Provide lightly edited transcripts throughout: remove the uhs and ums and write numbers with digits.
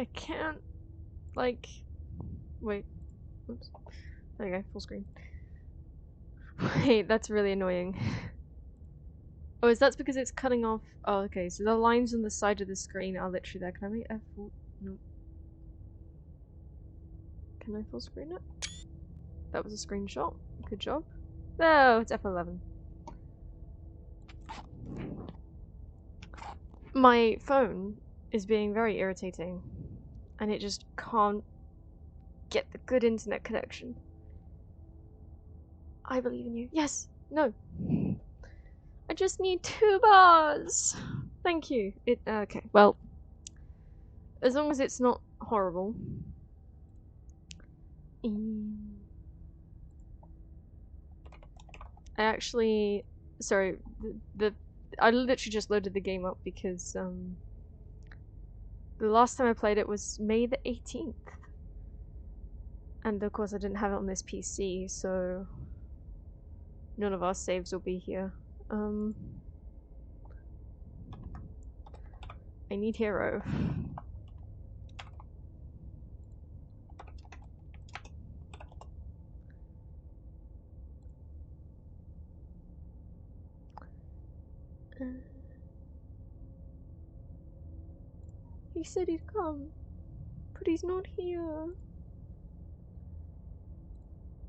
I can't, like... Wait. Oops. There you go, full screen. Wait, that's really annoying. Oh, is that because it's cutting off? Oh, okay, so the lines on the side of the screen are literally there. Can I make F4? No. Can I full screen it? That was a screenshot. Good job. Oh, it's F11. My phone is being very irritating, and it just can't get the good internet connection. I believe in you. Yes! No! I just need 2 bars! Thank you. Okay, well, as long as it's not horrible. I actually... Sorry, I literally just loaded the game up because, the last time I played it was May the 18th. And of course I didn't have it on this PC, so... none of our saves will be here. I need hero. He said he'd come, but he's not here.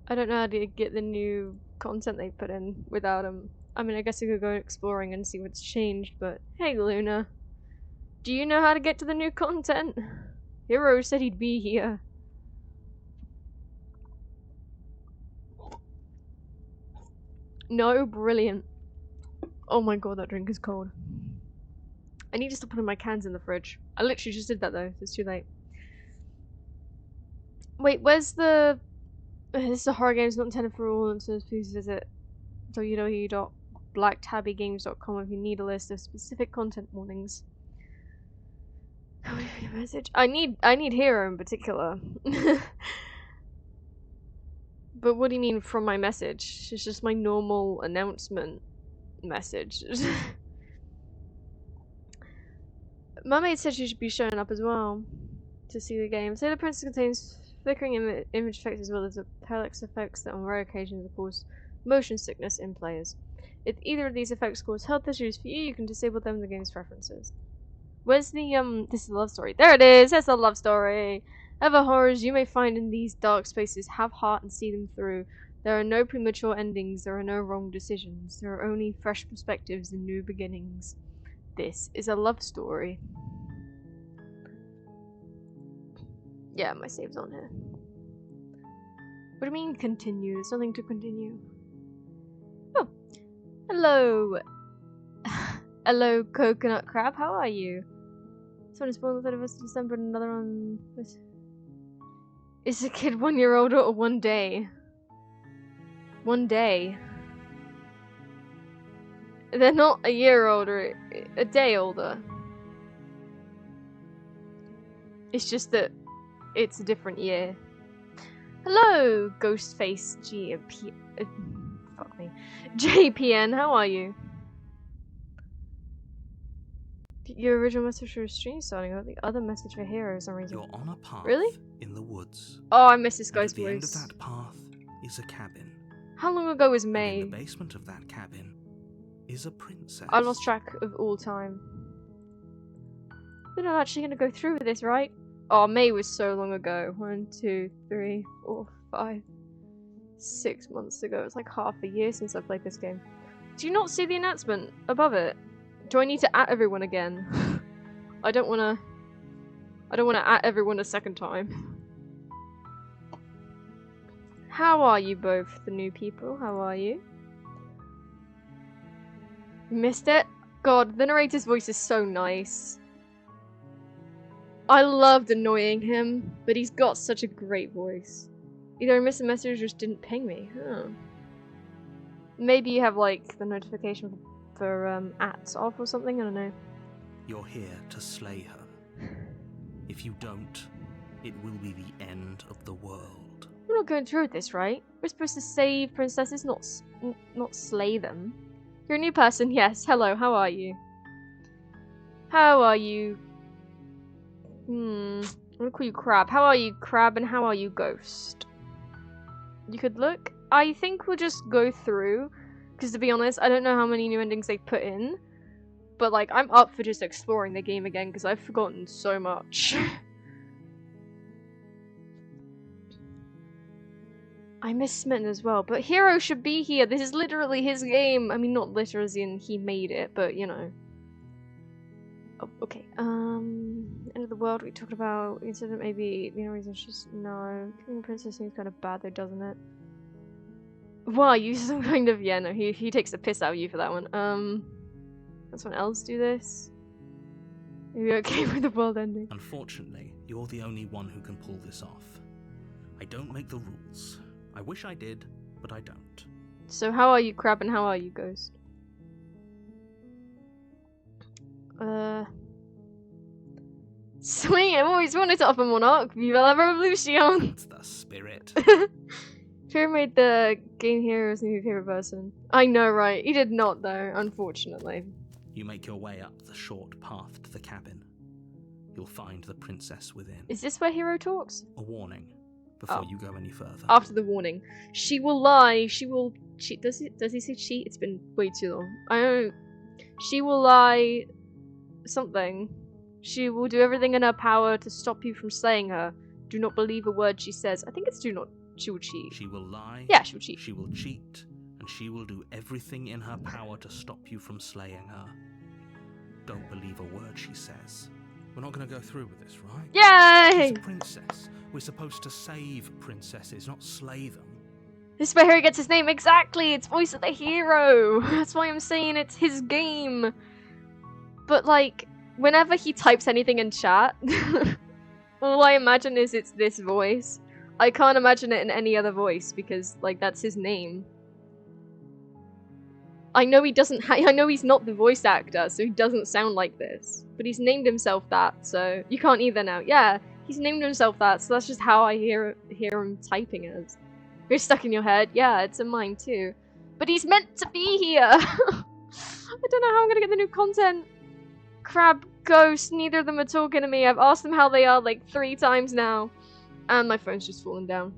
I don't know how to get the new content they put in without him. I mean, I guess I could go exploring and see what's changed, but hey, Luna. Do you know how to get to the new content? Hero said he'd be here. No, brilliant. Oh my god, that drink is cold. I need to stop putting my cans in the fridge. I literally just did that though, so it's too late. Wait, where's the... This is a horror game, it's not intended for all, and so please visit www.blacktabbygames.com if you need a list of specific content warnings. Message. I need hero in particular. But what do you mean from my message? It's just my normal announcement message. Mermaid said she should be showing up as well to see the game. Say the princess contains flickering image effects as well as the parallax effects that on rare occasions cause motion sickness in players. If either of these effects cause health issues for you, you can disable them in the game's preferences. Where's the, this is a love story. There it is! That's a love story! Ever horrors you may find in these dark spaces have heart and see them through. There are no premature endings, there are no wrong decisions. There are only fresh perspectives and new beginnings. This is a love story. Yeah, my save's on here. What do you mean continue? There's nothing to continue. Oh! Hello! Hello, Coconut Crab, how are you? Someone is born on the 31st of December and another on... Is the kid 1 year older or 1 day? 1 day. They're not a year older, a day older. It's just that it's a different year. Hello, Ghostface fuck me. JPN, how are you? Your original message for a stream starting out, the other message for heroes for some reason. You're on a path really? In the woods. Oh, I miss this guy's voice. At the end of that path is a cabin. How long ago was May? And in the basement of that cabin is a princess. I lost track of all time. We're not actually gonna go through with this, right? Oh, May was so long ago. 1, 2, 3, 4, 5, 6 months ago. It's like half a year since I played this game. Do you not see the announcement above it? Do I need to at everyone again? I don't wanna at everyone a second time. How are you both, the new people? How are you? Missed it? God, the narrator's voice is so nice. I loved annoying him, but he's got such a great voice. Either I missed a message or just didn't ping me. Huh. Maybe you have, like, the notification for ats off or something, I don't know. You're here to slay her. If you don't, it will be the end of the world. We're not going through with this, right? We're supposed to save princesses, not slay them. You're a new person, yes. Hello, how are you? How are you, I'm gonna call you Crab. How are you, Crab, and how are you, Ghost? You could look. I think we'll just go through, because to be honest, I don't know how many new endings they put in, but like, I'm up for just exploring the game again, because I've forgotten so much. I miss Smitten as well, but Hero should be here. This is literally his game. I mean, not literally as in he made it, but you know. Oh, okay. End of the world we talked about. Incident maybe. The only reason she's no. Killing the princess seems kind of bad though, doesn't it? Why? You some kind of yeah. No, he takes the piss out of you for that one. Can someone else do this? Are you okay with the world ending? Unfortunately, you're the only one who can pull this off. I don't make the rules. I wish I did, but I don't. So how are you, Crab, and how are you, Ghost? Sweet, I've always wanted to offer Monarch. Viva la Revolution! That's the spirit. Fear made the game hero as my favorite person. I know, right? He did not, though, unfortunately. You make your way up the short path to the cabin. You'll find the princess within. Is this where Hero talks? A warning before you go any further. After the warning. She will lie. She will cheat. Does he say cheat? It's been way too long. I don't. She will lie. Something. She will do everything in her power to stop you from slaying her. Do not believe a word she says. I think it's do not. She will cheat. She will lie. Yeah, she will cheat. She will cheat. And she will do everything in her power to stop you from slaying her. Don't believe a word she says. We're not going to go through with this, right? Yay! She's a princess. We're supposed to save princesses, not slay them. This is where Harry gets his name. Exactly! It's voice of the hero! That's why I'm saying it's his game. But, like, whenever he types anything in chat, all I imagine is it's this voice. I can't imagine it in any other voice because, like, that's his name. I know he doesn't I know he's not the voice actor, so he doesn't sound like this. But he's named himself that, so you can't either now. Yeah, he's named himself that, so that's just how I hear him typing it. You're stuck in your head. Yeah, it's in mine too. But he's meant to be here! I don't know how I'm gonna get the new content. Crab, Ghost, neither of them are talking to me. I've asked them how they are like 3 times now. And my phone's just fallen down.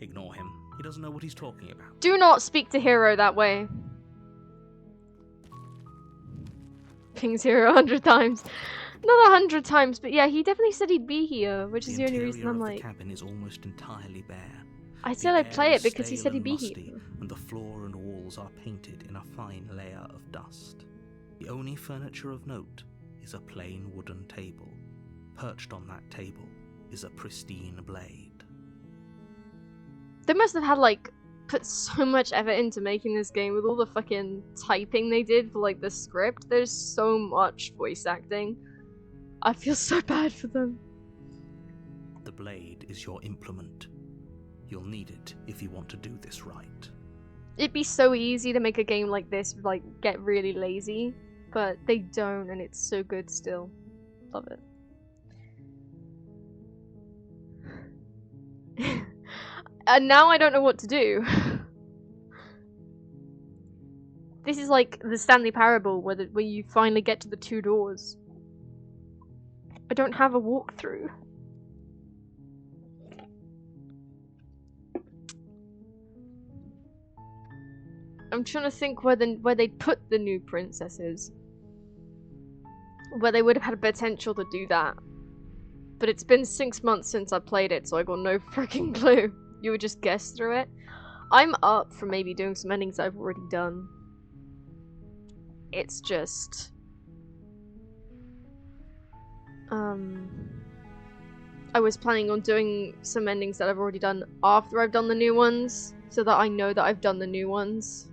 Ignore him. He doesn't know what he's talking about. Do not speak to Hero that way. Pings Hero 100 times. Not 100 times, but yeah, he definitely said he'd be here, which is the only reason I'm like... The cabin is almost entirely bare. I said I'd play it because he said he'd be here. And the floor and walls are painted in a fine layer of dust. The only furniture of note is a plain wooden table. Perched on that table is a pristine blade. They must have had, like, put so much effort into making this game with all the fucking typing they did for, like, the script. There's so much voice acting. I feel so bad for them. The blade is your implement. You'll need it if you want to do this right. It'd be so easy to make a game like this, like, get really lazy. But they don't, and it's so good still. Love it. And now I don't know what to do. This is like the Stanley Parable, where you finally get to the 2 doors. I don't have a walkthrough. I'm trying to think where they put the new princesses. Where they would have had a potential to do that. But it's been 6 months since I played it, so I got no freaking clue. You would just guess through it. I'm up for maybe doing some endings I've already done. It's just... I was planning on doing some endings that I've already done after I've done the new ones, so that I know that I've done the new ones.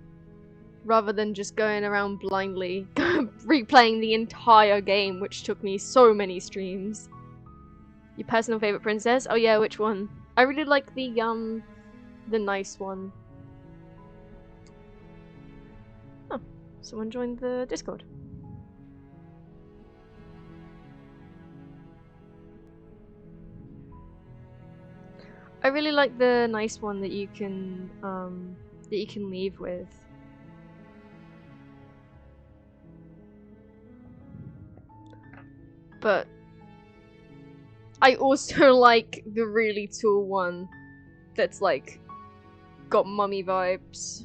Rather than just going around blindly replaying the entire game, which took me so many streams. Your personal favorite princess? Oh yeah, which one? I really like the nice one. Oh, someone joined the Discord. I really like the nice one that you can leave with. But I also like the really tall one that's like got mummy vibes.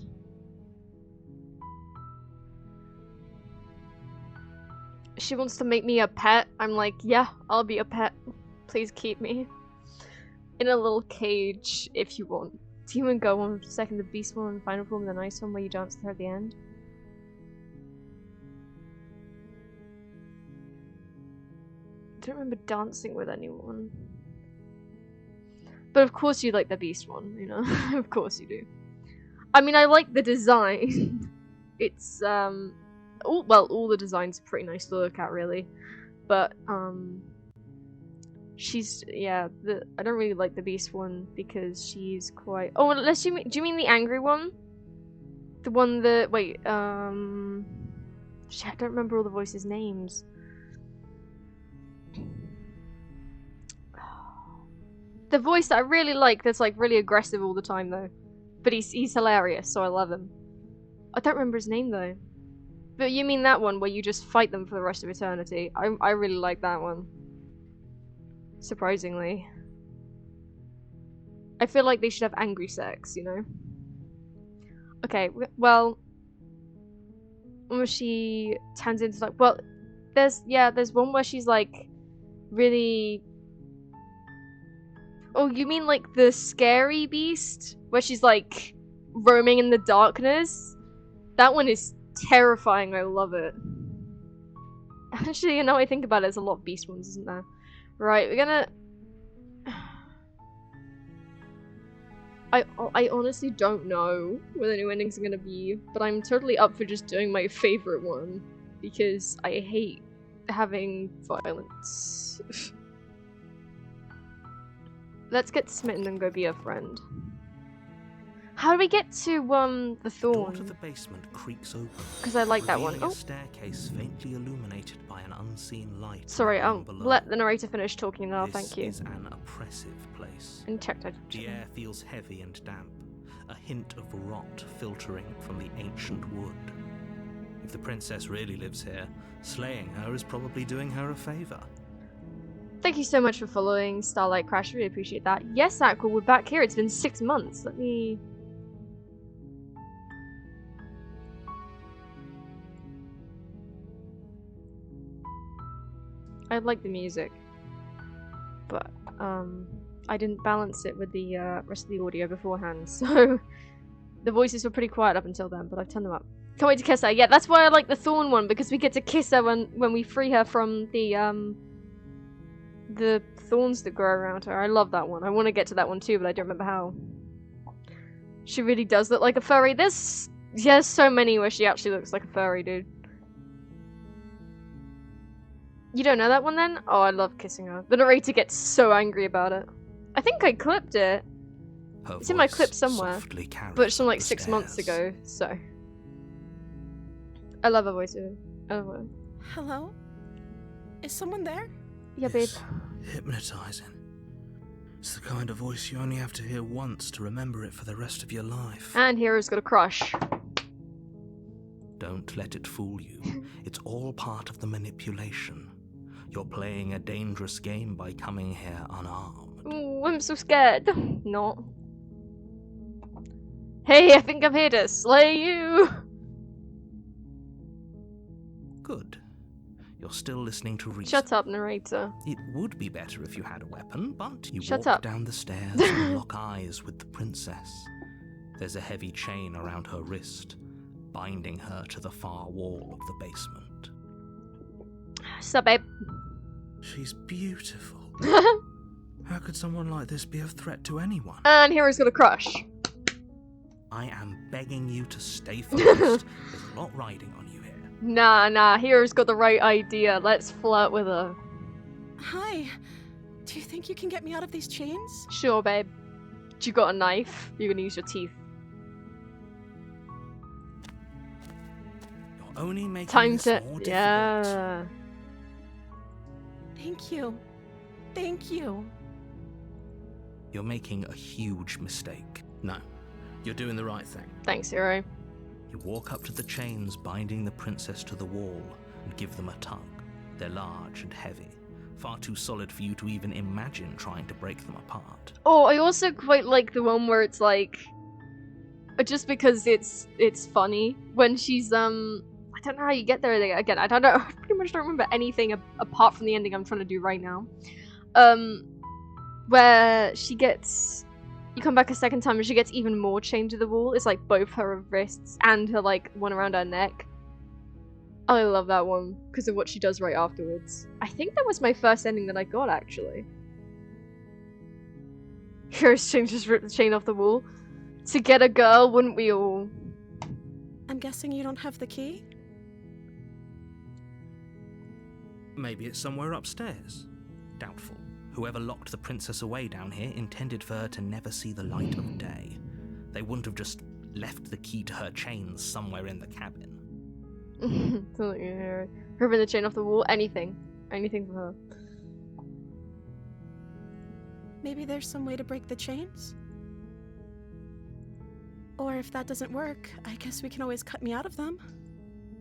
She wants to make me a pet. I'm like, yeah, I'll be a pet. Please keep me in a little cage if you want. Demon Go on second, the beast one, final form, the nice one where you dance with her at the end. I don't remember dancing with anyone. But of course you like the beast one, you know? Of course you do. I mean, I like the design. It's, all the designs are pretty nice to look at, really. But, she's, yeah, I don't really like the beast one because she's quite... Oh, unless do you mean the angry one? The one that, wait, shit, I don't remember all the voices' names. The voice that I really like, that's like really aggressive all the time though. But he's hilarious, so I love him. I don't remember his name though. But you mean that one where you just fight them for the rest of eternity? I really like that one. Surprisingly. I feel like they should have angry sex, you know? Okay, well... when she turns into like... Well, there's one where she's like... really... Oh, you mean like the scary beast? Where she's like roaming in the darkness? That one is terrifying, I love it. Actually, you know, I think about it, there's a lot of beast ones, isn't there? Right, we're gonna... I honestly don't know what the new endings are gonna be, but I'm totally up for just doing my favorite one. Because I hate having violence. Let's get smitten and go be a friend. How do we get to the thorn? The door to the basement creaks open. Because I like that one. A staircase faintly illuminated by an unseen light. Sorry, I'll let the narrator finish talking now. Thank you. This is an oppressive place. And check that. The air feels heavy and damp, a hint of rot filtering from the ancient wood. If the princess really lives here, slaying her is probably doing her a favor. Thank you so much for following Starlight Crash, really appreciate that. Yes, Aqua, we're back here. It's been 6 months. Let me... I like the music, but I didn't balance it with the rest of the audio beforehand, so the voices were pretty quiet up until then, but I've turned them up. Can't wait to kiss her. Yeah, that's why I like the Thorn one, because we get to kiss her when we free her from the thorns that grow around her. I love that one. I want to get to that one too, but I don't remember how. She really does look like a furry. There's so many where she actually looks like a furry, dude. You don't know that one then? Oh, I love kissing her. The narrator gets so angry about it. I think I clipped it. It's in my clip somewhere. But it's from like 6 months ago, so. I love her voice. I love her. Hello? Is someone there? Yeah, babe. Hypnotizing. It's the kind of voice you only have to hear once to remember it for the rest of your life. And Hero's got a crush. Don't let it fool you. It's all part of the manipulation. You're playing a dangerous game by coming here unarmed. Ooh, I'm so scared. No. Hey, I think I'm here to slay you. Good. You're still listening to reason. Shut up, narrator. It would be better if you had a weapon, but you Shut walk up. down the stairs and lock eyes with the princess. There's a heavy chain around her wrist, binding her to the far wall of the basement. Sup, babe? She's beautiful. How could someone like this be a threat to anyone? And Hero's got a crush. I am begging you to stay focused. There's a lot riding on you here. Nah, Hero's got the right idea. Let's flirt with her. Hi. Do you think you can get me out of these chains? Sure, babe. You got a knife? You're gonna use your teeth. You're only making Time this to... more difficult. Yeah. Thank you. Thank you. You're making a huge mistake. No, you're doing the right thing. Thanks, Hero. You walk up to the chains binding the princess to the wall and give them a tug. They're large and heavy, far too solid for you to even imagine trying to break them apart. Oh, I also quite like the one where it's like, just because it's funny when she's I don't know how you get there again. I don't know. I pretty much don't remember anything apart from the ending I'm trying to do right now. Where she gets, you come back a second time and she gets even more chained to the wall. It's like both her wrists and her like one around her neck. I love that one because of what she does right afterwards. I think that was my first ending that I got actually. Hero's chain just ripped the chain off the wall. To get a girl, wouldn't we all? I'm guessing you don't have the key? Maybe it's somewhere upstairs. Doubtful. Whoever locked the princess away down here intended for her to never see the light of day. They wouldn't have just left the key to her chains somewhere in the cabin. Ripping the chain off the wall, anything. Anything for her. Maybe there's some way to break the chains? Or if that doesn't work, I guess we can always cut me out of them.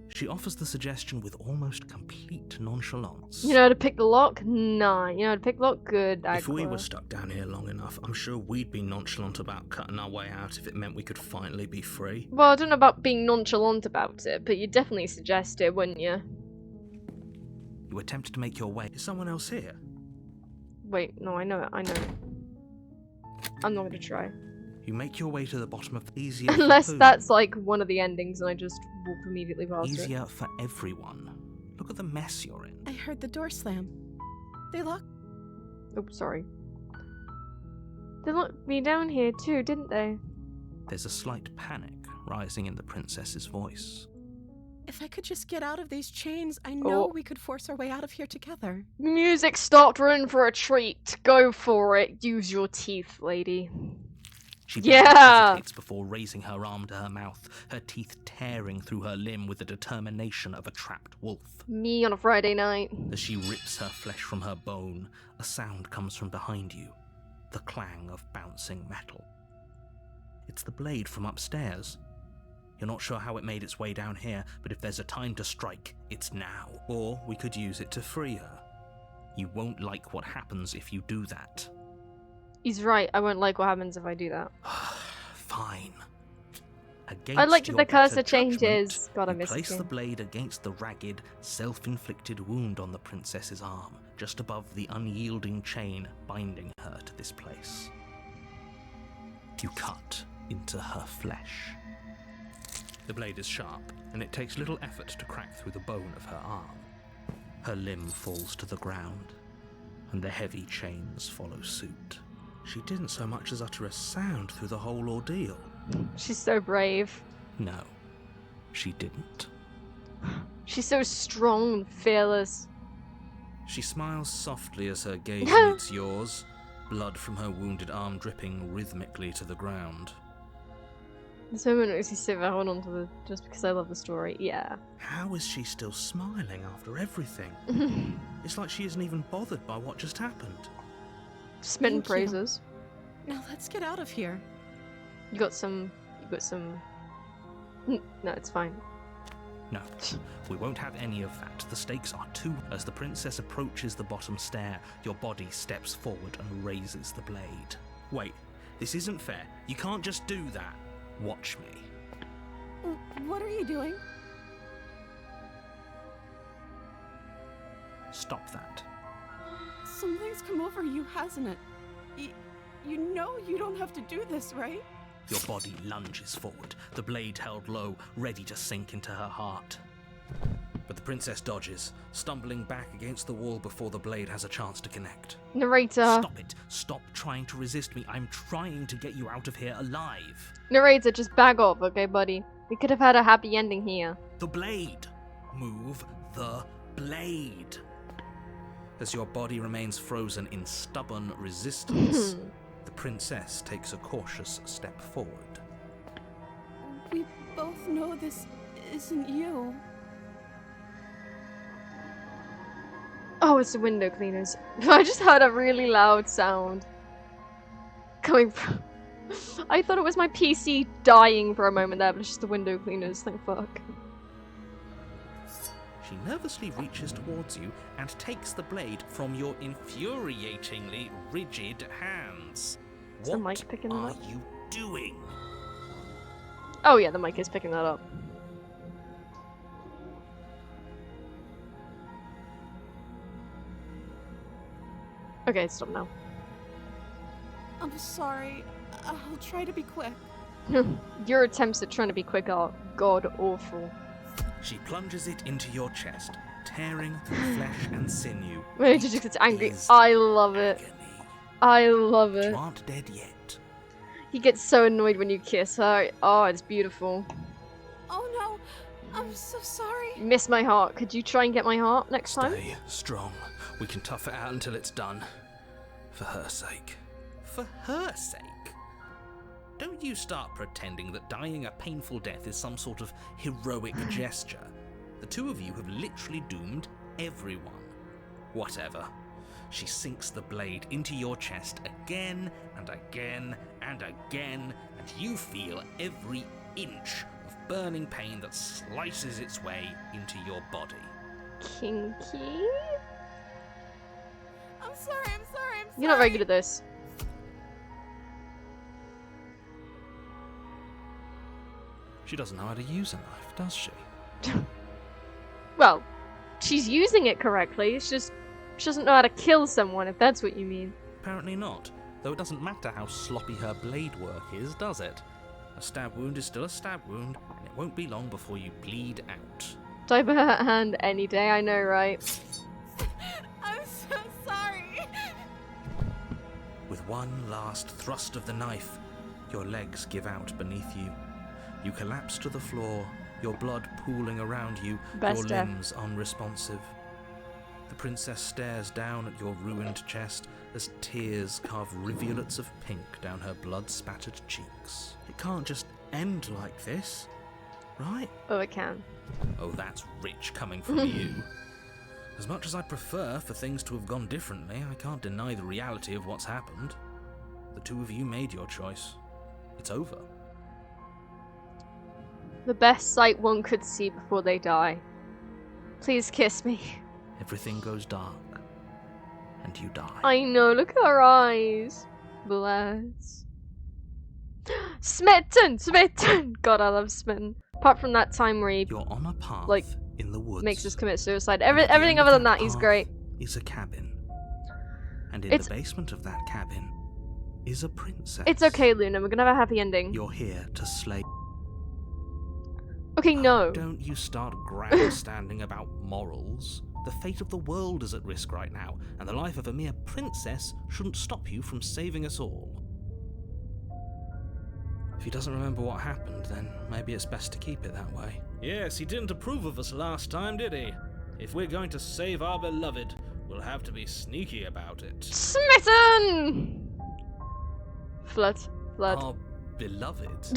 She offers the suggestion with almost complete nonchalance. You know how to pick the lock? Nah. You know how to pick the lock? Good. If we were stuck down here long enough, I'm sure we'd be nonchalant about cutting our way out if it meant we could finally be free. Well, I don't know about being nonchalant about it, but you'd definitely suggest it, wouldn't you? You attempt to make your way. Is someone else here? Wait, no, I know it. I'm not gonna try. You make your way to the bottom of easier. Unless that's like one of the endings and I just walk immediately past it. Easier for everyone. Look at the mess you're in. I heard the door slam. They locked. Oh, sorry. They locked me down here too, didn't they? There's a slight panic rising in the princess's voice. If I could just get out of these chains, I know we could force our way out of here together. Music stopped. We're in for a treat. Go for it. Use your teeth, lady. She hesitates before raising her arm to her mouth, her teeth tearing through her limb with the determination of a trapped wolf. Me on a Friday night. As she rips her flesh from her bone, a sound comes from behind you, the clang of bouncing metal. It's the blade from upstairs. You're not sure how it made its way down here, but if there's a time to strike, it's now. Or we could use it to free her. You won't like what happens if you do that. He's right, I won't like what happens if I do that. Fine. I like that the cursor changes. God, I miss it. Place the blade against the ragged, self-inflicted wound on the princess's arm, just above the unyielding chain binding her to this place. You cut into her flesh. The blade is sharp, and it takes little effort to crack through the bone of her arm. Her limb falls to the ground, and the heavy chains follow suit. She didn't so much as utter a sound through the whole ordeal. She's so brave. No, she didn't. She's so strong and fearless. She smiles softly as her gaze meets yours, blood from her wounded arm dripping rhythmically to the ground. This moment makes me sit there, hold on to it, just because I love the story. Yeah. How is she still smiling after everything? It's like she isn't even bothered by what just happened. Smitten praises. Now let's get out of here. You got some. No, it's fine. No, we won't have any of that. The stakes are too. As the princess approaches the bottom stair, your body steps forward and raises the blade. Wait, this isn't fair. You can't just do that. Watch me. What are you doing? Stop that. Something's come over you, hasn't it? You know you don't have to do this, right? Your body lunges forward, the blade held low, ready to sink into her heart. But the princess dodges, stumbling back against the wall before the blade has a chance to connect. Narrator. Stop it. Stop trying to resist me. I'm trying to get you out of here alive. Narrator, just back off, okay, buddy? We could have had a happy ending here. The blade. Move the blade. As your body remains frozen in stubborn resistance, the princess takes a cautious step forward. We both know this isn't you. Oh, it's the window cleaners. I just heard a really loud sound coming from... I thought it was my PC dying for a moment there, but it's just the window cleaners, thank fuck. She nervously reaches towards you and takes the blade from your infuriatingly rigid hands. Is the mic picking that What up? are you doing? Oh yeah, the mic is picking that up. Okay, stop now. I'm sorry. I'll try to be quick. Your attempts at trying to be quick are god awful. She plunges it into your chest, tearing through flesh and sinew. When he just gets angry, Is I love it. agony. I love You it. aren't dead yet. He gets so annoyed when you kiss her. Oh, it's beautiful. Oh no, I'm so sorry. Miss my heart. Could you try and get my heart next time? Stay strong. We can tough it out until it's done. For her sake. For her sake? Don't you start pretending that dying a painful death is some sort of heroic gesture. The two of you have literally doomed everyone. Whatever. She sinks the blade into your chest again and again and again, and you feel every inch of burning pain that slices its way into your body. Kinky? I'm sorry. You're not very good at this. She doesn't know how to use a knife, does she? Well, she's using it correctly. It's just she doesn't know how to kill someone, if that's what you mean. Apparently not, though it doesn't matter how sloppy her blade work is, does it? A stab wound is still a stab wound, and it won't be long before you bleed out. Type of her hand any day, I know, right? I'm so sorry. With one last thrust of the knife, your legs give out beneath you. You collapse to the floor, your blood pooling around you, Best your death. limbs unresponsive. The princess stares down at your ruined chest as tears carve rivulets of pink down her blood-spattered cheeks. It can't just end like this, right? Oh, it can. Oh, that's rich coming from you. As much as I'd prefer for things to have gone differently, I can't deny the reality of what's happened. The two of you made your choice. It's over. The best sight one could see before they die. Please kiss me. Everything goes dark, and you die. I know, look at her eyes. Bless. Smitten! Smitten! God, I love Smitten. Apart from that time where he You're on a path like, in the woods. makes us commit suicide. And at the Everything end other of than that, he's path great. Is a cabin. And in It's- the basement of that cabin is a princess. It's okay, Luna. We're gonna have a happy ending. You're here to slay. Okay, no. Don't you start grandstanding about morals. The fate of the world is at risk right now, and the life of a mere princess shouldn't stop you from saving us all. If he doesn't remember what happened, then maybe it's best to keep it that way. Yes, he didn't approve of us last time, did he? If we're going to save our beloved, we'll have to be sneaky about it. Smitten! Flood. Flood. Our beloved?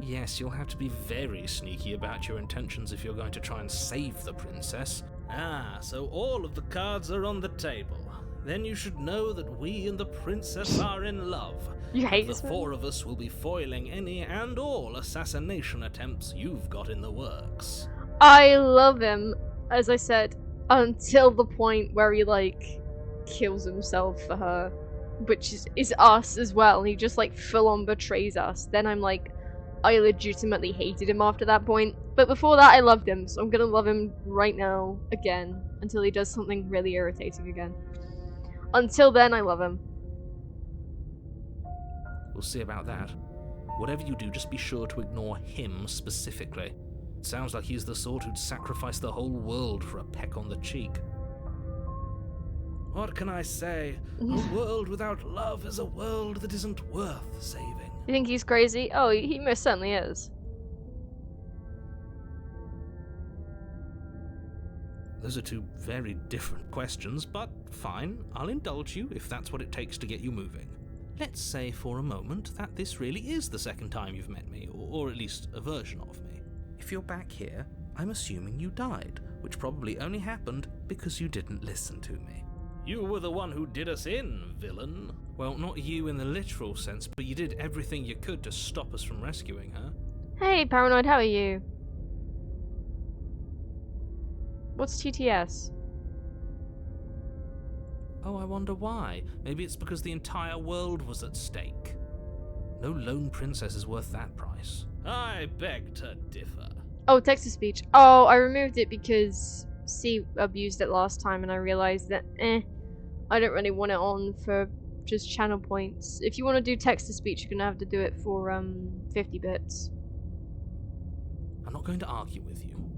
Yes, you'll have to be very sneaky about your intentions if you're going to try and save the princess. Ah, so all of the cards are on the table. Then you should know that we and the princess are in love. You hate and the this man? four of us will be foiling any and all assassination attempts you've got in the works. I love him, as I said, until the point where he, like, kills himself for her. Which is us as well. He just, like, full-on betrays us. Then I'm like, I legitimately hated him after that point. But before that, I loved him, so I'm gonna love him right now, again, until he does something really irritating again. Until then, I love him. We'll see about that. Whatever you do, just be sure to ignore him specifically. It sounds like he's the sort who'd sacrifice the whole world for a peck on the cheek. What can I say? A world without love is a world that isn't worth saving. You think he's crazy? Oh, he most certainly is. Those are two very different questions, but fine, I'll indulge you if that's what it takes to get you moving. Let's say for a moment that this really is the second time you've met me, or at least a version of me. If you're back here, I'm assuming you died, which probably only happened because you didn't listen to me. You were the one who did us in, villain. Well, not you in the literal sense, but you did everything you could to stop us from rescuing her. Hey, Paranoid, how are you? What's TTS? Oh, I wonder why. Maybe it's because the entire world was at stake. No lone princess is worth that price. I beg to differ. Oh, text-to-speech. Oh, I removed it because C abused it last time and I realized that, I don't really want it on for just channel points. If you want to do text-to-speech, you're gonna have to do it for, 50 bits. I'm not going to argue with you.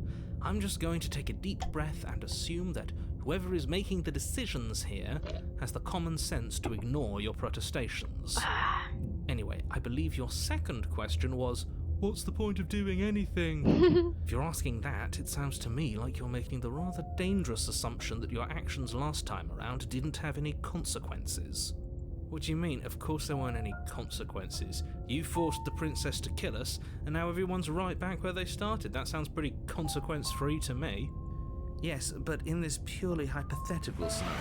I'm just going to take a deep breath and assume that whoever is making the decisions here has the common sense to ignore your protestations. Anyway, I believe your second question was, what's the point of doing anything? If you're asking that, it sounds to me like you're making the rather dangerous assumption that your actions last time around didn't have any consequences. What do you mean? Of course there weren't any consequences. You forced the princess to kill us, and now everyone's right back where they started. That sounds pretty consequence-free to me. Yes, but in this purely hypothetical scenario,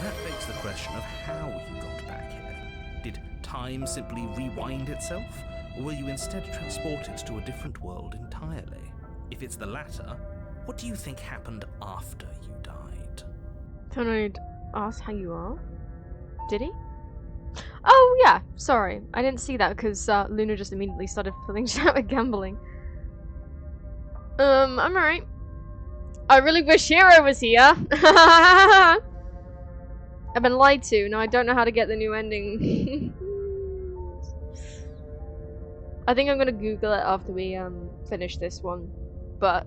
that begs the question of how you got back here. Did time simply rewind itself, or were you instead transported to a different world entirely? If it's the latter, what do you think happened after you died? Tonoid asked how you are. Did he? Oh, yeah, sorry. I didn't see that because Luna just immediately started filling out with gambling. I'm alright. I really wish Hero was here. I've been lied to. Now I don't know how to get the new ending. I think I'm gonna Google it after we finish this one. But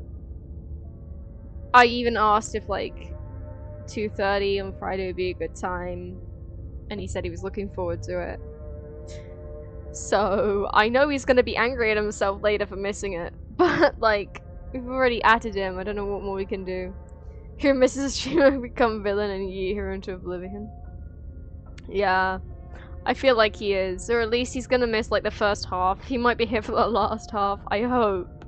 I even asked if like 2:30 on Friday would be a good time, and he said he was looking forward to it. So I know he's gonna be angry at himself later for missing it. But like, we've already added him. I don't know what more we can do. Who misses a streamer become villain and yeet her into oblivion? Yeah, I feel like he is, or at least he's gonna miss like the first half. He might be here for the last half. I hope.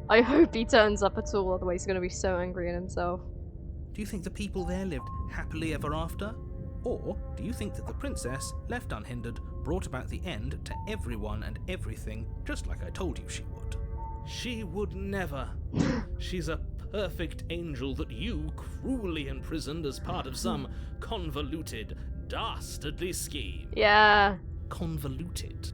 I hope he turns up at all, otherwise he's gonna be so angry at himself. Do you think the people there lived happily ever after? Or do you think that the princess, left unhindered, brought about the end to everyone and everything, just like I told you she would? She would never. She's a perfect angel that you cruelly imprisoned as part of some convoluted, dastardly scheme. Yeah. Convoluted?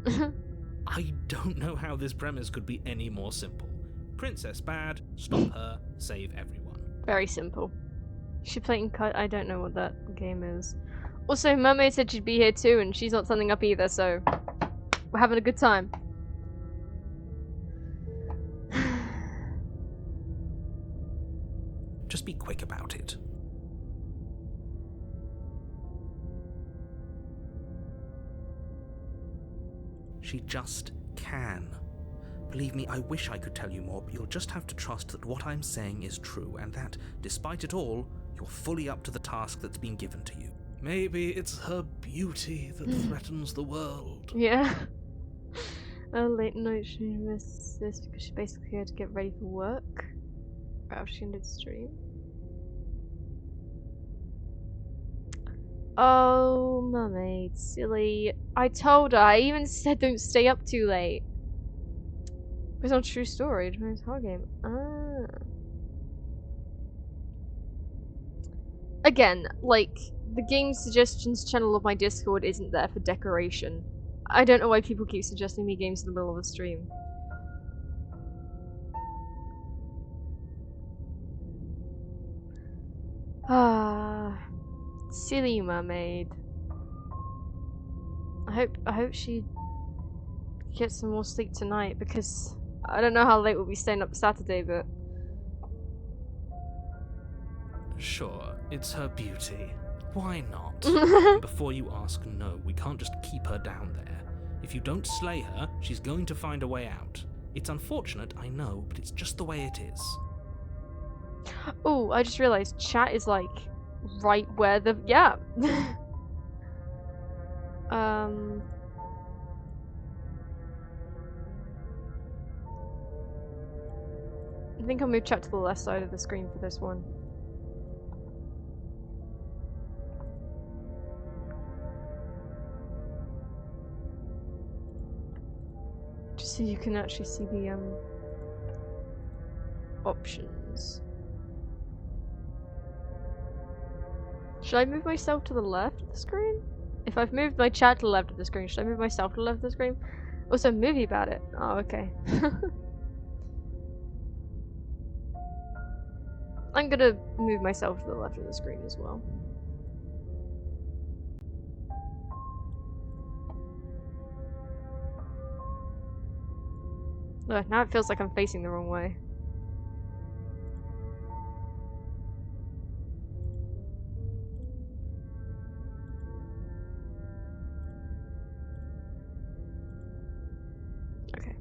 I don't know how this premise could be any more simple. Princess bad, stop her, save everyone. Very simple. She Pristine Cut. I don't know what that game is. Also, Mermaid said she'd be here too, and she's not signing up either, so we're having a good time. Just be quick about it. She just can. Believe me, I wish I could tell you more, but you'll just have to trust that what I'm saying is true, and that, despite it all, you're fully up to the task that's been given to you. Maybe it's her beauty that threatens the world. Yeah. A late night she missed this because she basically had to get ready for work. Right after she ended the stream. Oh, mermaid, silly. I told her, I even said don't stay up too late. It's not a true story, it's a horror game. Ah. Again, like, the game suggestions channel of my Discord isn't there for decoration. I don't know why people keep suggesting me games in the middle of a stream. Ah, silly mermaid. I hope she gets some more sleep tonight, because I don't know how late we'll be staying up Saturday, but Sure, it's her beauty. Why not? Before you ask, no, we can't just keep her down there. If you don't slay her, she's going to find a way out. It's unfortunate, I know, but it's just the way it is. oh, I just realized chat is like right where the yeah. I think I'll move chat to the left side of the screen for this one. Just so you can actually see the options. Should I move myself to the left of the screen? If I've moved my chat to the left of the screen, should I move myself to the left of the screen? Also, movie about it. Oh, okay. I'm gonna move myself to the left of the screen as well. Ugh, now it feels like I'm facing the wrong way. Okay.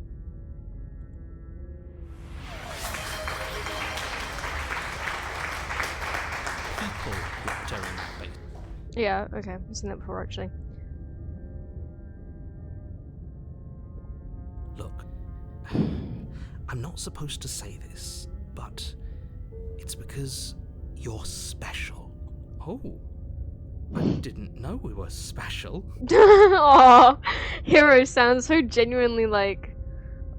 People with tearing that bait. Yeah, okay. I've seen that before, actually. Look, I'm not supposed to say this, but it's because you're special. Oh, I didn't know we were special. Aww, Hero sounds so genuinely like,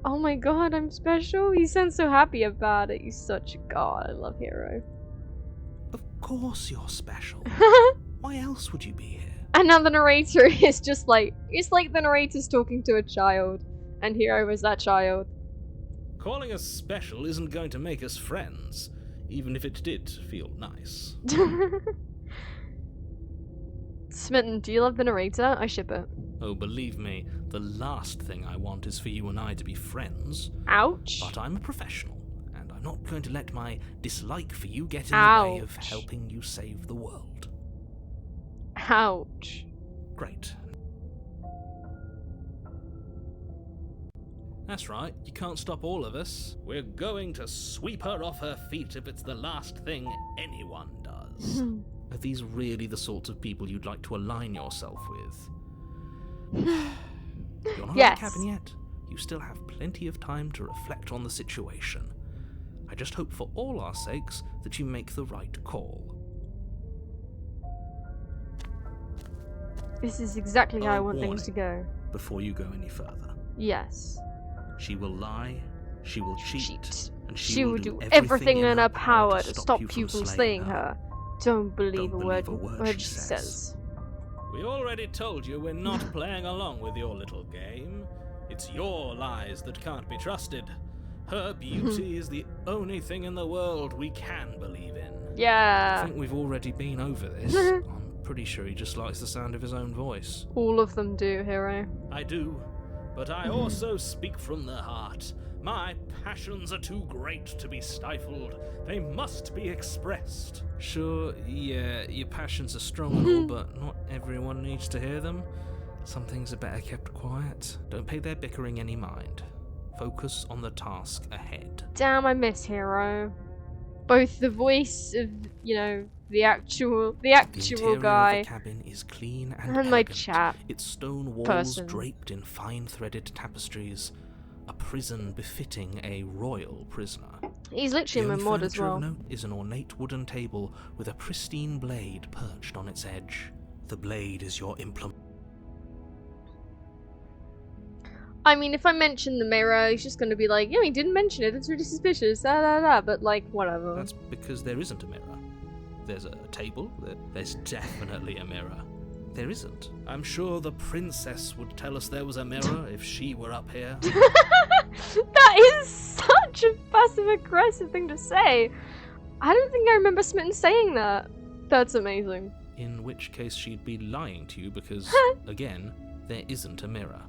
oh my god, I'm special. He sounds so happy about it. He's such a god. I love Hero. Of course you're special. Why else would you be here? And now the narrator is just like, it's like the narrator's talking to a child, and Hero is that child. Calling us special isn't going to make us friends, even if it did feel nice. Smitten, do you love the narrator? I ship it. Oh, believe me, the last thing I want is for you and I to be friends. Ouch. But I'm a professional, and I'm not going to let my dislike for you get in the way of helping you save the world. Ouch. Great. That's right, you can't stop all of us. We're going to sweep her off her feet if it's the last thing anyone does. Are these really the sorts of people you'd like to align yourself with? You're not Yes. at the cabin yet. You still have plenty of time to reflect on the situation. I just hope for all our sakes that you make the right call. This is exactly how I want warning. things to go. Before you go any further, Yes. she will lie, she will cheat, and She will do everything in her power to stop you from slaying her. Don't believe a word she says. We already told you we're not playing along with your little game. It's your lies that can't be trusted. Her beauty is the only thing in the world we can believe in. I Yeah. think we've already been over this. I'm pretty sure he just likes the sound of his own voice. All of them do, Hero. I do, but I also speak from the heart. My passions are too great to be stifled. They must be expressed. Sure, yeah, your passions are strong and all, but not everyone needs to hear them. Some things are better kept quiet. Don't pay their bickering any mind. Focus on the task ahead. Damn, I miss Hero. Both the voice of, you know, the actual The interior guy of the cabin is clean and and my elegant. chat. Its stone walls person. draped in fine-threaded tapestries. A prison befitting a royal prisoner. He's literally The in my only mod as furniture of well. note is an ornate wooden table with a pristine blade perched on its edge. The blade is your implement. I mean, if I mention the mirror, he's just gonna be like, yeah, he didn't mention it, that's really suspicious, da da da, but like, whatever. That's because there isn't a mirror. There's a table. There's definitely a mirror. There isn't. I'm sure the princess would tell us there was a mirror if she were up here. That is such a passive-aggressive thing to say. I don't think I remember Smitten saying that. That's amazing. In which case she'd be lying to you because, again, there isn't a mirror.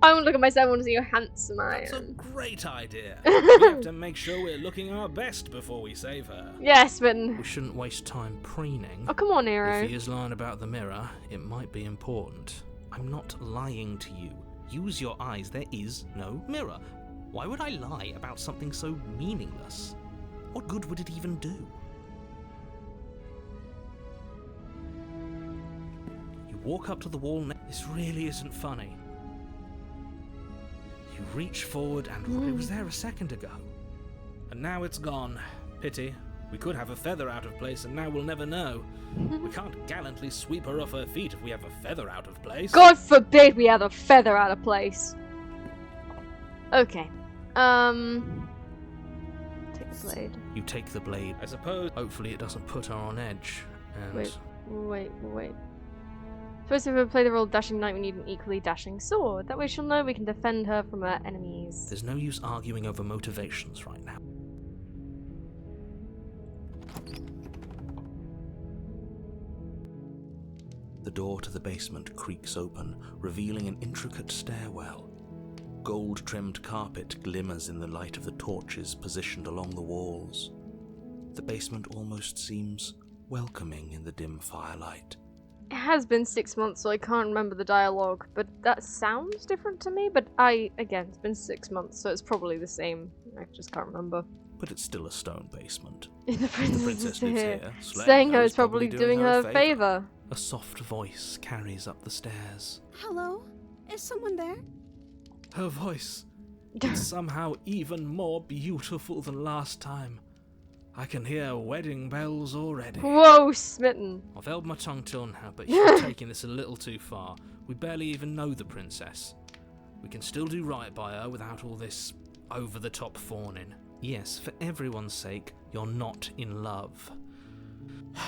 I want to look at myself, I want to see how handsome I That's a am. great idea. We have to make sure we're looking our best before we save her. Yeah, Smitten. We shouldn't waste time preening. Oh, come on, If Hero. he is lying about the mirror, it might be important. I'm not lying to you. Use your eyes. There is no mirror. Why would I lie about something so meaningless? What good would it even do? You walk up to the wall. This really isn't funny. You reach forward and it was there a second ago. And now it's gone. Pity. We could have a feather out of place and now we'll never know. We can't gallantly sweep her off her feet if we have a feather out of place. God forbid we have a feather out of place. Okay. Take this? blade. You take the blade. I suppose, hopefully it doesn't put her on edge. And Wait. Supposed to play the role of dashing knight, we need an equally dashing sword. That way she'll know we can defend her from her enemies. there's no use arguing over motivations right now. The door to the basement creaks open, revealing an intricate stairwell. Gold-trimmed carpet glimmers in the light of the torches positioned along the walls. The basement almost seems welcoming in the dim firelight. It has been 6 months, so I can't remember the dialogue, but that sounds different to me. But again, it's been 6 months, so it's probably the same. I just can't remember. But it's still a stone basement. The princess princess is lives here. here. Staying Slaying her is probably doing her a favor. A soft voice carries up the stairs. Hello? Is someone there? Her voice, it's somehow even more beautiful than last time. I can hear wedding bells already. Whoa, smitten. I've held my tongue till now, but you're taking this a little too far. We barely even know the princess. We can still do right by her without all this over-the-top fawning. Yes, for everyone's sake, you're not in love.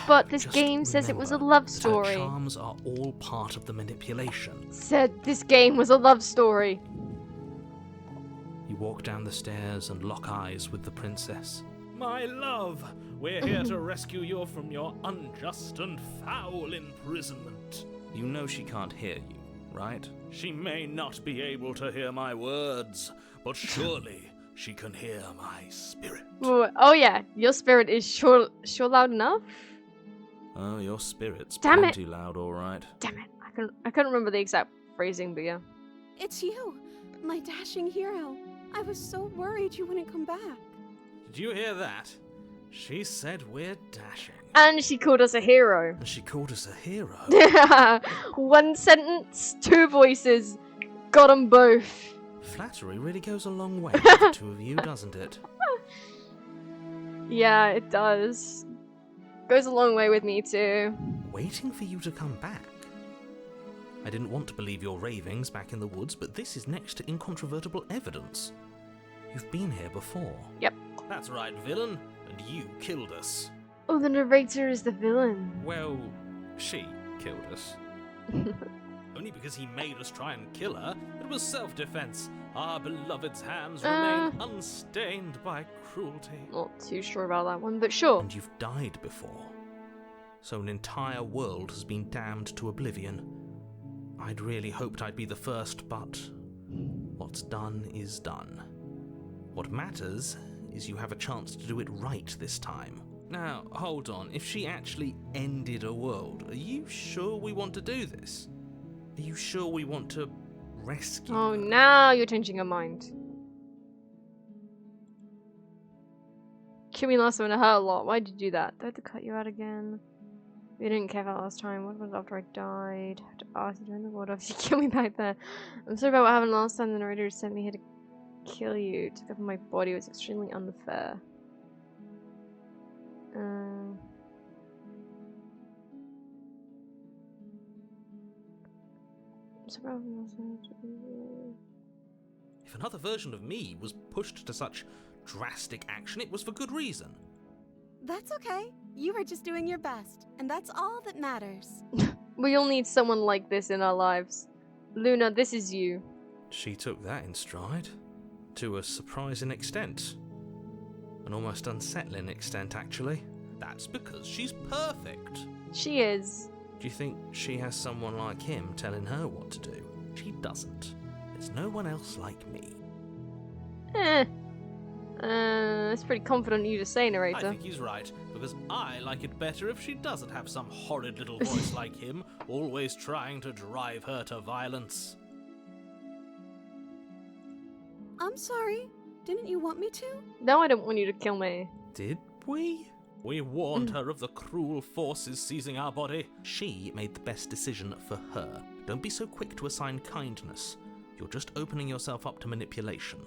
But this Just game says it was a remember love that story. Her charms are all part of the manipulation. Said this game was a love story. You walk down the stairs and lock eyes with the princess. My love, we're here to rescue you from your unjust and foul imprisonment. You know she can't hear you, right? She may not be able to hear my words, but surely she can hear my spirit. Oh yeah, your spirit is sure loud enough. Oh, your spirit's Damn it. plenty loud, all right. Damn it, I couldn't remember the exact phrasing, but yeah. It's you, my dashing hero. I was so worried you wouldn't come back. Did you hear that? She said we're dashing. And she called us a hero. And she called us a hero. One sentence, two voices. Got 'em both. Flattery really goes a long way with the two of you, doesn't it? Yeah, it does. Goes a long way with me too. Waiting for you to come back. I didn't want to believe your ravings back in the woods, but this is next to incontrovertible evidence. You've been here before. Yep. That's right, villain. And you killed us. Oh, the narrator is the villain. Well, she killed us. Only because he made us try and kill her. It was self-defense. Our beloved's hands remain unstained by cruelty. Not too sure about that one, but sure. And you've died before. So an entire world has been damned to oblivion. I'd really hoped I'd be the first, but what's done is done. What matters is you have a chance to do it right this time. Now, hold on. If she actually ended a world, are you sure we want to do this? Are you sure we want to rescue Oh, her? now you're changing your mind. Kill me last time and it hurt a lot. Why'd you do that? Do I have to cut you out again? We didn't care about last time. What about after I died? I had to ask you to end the world. Obviously, kill me back there. I'm sorry about what happened last time. The narrator sent me here to kill you. Took over my body. It was extremely unfair. If another version of me was pushed to such drastic action, it was for good reason. That's okay. You were just doing your best, and that's all that matters. We all need someone like this in our lives. Luna, this is you. She took that in stride. To a surprising extent. An almost unsettling extent, actually. That's because she's perfect. She is. Do you think she has someone like him telling her what to do? She doesn't. There's no one else like me. It's pretty confident of you to say, I narrator. think he's right, because I like it better if she doesn't have some horrid little voice like him, always trying to drive her to violence. I'm sorry. Didn't you want me to? No, I don't want you to kill me. Did we? We warned her of the cruel forces seizing our body. She made the best decision for her. Don't be so quick to assign kindness. You're just opening yourself up to manipulation.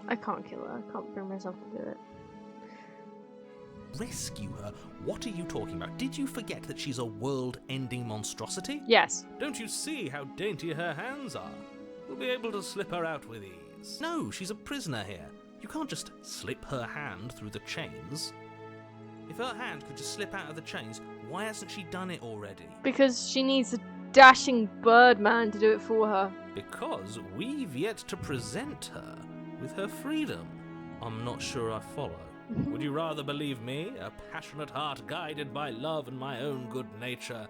I can't kill her. I can't bring myself to do it. rescue her? What are you talking about? Did you forget that she's a world-ending monstrosity? Yes. Don't you see how dainty her hands are? We'll be able to slip her out with ease. No, she's a prisoner here. You can't just slip her hand through the chains. If her hand could just slip out of the chains, why hasn't she done it already? Because she needs a dashing birdman to do it for her. Because we've yet to present her with her freedom. I'm not sure I follow. Would you rather believe me, a passionate heart guided by love and my own good nature?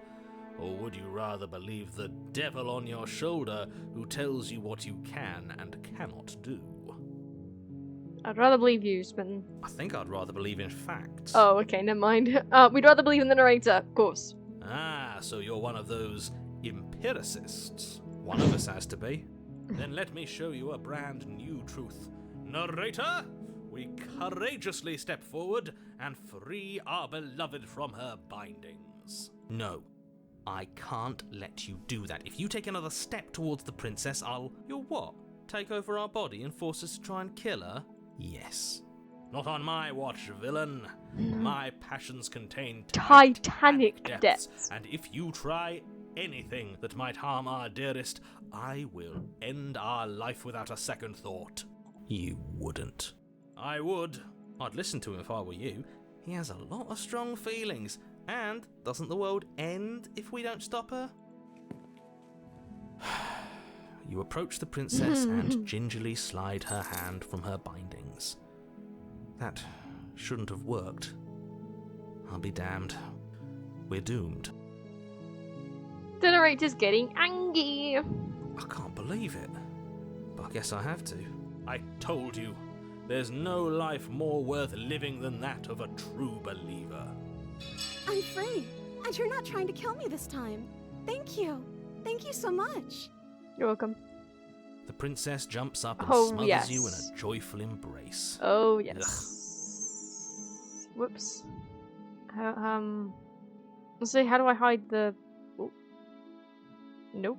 Or would you rather believe the devil on your shoulder who tells you what you can and cannot do? I'd rather believe you, Spin. I think I'd rather believe in facts. Oh, okay, never mind. We'd rather believe in the narrator, of course. Ah, so you're one of those empiricists. One of us has to be. Then let me show you a brand new truth. Narrator, we courageously step forward and free our beloved from her bindings. No, I can't let you do that. If you take another step towards the princess, You'll what? Take over our body and force us to try and kill her? Yes. Not on my watch, villain. My passions contain Titanic depths. and if you try anything that might harm our dearest, I will end our life without a second thought. You wouldn't. I would. I'd listen to him if I were you. He has a lot of strong feelings. And doesn't the world end if we don't stop her? You approach the princess and gingerly slide her hand from her bindings. That shouldn't have worked. I'll be damned. We're doomed. The narrator's getting angry. I can't believe it. But I guess I have to. I told you. There's no life more worth living than that of a true believer. I'm free, and you're not trying to kill me this time. Thank you. Thank you so much. You're welcome. The princess jumps up and smothers yes. you in a joyful embrace. Oh, yes. Ugh. Whoops. Let's see, how do I hide the... Oh. Nope.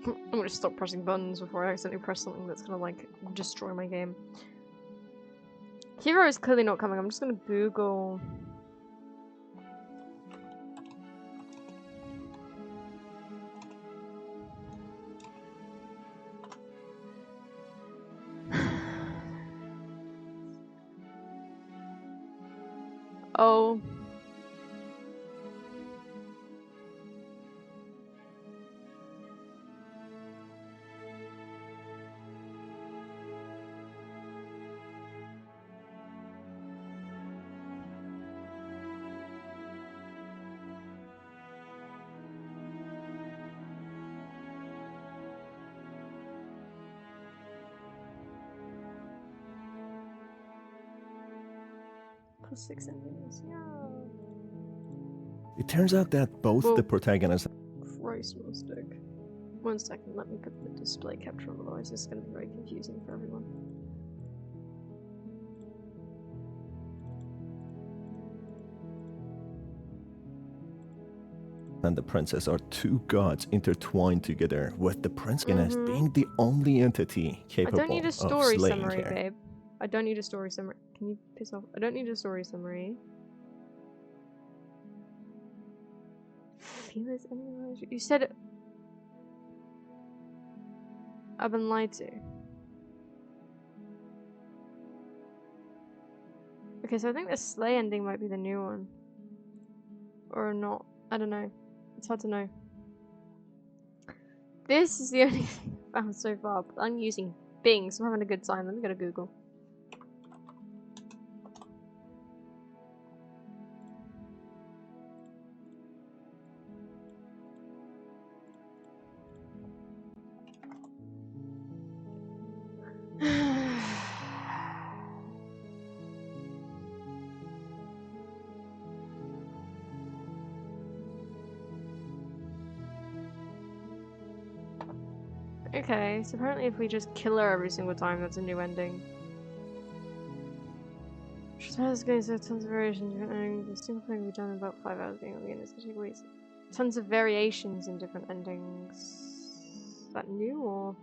I'm gonna stop pressing buttons before I accidentally press something that's gonna, like, destroy my game. Hero is clearly not coming. I'm just gonna Google... Oh. +6 endings, yeah. It turns out that both Whoa. the protagonists Christ, stick. 1 second, let me put the display capture on, otherwise this is going to be very confusing for everyone. and the princess are two gods intertwined together, with the princess being the only entity capable I don't need a of story slaying summary, her. babe. I don't need a story summary. Can you piss off? I don't need a story summary. Feelers anyone? You said it. I've been lied to. Okay, so I think the Slay ending might be the new one. Or not. I don't know. It's hard to know. This is the only thing I found so far, but I'm using Bing, so I'm having a good time. Let me go to Google. Okay, so apparently if we just kill her every single time, that's a new ending. She's going to tons of variations. Different endings. The single thing we've done in about 5 hours being on the end. It's gonna take weeks. Tons of variations in different endings. Is that new or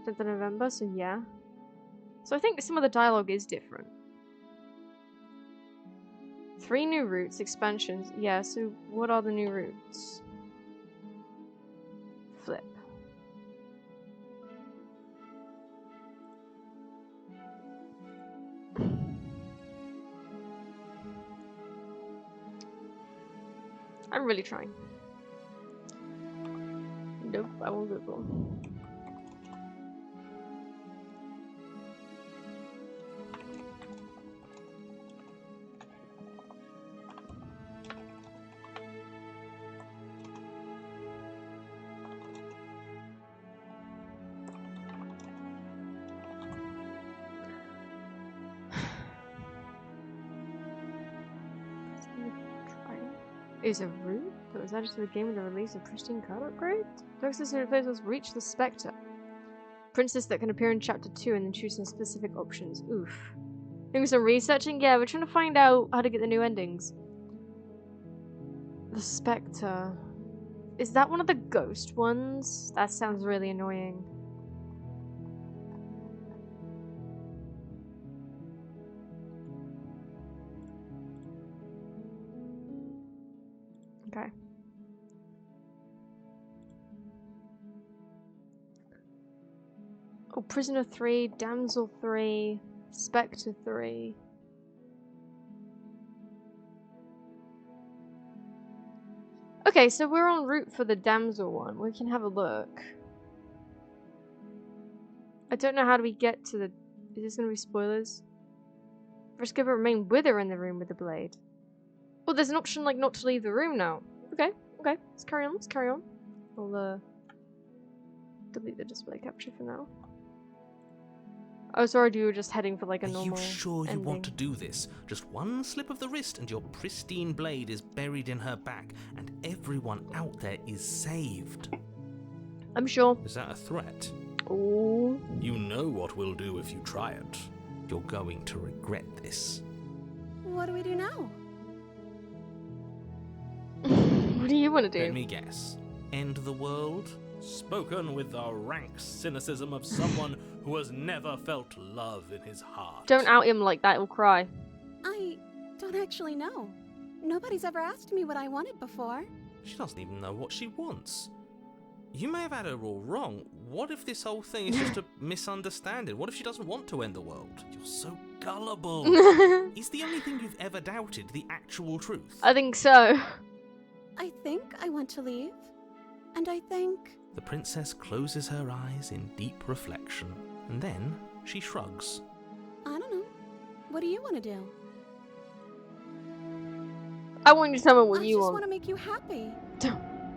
10th of November? So yeah. So I think some of the dialogue is different. 3 new routes, expansions. Yeah, so what are the new routes? Flip. I'm really trying. Nope, I won't Google. Is a route that was added to the game with the release of Pristine Cut upgrade? The access to the place was Reach the Spectre. Princess that can appear in chapter 2 and then choose some specific options. Oof. Doing some researching? Yeah, we're trying to find out how to get the new endings. The Spectre. Is that one of the ghost ones? That sounds really annoying. Okay. Oh, Prisoner 3, Damsel 3, Spectre 3. Okay, so we're en route for the Damsel one. We can have a look. I don't know how do we get to the... Is this gonna be spoilers? First, give her remain with her in the room with the blade. Oh, there's an option like not to leave the room now. Okay, okay. Let's carry on, let's carry on. I'll delete the display capture for now. Oh, sorry, you were just heading for like a normal Are you sure ending. you want to do this? Just one slip of the wrist and your pristine blade is buried in her back and everyone out there is saved. I'm sure. Is that a threat? Oh. You know what we'll do if you try it. You're going to regret this. What do we do now? What do you want to do? Let me guess. End the world? Spoken with the rank cynicism of someone who has never felt love in his heart. Don't out him like that, he'll cry. I don't actually know. Nobody's ever asked me what I wanted before. She doesn't even know what she wants. You may have had her all wrong. What if this whole thing is just a misunderstanding? What if she doesn't want to end the world? You're so gullible. Is the only thing you've ever doubted the actual truth? I think so. I think I want to leave. And I think... The princess closes her eyes in deep reflection, and then she shrugs. I don't know. What do you want to do? I want you to tell me what I you just want. want to make you happy.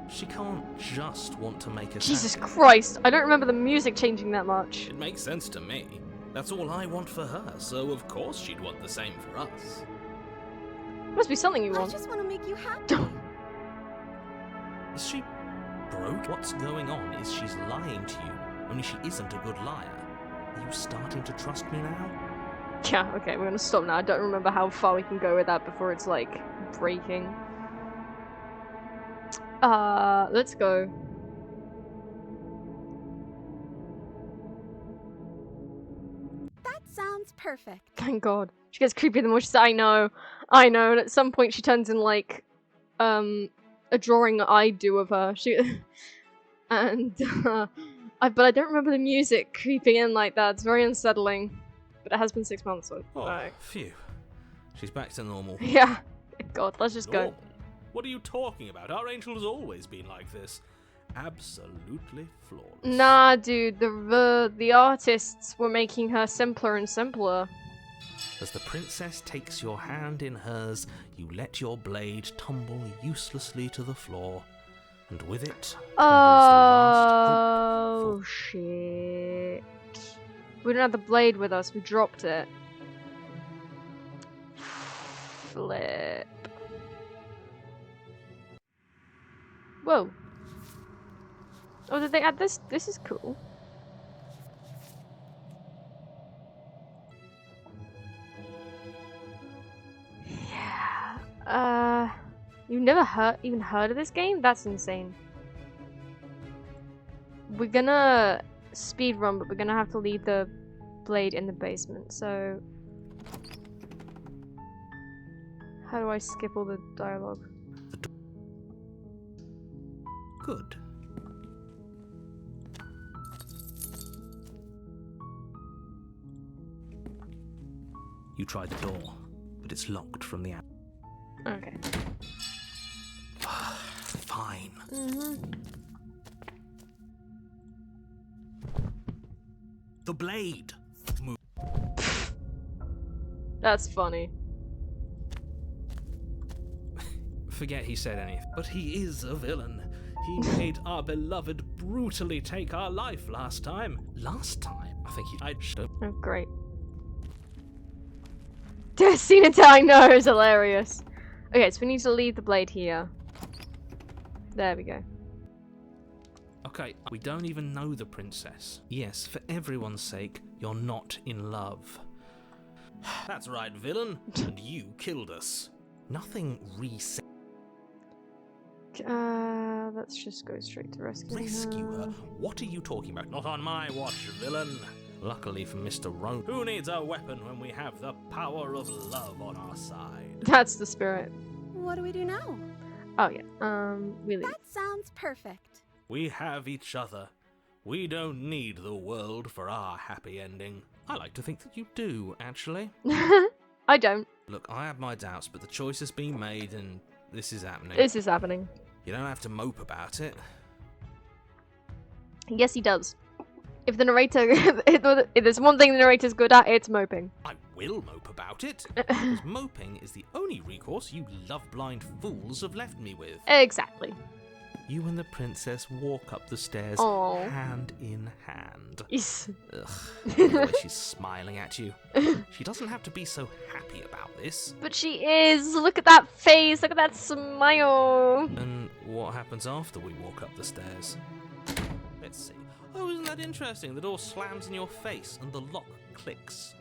She can't just want to make us Jesus happy. Christ, I don't remember the music changing that much. It makes sense to me. That's all I want for her, so of course she'd want the same for us. Must be something you I want. just want to make you happy. Is she broke? What's going on is she's lying to you, only she isn't a good liar. Are you starting to trust me now? Yeah, okay, we're gonna stop now. I don't remember how far we can go with that before it's like breaking. Let's go. That sounds perfect. Thank God. She gets creepier the more she says, I know. And at some point she turns in like, a drawing I do of her. And, but I don't remember the music creeping in like that. It's very unsettling. But it has been 6 months, so. Oh, phew. She's back to normal. Yeah. God, let's just go. Normal? What are you talking about? Our angel has always been like this. Absolutely flawless. Nah, dude, the artists were making her simpler and simpler. As the princess takes your hand in hers, you let your blade tumble uselessly to the floor, and with it tumbles the last Oh, hope for... shit. We don't have the blade with us, we dropped it. Flip. Whoa. Oh, did they add this? This is cool. Yeah. You've never even heard of this game? That's insane. We're gonna speedrun, but we're gonna have to leave the blade in the basement, so... How do I skip all the dialogue? Good. You try the door, but it's locked from the outside. Okay. Fine. The blade! Move. That's funny. Forget he said anything. But he is a villain. He made our beloved brutally take our life last time. Last time? I think he... Oh, great. Scene telling no is hilarious. Okay, so we need to leave the blade here. There we go. Okay, we don't even know the princess. Yes, for everyone's sake, you're not in love. That's right, villain. And you killed us. Nothing reset. Let's just go straight to rescue Rescue her? What are you talking about? Not on my watch, villain. Luckily for Mr. Roan, who needs a weapon when we have the power of love on our side? That's the spirit. What do we do now? Oh yeah, we leave. That sounds perfect. We have each other. We don't need the world for our happy ending. I like to think that you do, actually. I don't. Look, I have my doubts, but the choice has been made and this is happening. This is happening. You don't have to mope about it. Yes, he does. If the narrator, if there's one thing the narrator's good at, it's moping. I will mope about it, because moping is the only recourse you love-blind fools have left me with. Exactly. You and the princess walk up the stairs, Aww. hand in hand. Yes. Ugh, the way she's smiling at you. She doesn't have to be so happy about this. But she is. Look at that face. Look at that smile. And what happens after we walk up the stairs? Let's see. Oh, isn't that interesting? The door slams in your face and the lock clicks.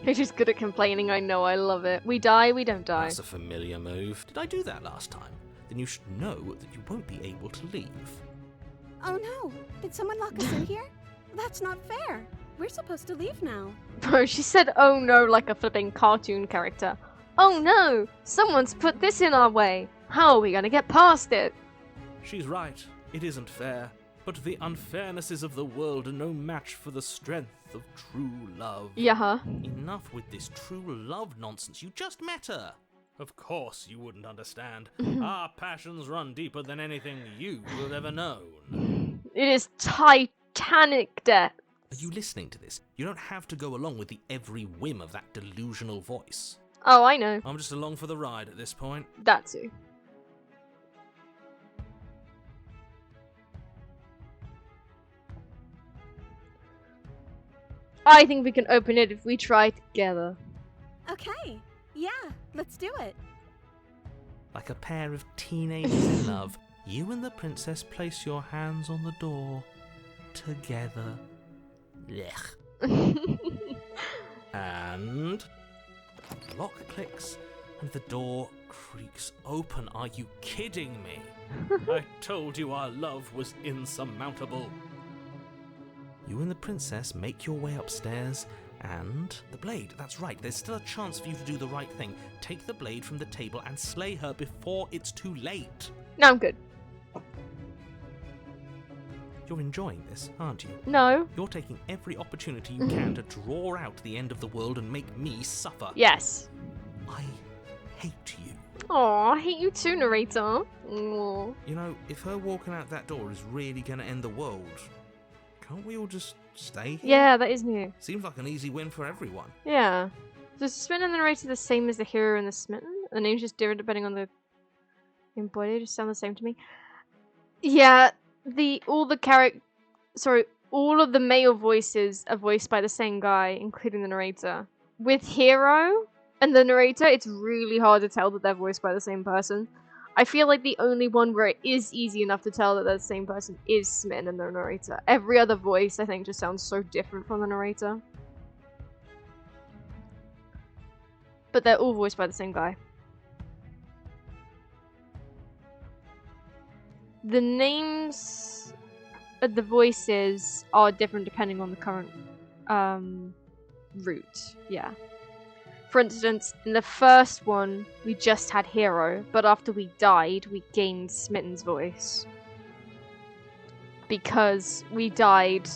She's good at complaining. I know. I love it. We die. We don't die. That's a familiar move. Did I do that last time? Then you should know that you won't be able to leave. Oh no! Did someone lock us in here? That's not fair. We're supposed to leave now. Bro, she said, "Oh no," like a flipping cartoon character. Oh no! Someone's put this in our way. How are we gonna get past it? She's right. It isn't fair. But the unfairnesses of the world are no match for the strength of true love. Yeah. Enough with this true love nonsense. You just met her. Of course you wouldn't understand. Our passions run deeper than anything you will ever known. It is Titanic death. Are you listening to this? You don't have to go along with the every whim of that delusional voice. Oh, I know. I'm just along for the ride at this point. That too. I think we can open it if we try together. Okay. Yeah, let's do it. Like a pair of teenagers in love, you and the princess place your hands on the door together. Blech. And the lock clicks and the door creaks open. Are you kidding me? I told you our love was insurmountable. You and the princess make your way upstairs, and the blade, that's right, there's still a chance for you to do the right thing. Take the blade from the table and slay her before it's too late. No, I'm good. You're enjoying this, aren't you? No. You're taking every opportunity you can to draw out the end of the world and make me suffer. Yes. I hate you. Aw, I hate you too, narrator. Aww. You know, if her walking out that door is really gonna end the world, can't we all just stay here? Yeah, that is new. Seems like an easy win for everyone. Yeah. So is the smitten and the narrator the same as the hero and the smitten? The name's just different depending on the embodied. Just sound the same to me. Yeah, all of the male voices are voiced by the same guy, including the narrator. With hero and the narrator, it's really hard to tell that they're voiced by the same person. I feel like the only one where it is easy enough to tell that they're the same person is smitten and the narrator. Every other voice, I think, just sounds so different from the narrator. But they're all voiced by the same guy. The names of the voices are different depending on the current route. Yeah. For instance, in the first one, we just had Hero, but after we died, we gained Smitten's voice. Because we died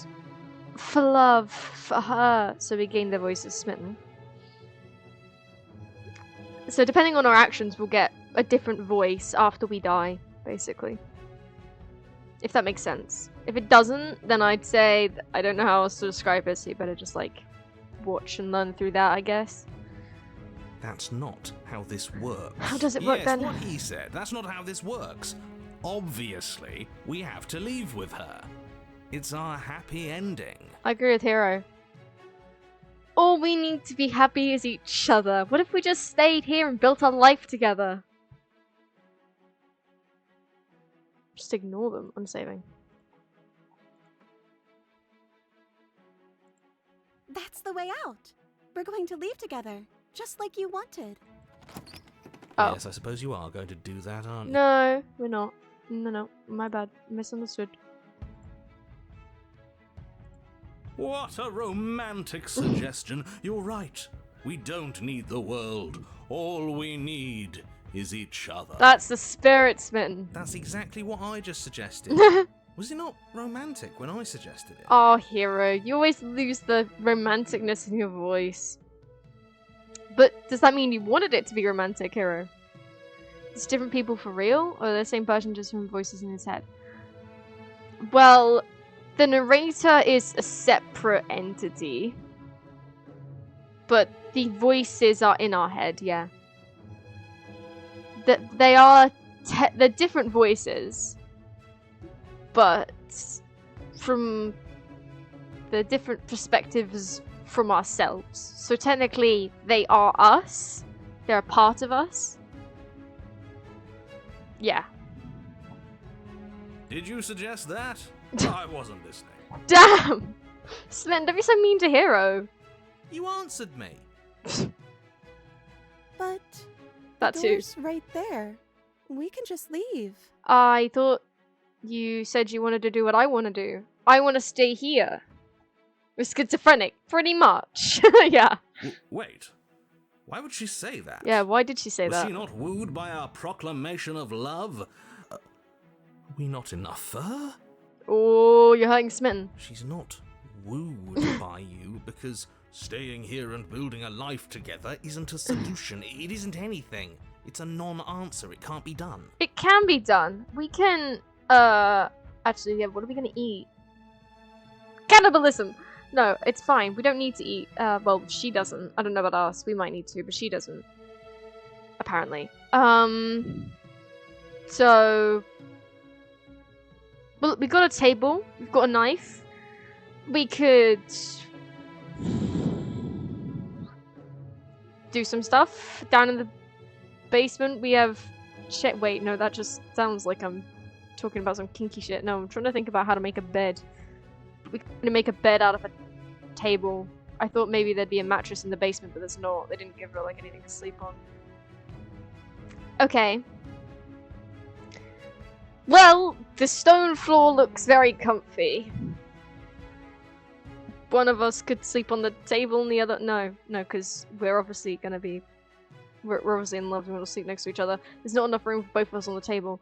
for love, for her, so we gained the voice of Smitten. So depending on our actions, we'll get a different voice after we die, basically. If that makes sense. If it doesn't, then I'd say, I don't know how else to describe it, so you better just, like, watch and learn through that, I guess. That's not how this works. How does it work then? Yes, what he said. That's not how this works. Obviously, we have to leave with her. It's our happy ending. I agree with Hero. All we need to be happy is each other. What if we just stayed here and built our life together? Just ignore them. I'm saving. That's the way out. We're going to leave together, just like you wanted. Oh. Yes, I suppose you are going to do that, aren't you? No, we're not. No, my bad. Misunderstood. What a romantic suggestion. You're right. We don't need the world. All we need is each other. That's the spirit, Smitten. That's exactly what I just suggested. Was it not romantic when I suggested it? Oh, Hero, you always lose the romanticness in your voice. But does that mean you wanted it to be romantic, Hero? It's different people for real, or the same person just from voices in his head? Well, the narrator is a separate entity. But the voices are in our head, yeah. They're different voices. But from the different perspectives from ourselves. So technically, they are us. They're a part of us. Yeah. Did you suggest that? I wasn't listening. Damn! Sven, don't be so mean to Hero. You answered me. But That the too. door's right there. We can just leave. I thought you said you wanted to do what I want to do. I want to stay here. We're schizophrenic, pretty much. Yeah. Wait. Why would she say that? Yeah, why did she say Was that? she not wooed by our proclamation of love? Are we not enough for her? Oh, you're hurting Smitten. She's not wooed by you because staying here and building a life together isn't a solution. It isn't anything. It's a non-answer. It can't be done. It can be done. We can, actually, yeah, what are we gonna eat? Cannibalism! No, it's fine. We don't need to eat. Well, she doesn't. I don't know about us. We might need to, but she doesn't. Apparently. So... Well, we got a table. We've got a knife. We could... do some stuff. Down in the basement, we have... Wait, no, that just sounds like I'm talking about some kinky shit. No, I'm trying to think about how to make a bed. We can make a bed out of a table. I thought maybe there'd be a mattress in the basement, but there's not. They didn't give her, like, anything to sleep on. Okay. Well, the stone floor looks very comfy. One of us could sleep on the table and the other... No, because we're obviously gonna be... We're obviously in love and we'll sleep next to each other. There's not enough room for both of us on the table.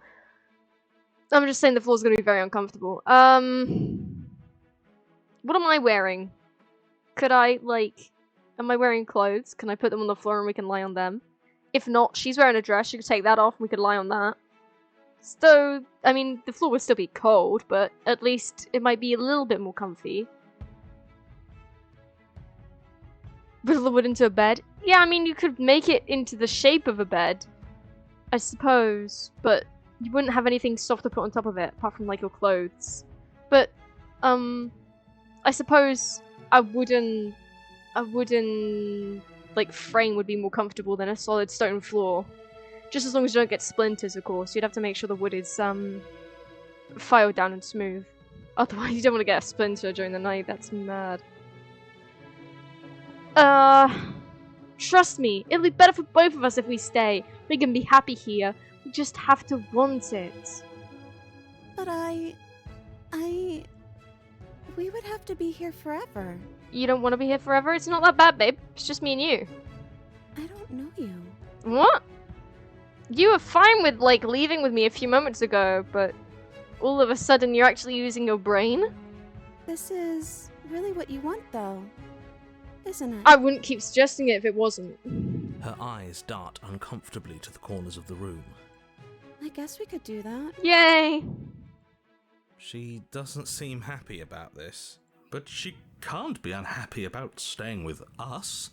I'm just saying the floor's gonna be very uncomfortable. What am I wearing? Could I, like... Am I wearing clothes? Can I put them on the floor and we can lie on them? If not, she's wearing a dress. She could take that off and we could lie on that. So, I mean, the floor would still be cold, but at least it might be a little bit more comfy. Whittle the wood into a bed? Yeah, I mean, you could make it into the shape of a bed. I suppose. But you wouldn't have anything soft to put on top of it, apart from, like, your clothes. But, I suppose a wooden, like, frame would be more comfortable than a solid stone floor. Just as long as you don't get splinters, of course. You'd have to make sure the wood is, filed down and smooth. Otherwise, you don't want to get a splinter during the night. That's mad. Trust me. It'll be better for both of us if we stay. We can be happy here. We just have to want it. But we would have to be here forever. You don't want to be here forever? It's not that bad, babe. It's just me and you. I don't know you. What? You were fine with, like, leaving with me a few moments ago, but all of a sudden you're actually using your brain? This is really what you want, though, isn't it? I wouldn't keep suggesting it if it wasn't. Her eyes dart uncomfortably to the corners of the room. I guess we could do that. Yay! She doesn't seem happy about this. But she can't be unhappy about staying with us.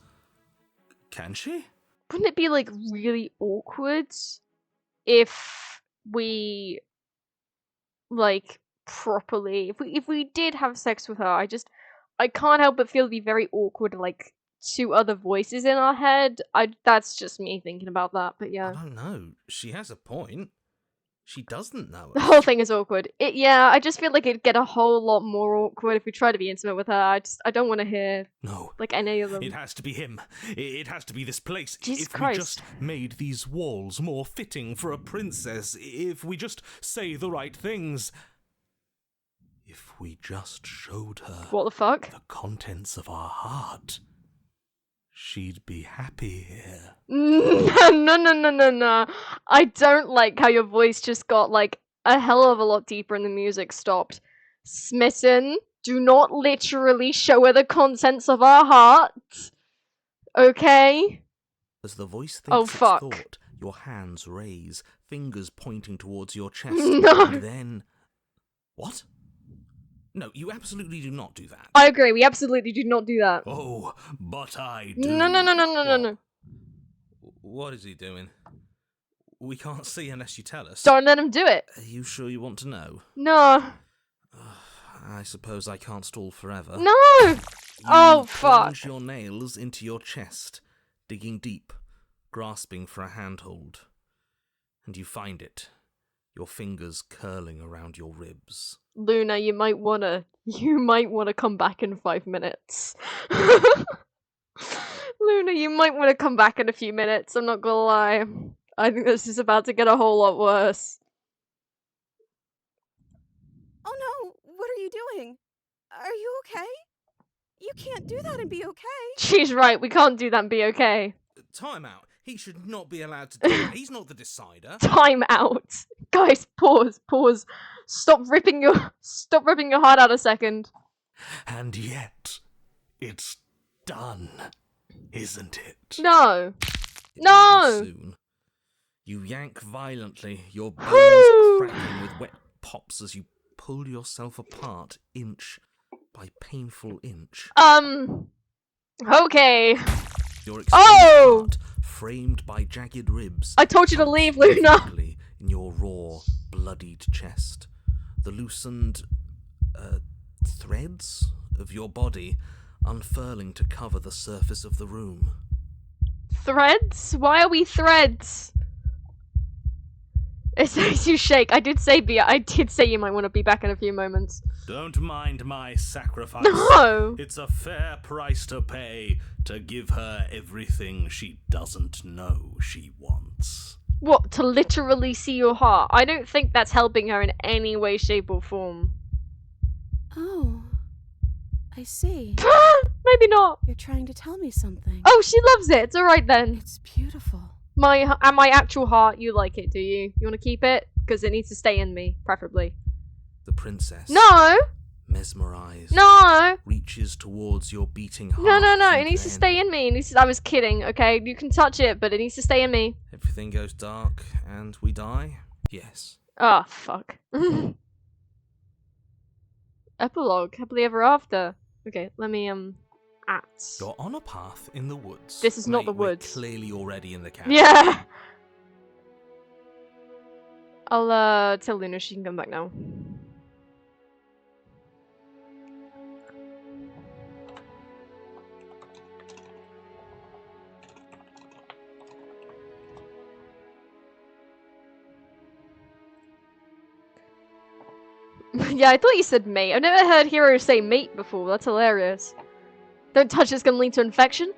Can she? Wouldn't it be, like, really awkward if we, like, properly... If we did have sex with her, I can't help but feel it'd be very awkward, like, two other voices in our head. That's just me thinking about that, but yeah. I don't know. She has a point. She doesn't know The us. whole thing is awkward. I just feel like it'd get a whole lot more awkward if we try to be intimate with her. I don't want to hear, No. like, any of them. It has to be him. It has to be this place. Jesus If Christ. we just made these walls more fitting for a princess, if we just say the right things, if we just showed her What the fuck? the contents of our heart, she'd be happy here. No. I don't like how your voice just got, like, a hell of a lot deeper and the music stopped. Smitten, do not literally show her the contents of our heart. Okay? As the voice thinks Oh, its fuck. thought, your hands raise, fingers pointing towards your chest, No. and then... What? No, you absolutely do not do that. I agree, we absolutely do not do that. Oh, but I do. No. What is he doing? We can't see unless you tell us. Don't let him do it. Are you sure you want to know? No. I suppose I can't stall forever. No! You Oh, fuck. plunge your nails into your chest, digging deep, grasping for a handhold. And you find it, your fingers curling around your ribs. Luna, you might wanna come back in 5 minutes. Luna, you might wanna come back in a few minutes, I'm not gonna lie. I think this is about to get a whole lot worse. Oh no, what are you doing? Are you okay? You can't do that and be okay. She's right, we can't do that and be okay. Time out. He should not be allowed to do that. He's not the decider. Time out. Guys, pause. Stop ripping your heart out a second. And yet, it's done, isn't it? No. It No! will be soon. You yank violently, your bones Woo! cracking with wet pops as you pull yourself apart inch by painful inch. Okay. Your exposed Oh! heart, framed by jagged ribs, I told you to leave, Luna. rhythmically in your raw, bloodied chest. The loosened threads of your body unfurling to cover the surface of the room. Threads? Why are we threads? It makes you shake. I did say you might want to be back in a few moments. Don't mind my sacrifice. No! It's a fair price to pay to give her everything she doesn't know she wants. What, to literally see your heart? I don't think that's helping her in any way, shape, or form. Oh, I see. Maybe not. You're trying to tell me something. Oh, she loves it. It's alright then. It's beautiful. My actual heart, you like it, do you? You want to keep it? Because it needs to stay in me, preferably. The princess, No! mesmerized, No! reaches towards your beating heart. No, it and needs to then stay in me. I was kidding, okay? You can touch it, but it needs to stay in me. Everything goes dark and we die? Yes. Oh, fuck. Epilogue. Happily ever after. Okay, let me, You're on a path in the woods. This is not the we're woods. clearly already in the cabin. Yeah! I'll, tell Luna she can come back now. Yeah, I thought you said mate. I've never heard heroes say mate before. That's hilarious. Don't touch, it's gonna lead to infection.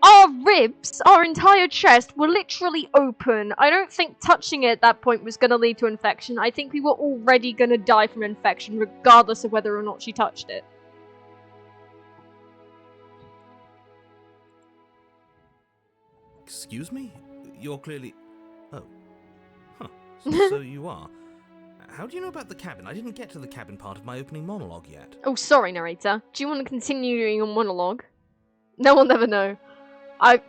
Our ribs, our entire chest, were literally open. I don't think touching it at that point was gonna lead to infection. I think we were already gonna die from infection, regardless of whether or not she touched it. Excuse me? You're clearly... Oh. Huh. So you are. How do you know about the cabin? I didn't get to the cabin part of my opening monologue yet. Oh, sorry, narrator. Do you want to continue doing your monologue? No one will never know. I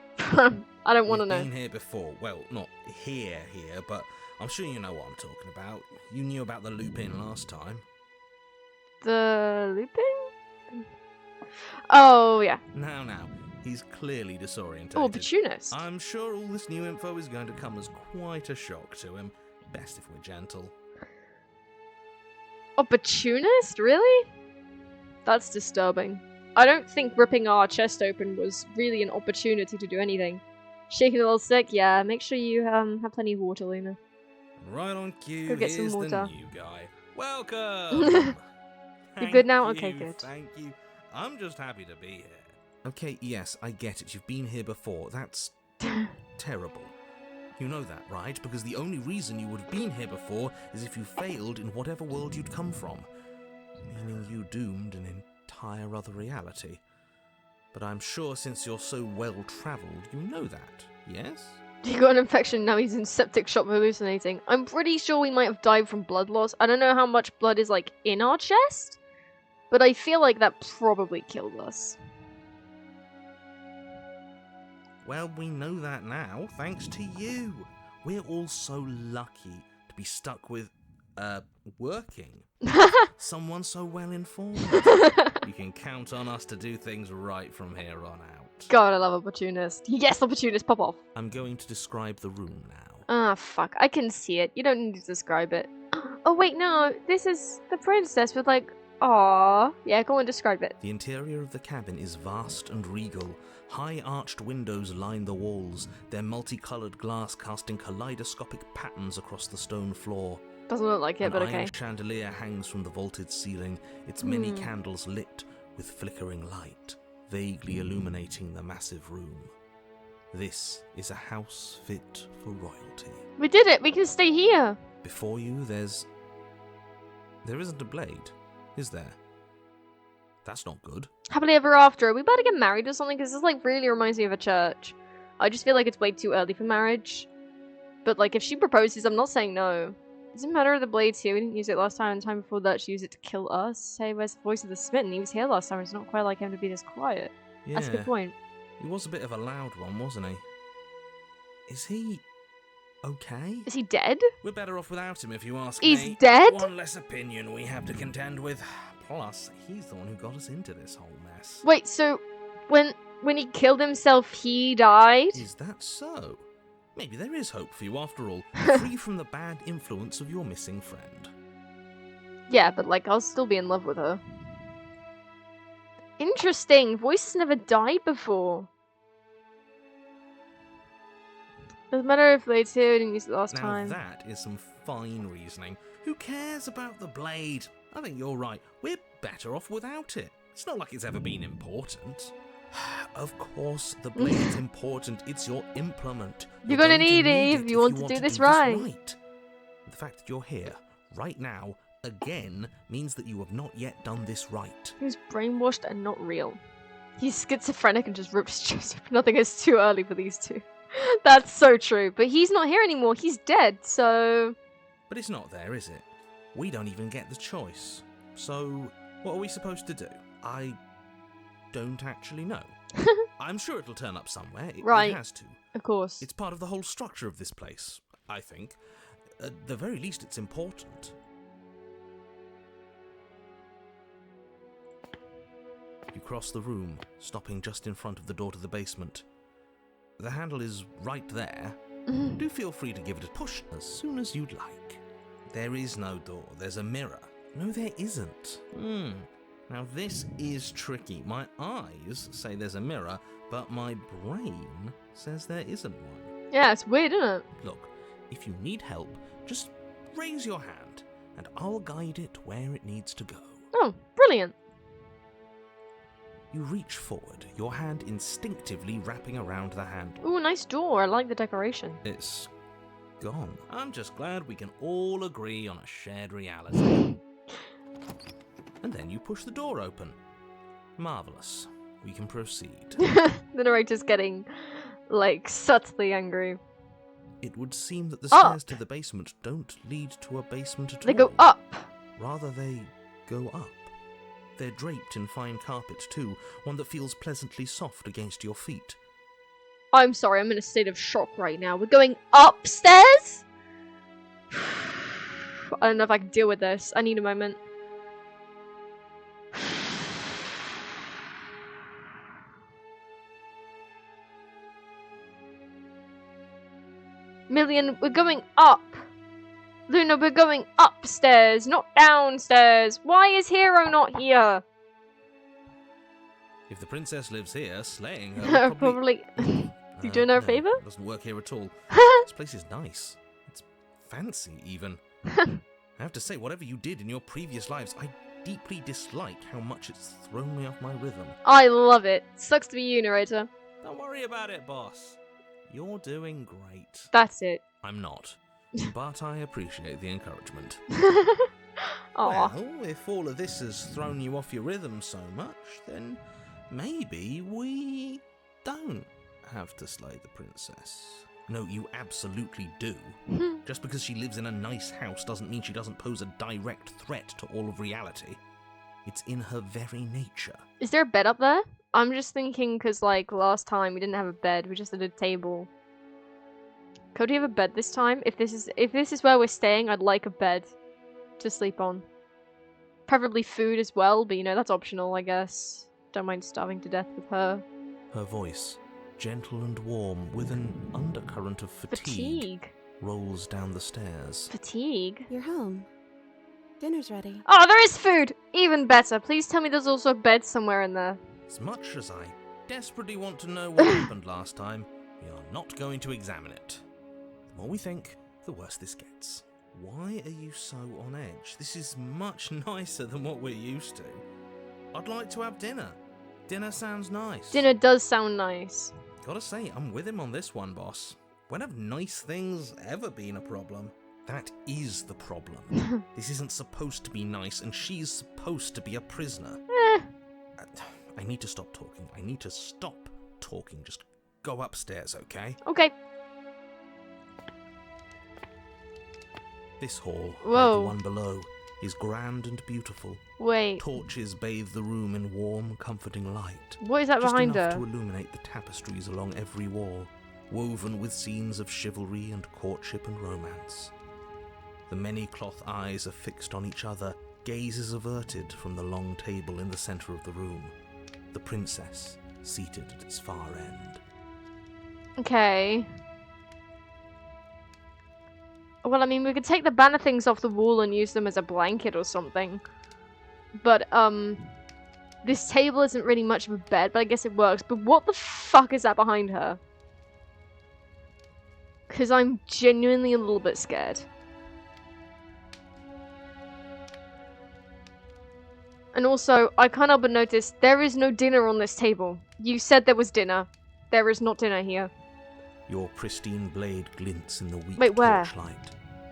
don't want to know. You've been here before. Well, not here, but I'm sure you know what I'm talking about. You knew about the loop-in last time. The looping? Oh, yeah. Now. He's clearly disorientated. Oh, opportunist. I'm sure all this new info is going to come as quite a shock to him. Best if we're gentle. Opportunist? Really? That's disturbing. I don't think ripping our chest open was really an opportunity to do anything. Shaking a little sick? Yeah, make sure you have plenty of water, Luna. Right on cue, Go get here's some the water. new guy. Welcome! You good now? Thank Okay, you, good. Thank you. I'm just happy to be here. Okay, yes, I get it. You've been here before. That's terrible. You know that, right? Because the only reason you would have been here before is if you failed in whatever world you'd come from. Meaning you doomed an entire other reality. But I'm sure since you're so well-travelled, you know that, yes? He got an infection, now he's in septic shock hallucinating. I'm pretty sure we might have died from blood loss. I don't know how much blood is, like, in our chest, but I feel like that probably killed us. Well, we know that now, thanks to you. We're all so lucky to be stuck with, working. Someone so well informed. You can count on us to do things right from here on out. God, I love opportunist. Yes, opportunist, pop off. I'm going to describe the room now. Ah, fuck. I can see it. You don't need to describe it. Oh, wait, no. This is the princess with, like... Aww. Yeah, go on, describe it. The interior of the cabin is vast and regal. High arched windows line the walls, their multicoloured glass casting kaleidoscopic patterns across the stone floor. Doesn't look like it, but An okay. iron chandelier hangs from the vaulted ceiling, its many candles lit with flickering light, vaguely illuminating the massive room. This is a house fit for royalty. We did it! We can stay here! Before you, there isn't a blade, is there? That's not good. Happily ever after. Are we about to get married or something? Because this, like, really reminds me of a church. I just feel like it's way too early for marriage. But, like, if she proposes, I'm not saying no. Doesn't matter the blades here. We didn't use it last time, and the time before that she used it to kill us. Hey, where's the voice of the smitten? He was here last time. It's not quite like him to be this quiet. Yeah, That's a good point. He was a bit of a loud one, wasn't he? Is he okay? Is he dead? We're better off without him, if you ask He's me. dead? One less opinion we have to contend with. Plus, he's the one who got us into this whole mess. Wait, so when he killed himself, he died? Is that so? Maybe there is hope for you after all, free from the bad influence of your missing friend. Yeah, but, like, I'll still be in love with her. Interesting. Voices never died before. Doesn't matter if Blade's here, we didn't use it last Now time. that is some fine reasoning. Who cares about the blade? I think you're right. We're better off without it. It's not like it's ever been important. Of course, the blade's important. It's your implement. You're gonna need it if you want to do this right. The fact that you're here, right now, again, means that you have not yet done this right. He was brainwashed and not real. He's schizophrenic and just rips chest open. Nothing is too early for these two. That's so true. But he's not here anymore. He's dead, so... But it's not there, is it? We don't even get the choice. So, what are we supposed to do? I don't actually know. I'm sure it'll turn up somewhere. Right. It has to. Of course. It's part of the whole structure of this place, I think. At the very least, it's important. You cross the room, stopping just in front of the door to the basement. The handle is right there. Do feel free to give it a push as soon as you'd like. There is no door, there's a mirror. No, there isn't. Now this is tricky. My eyes say there's a mirror, but my brain says there isn't one. Yeah, it's weird, isn't it? Look, if you need help, just raise your hand, and I'll guide it where it needs to go. Oh, brilliant. You reach forward, your hand instinctively wrapping around the handle. Ooh, nice door. I like the decoration. It's gone. I'm just glad we can all agree on a shared reality. And then you push the door open. Marvellous. We can proceed. The narrator's getting Like, subtly angry. It would seem that the Up. stairs to the basement don't lead to a basement at They all. go up. Rather, they go up. They're draped in fine carpet too, one that feels pleasantly soft against your feet. I'm sorry, I'm in a state of shock right now. We're going upstairs? I don't know if I can deal with this. I need a moment. Million, we're going up. Luna, we're going upstairs, not downstairs. Why is Hero not here? If the princess lives here, slaying her would Probably. You doing her a favor? It doesn't work here at all. This place is nice. It's fancy, even. I have to say, whatever you did in your previous lives, I deeply dislike how much it's thrown me off my rhythm. I love it. Sucks to be you, narrator. Don't worry about it, boss. You're doing great. That's it. I'm not. But I appreciate the encouragement. Aw. Well, if all of this has thrown you off your rhythm so much, then maybe we don't have to slay the princess. No, you absolutely do. Just because she lives in a nice house doesn't mean she doesn't pose a direct threat to all of reality. It's in her very nature. Is there a bed up there? I'm just thinking because, like, last time we didn't have a bed, we just had a table. Could we have a bed this time? If this is where we're staying, I'd like a bed to sleep on. Preferably food as well, but you know, that's optional, I guess. Don't mind starving to death with her. Her voice, gentle and warm, with an undercurrent of fatigue, rolls down the stairs. Fatigue? You're home. Dinner's ready. Oh, there is food! Even better. Please tell me there's also a bed somewhere in there. As much as I desperately want to know what happened last time, we are not going to examine it. The more we think, the worse this gets. Why are you so on edge? This is much nicer than what we're used to. I'd like to have dinner. Dinner sounds nice. Dinner does sound nice. Gotta say, I'm with him on this one, boss. When have nice things ever been a problem? That is the problem. This isn't supposed to be nice, and she's supposed to be a prisoner. I need to stop talking. I need to stop talking. Just go upstairs, okay? Okay. This hall, like Whoa. the one below, is grand and beautiful. Wait. Torches bathe the room in warm, comforting light. What is that Just behind enough her? to illuminate the tapestries along every wall, woven with scenes of chivalry and courtship and romance. The many cloth eyes are fixed on each other, gazes averted from the long table in the centre of the room. The princess, seated at its far end. Okay. Well, I mean, we could take the banner things off the wall and use them as a blanket or something. But, this table isn't really much of a bed, but I guess it works. But what the fuck is that behind her? Because I'm genuinely a little bit scared. And also, I can't help but notice, there is no dinner on this table. You said there was dinner. There is not dinner here. Your pristine blade glints in the weak Wait, where? torchlight,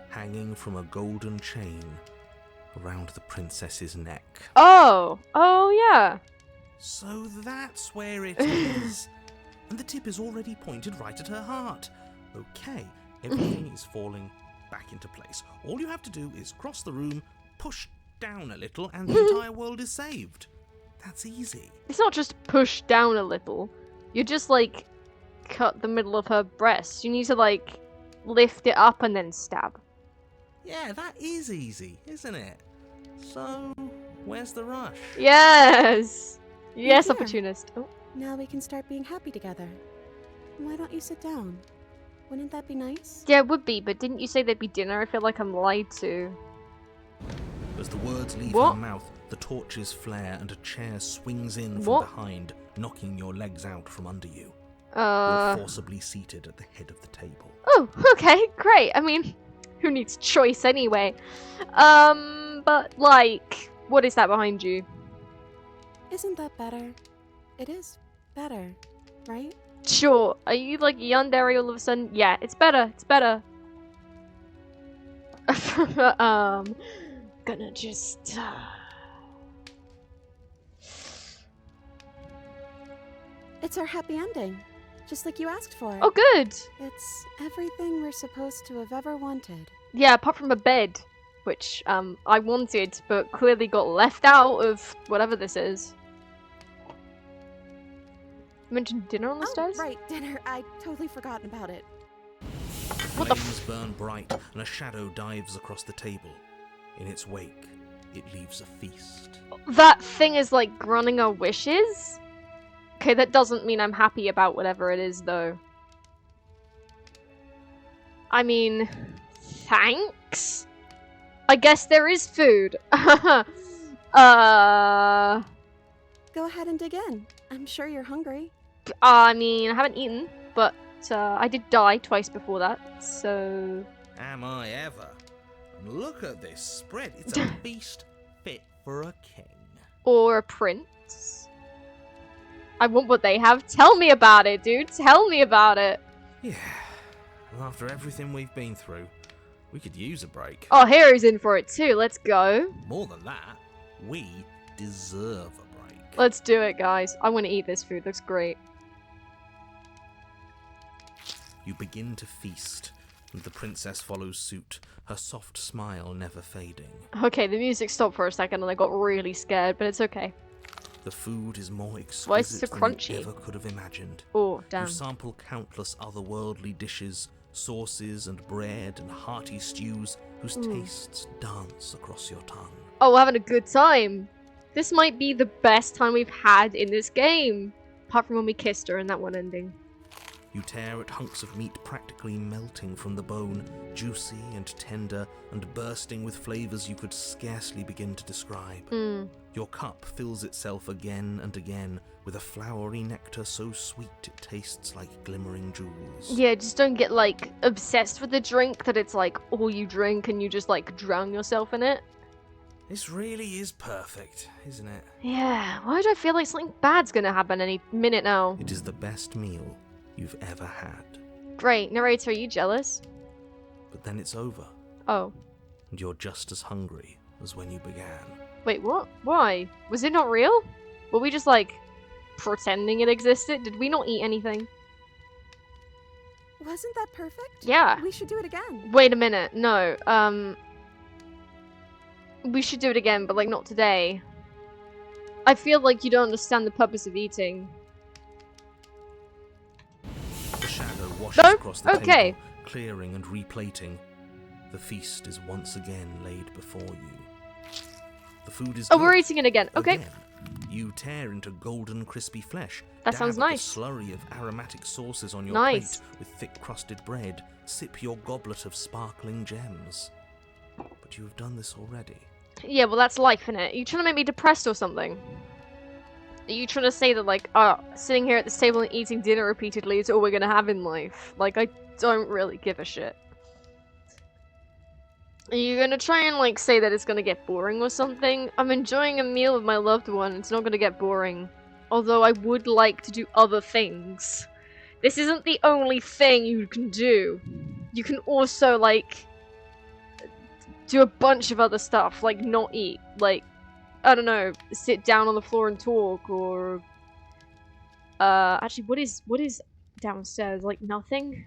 hanging from a golden chain around the princess's neck. Oh! Oh, yeah. So that's where it is. And the tip is already pointed right at her heart. Okay, everything is falling back into place. All you have to do is cross the room, push down a little, and the entire world is saved. That's easy. It's not just push down a little. You just, like, cut the middle of her breast. You need to, like, lift it up and then stab. Yeah, that is easy, isn't it? So, where's the rush? Yes! Yes, Here. opportunist. Oh. Now we can start being happy together. Why don't you sit down? Wouldn't that be nice? Yeah, it would be, but didn't you say there'd be dinner? I feel like I'm lied to. As the words leave What? her mouth, the torches flare and a chair swings in from What? behind, knocking your legs out from under you. You're forcibly seated at the head of the table. Oh, okay, great. I mean, who needs choice anyway? But, like, what is that behind you? Isn't that better? It is better, right? Sure. Are you, like, yandere all of a sudden? Yeah, it's better. It's better. Gonna just... It's our happy ending. just like you asked for. Oh, good. It's everything we're supposed to have ever wanted. Yeah, apart from a bed, which I wanted, but clearly got left out of whatever this is. You mentioned dinner on the stairs? Right, dinner. I totally forgotten about it. What the Flames burn bright, and a shadow dives across the table. In its wake, it leaves a feast. That thing is like granting our wishes? Okay, that doesn't mean I'm happy about whatever it is, though. I mean, thanks? I guess there is food. Go ahead and dig in. I'm sure you're hungry. I mean, I haven't eaten, but I did die twice before that, so... Am I ever? And look at this spread. It's a feast fit for a king. Or a prince. I want what they have. Tell me about it, dude. Tell me about it. Yeah. Well, after everything we've been through, we could use a break. Oh, Harry's in for it too. Let's go. More than that, we deserve a break. Let's do it, guys. I want to eat this food. Looks great. You begin to feast, and the princess follows suit, her soft smile never fading. Okay, the music stopped for a second and I got really scared, but it's okay. The food is more exquisite Why is it so than crunchy? you ever could have imagined. Oh, damn. You sample countless otherworldly dishes, sauces and bread and hearty stews whose tastes dance across your tongue. Oh, we're having a good time. This might be the best time we've had in this game. Apart from when we kissed her in that one ending. You tear at hunks of meat practically melting from the bone, juicy and tender and bursting with flavors you could scarcely begin to describe. Your cup fills itself again and again with a flowery nectar so sweet it tastes like glimmering jewels. Yeah, just don't get, like, obsessed with the drink that it's, like, all you drink and you just, like, drown yourself in it. This really is perfect, isn't it? Yeah, why do I feel like something bad's gonna happen any minute now? It is the best meal you've ever had. Great. Narrator, are you jealous? But then it's over, Oh. and you're just as hungry as when you began. Wait, what? Why? Was it not real? Were we just, like, pretending it existed? Did we not eat anything? Wasn't that perfect? Yeah. We should do it again. Wait a minute. No. We should do it again, but, like, not today. I feel like you don't understand the purpose of eating. The shadow washes No? across the Okay. table, clearing and replating. The feast is once again laid before you. The food is Oh, good. we're eating it again. Okay. Again, you tear into golden crispy flesh. That sounds dab at nice. The slurry of aromatic sauces on your Nice. plate with thick crusted bread. Sip your goblet of sparkling gems. But you have done this already. Yeah, well, that's life, innit? Are you trying to make me depressed or something? Are you trying to say that, like, sitting here at this table and eating dinner repeatedly is all we're gonna have in life? Like, I don't really give a shit. Are you gonna try and, like, say that it's gonna get boring or something? I'm enjoying a meal with my loved one. It's not gonna get boring. Although I would like to do other things. This isn't the only thing you can do. You can also, like, do a bunch of other stuff, like not eat, like, I don't know, sit down on the floor and talk, or actually, what is downstairs? Like nothing?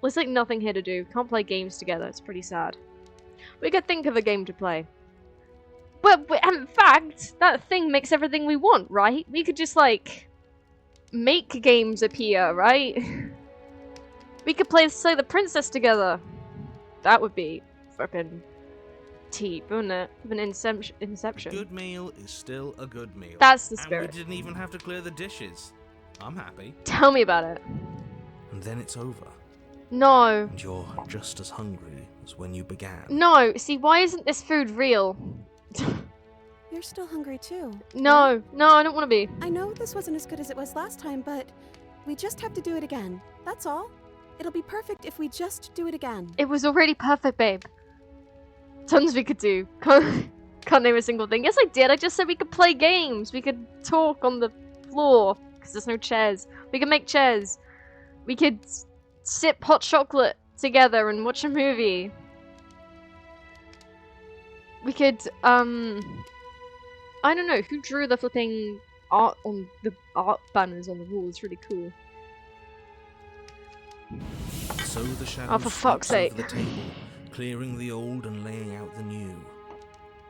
There's like nothing here to do. Can't play games together. It's pretty sad. We could think of a game to play. But in fact, that thing makes everything we want, right? We could just like make games appear, right? We could play Slay the Princess together. That would be fucking deep, wouldn't it? Of an inception. A good meal is still a good meal. That's the And spirit. we didn't even have to clear the dishes. I'm happy. Tell me about it. And then it's over. No. And you're just as hungry as when you began. No. See, why isn't this food real? You're still hungry too. No. No, I don't want to be. I know this wasn't as good as it was last time, but we just have to do it again. That's all. It'll be perfect if we just do it again. It was already perfect, babe. Tons we could do. Can't name a single thing. Yes, I did. I just said we could play games. We could talk on the floor because there's no chairs. We could make chairs. We could sip hot chocolate together and watch a movie. We could, I don't know. Who drew the flipping art on the art banners on the wall? It's really cool. So the shadow Oh, for fuck's sweeps sake. over the table, clearing the old and laying out the new.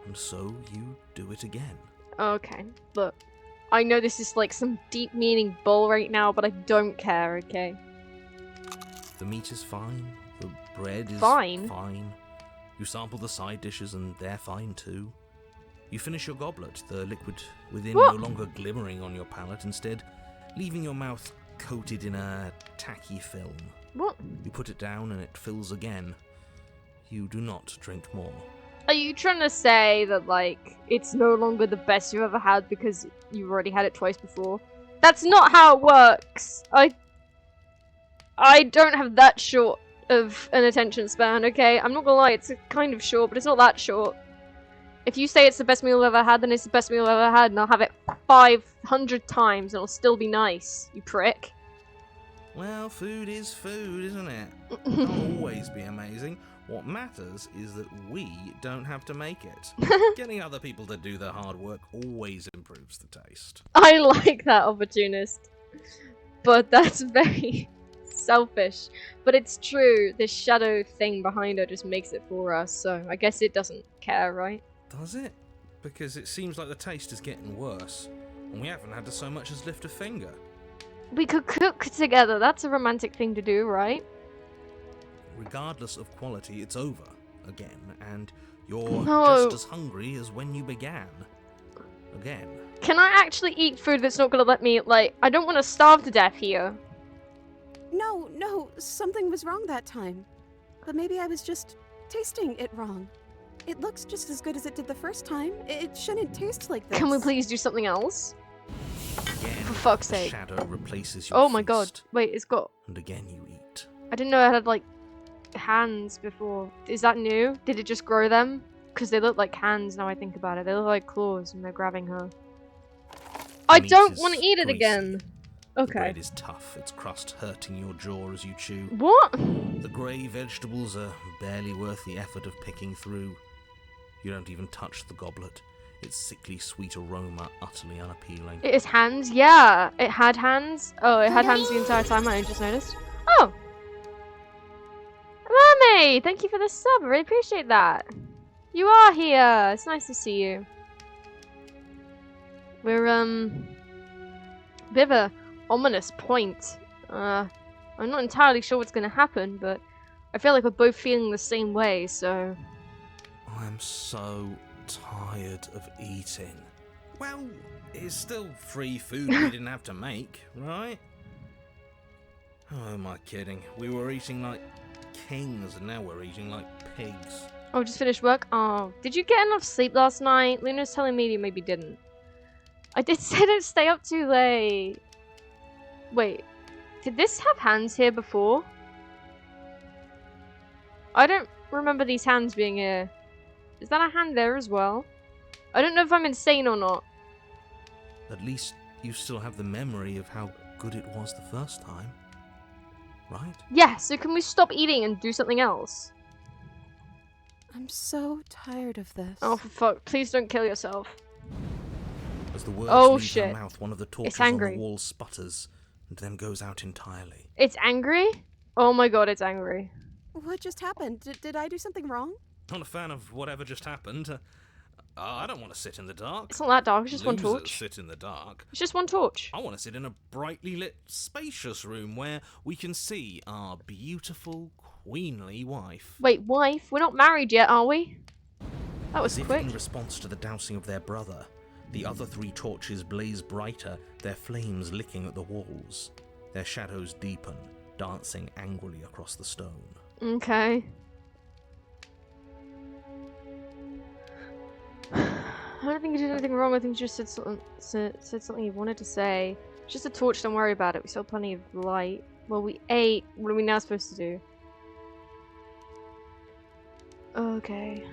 And so you do it again. Okay, look. I know this is like some deep meaning bull right now, but I don't care, okay? The meat is fine. The bread is Fine? fine. You sample the side dishes and they're fine too. You finish your goblet, the liquid within What? no longer glimmering on your palate, instead leaving your mouth coated in a tacky film. What? You put it down and it fills again. You do not drink more. Are you trying to say that, like, it's no longer the best you've ever had because you've already had it twice before? That's not how it works! I don't have that short of an attention span, okay? I'm not gonna lie, it's kind of short, but it's not that short. If you say it's the best meal I've ever had, then it's the best meal I've ever had, and I'll have it 500 times, and it'll still be nice, you prick. Well, food is food, isn't it? Can't always be amazing. What matters is that we don't have to make it. Getting other people to do the hard work always improves the taste. I like that, opportunist. But that's very selfish. But it's true, this shadow thing behind her just makes it for us, so I guess it doesn't care, right? Does it? Because it seems like the taste is getting worse, and we haven't had to so much as lift a finger. We could cook together, that's a romantic thing to do, right? Regardless of quality, it's over again, and you're No. just as hungry as when you began. Again. Can I actually eat food that's not gonna let me, like, I don't want to starve to death here. No, something was wrong that time. But maybe I was just tasting it wrong. It looks just as good as it did the first time. It shouldn't taste like this. Can we please do something else? Again, For fuck's the sake. shadow replaces your Oh my god. feast, Wait, it's got... and again you eat. I didn't know it had, like, hands before. Is that new? Did it just grow them? Because they look like hands now I think about it. They look like claws and they're grabbing her. I meat don't is want to eat it greasy. again. The Okay. bread is tough, its crust hurting your jaw as you chew. What? The grey vegetables are barely worth the effort of picking through. You don't even touch the goblet, its sickly sweet aroma utterly unappealing. It is hands? Yeah, it had hands. Oh, it had hands the entire time, I just noticed. Oh! Mummy! Thank you for the sub, I really appreciate that. You are here! It's nice to see you. We're, bit of a ominous point. I'm not entirely sure what's gonna happen, but I feel like we're both feeling the same way, so... I'm so tired of eating. Well, it's still free food we didn't have to make, right? Oh, am I kidding? We were eating like kings, and now we're eating like pigs. Oh, just finished work? Oh, did you get enough sleep last night? Luna's telling me you maybe didn't. I did say don't stay up too late. Wait, did this have hands here before? I don't remember these hands being here. Is that a hand there as well? I don't know if I'm insane or not. At least you still have the memory of how good it was the first time, right? Yeah, so can we stop eating and do something else? I'm so tired of this. Oh, for fuck. Please don't kill yourself. As the words Oh, leave shit. her mouth, one of the torches It's on angry. the wall sputters and then goes out entirely. It's angry? Oh my god, it's angry. What just happened? Did I do something wrong? Not a fan of whatever just happened. I don't want to sit in the dark. It's not that dark, it's just one Losers torch. sit in the dark. It's just one torch. I want to sit in a brightly lit, spacious room where we can see our beautiful, queenly wife. Wait, wife? We're not married yet, are we? That was As if quick. in response to the dousing of their brother, the other three torches blaze brighter, their flames licking at the walls. Their shadows deepen, dancing angrily across the stone. Okay. I don't think you did anything wrong. I think you just said something you wanted to say. It's just a torch, don't worry about it. We still have plenty of light. Well, we ate. What are we now supposed to do? Okay.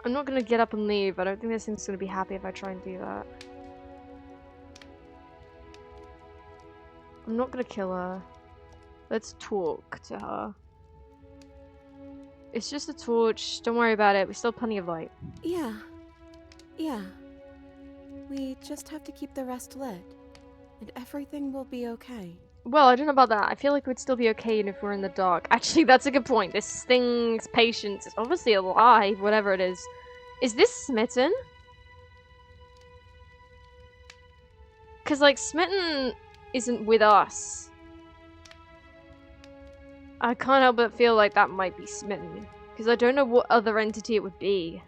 I'm not gonna get up and leave. I don't think this thing's gonna be happy if I try and do that. I'm not gonna kill her. Let's talk to her. It's just a torch. Don't worry about it. We still have plenty of light. Yeah. Yeah. We just have to keep the rest lit, and everything will be okay. Well, I don't know about that. I feel like we'd still be okay even if we're in the dark. Actually, that's a good point. This thing's patience is obviously alive, whatever it is. Is this Smitten? Because, like, Smitten isn't with us. I can't help but feel like that might be Smitten. Because I don't know what other entity it would be.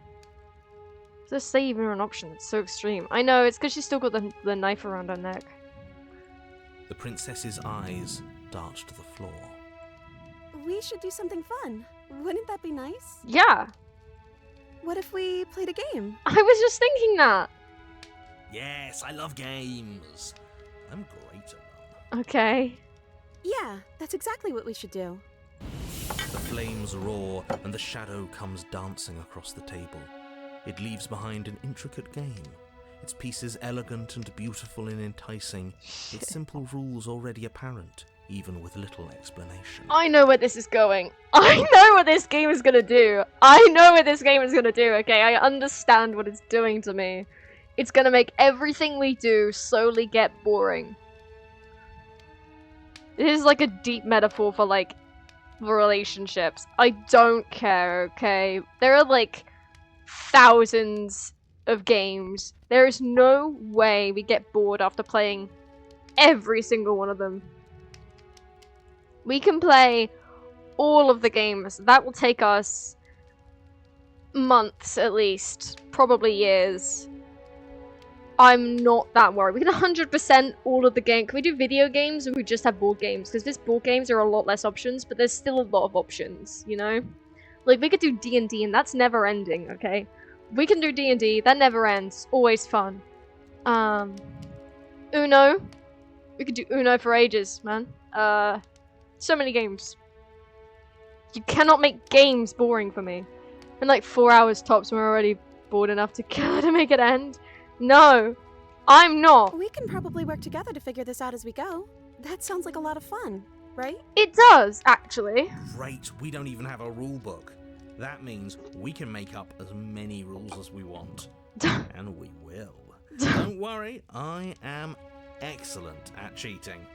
Does say even an option? It's so extreme. I know, it's because she's still got the knife around her neck. The princess's eyes dart to the floor. We should do something fun. Wouldn't that be nice? Yeah! What if we played a game? I was just thinking that! Yes, I love games. I'm great at them. Okay. Yeah, that's exactly what we should do. The flames roar and the shadow comes dancing across the table. It leaves behind an intricate game. Its pieces elegant and beautiful and enticing. Its simple rules already apparent, even with little explanation. I know where this is going. I know what this game is gonna do. I know what this game is gonna do, okay? I understand what it's doing to me. It's gonna make everything we do slowly get boring. This is like a deep metaphor for, like, relationships. I don't care, okay? There are, like, thousands of games. There is no way we get bored after playing every single one of them. We can play all of the games. That will take us months at least, probably years. I'm not that worried. We can 100% all of the game. Can we do video games or we just have board games? Because this board games are a lot less options, but there's still a lot of options, you know? Like, we could do D&D and that's never ending, okay? We can do D&D, that never ends. Always fun. Uno. We could do Uno for ages, man. So many games. You cannot make games boring for me. In like 4 hours tops, we're already bored enough to make it end. No, I'm not. We can probably work together to figure this out as we go. That sounds like a lot of fun, right? It does, actually. Great, we don't even have a rule book. That means we can make up as many rules as we want. And we will. Don't worry, I am excellent at cheating.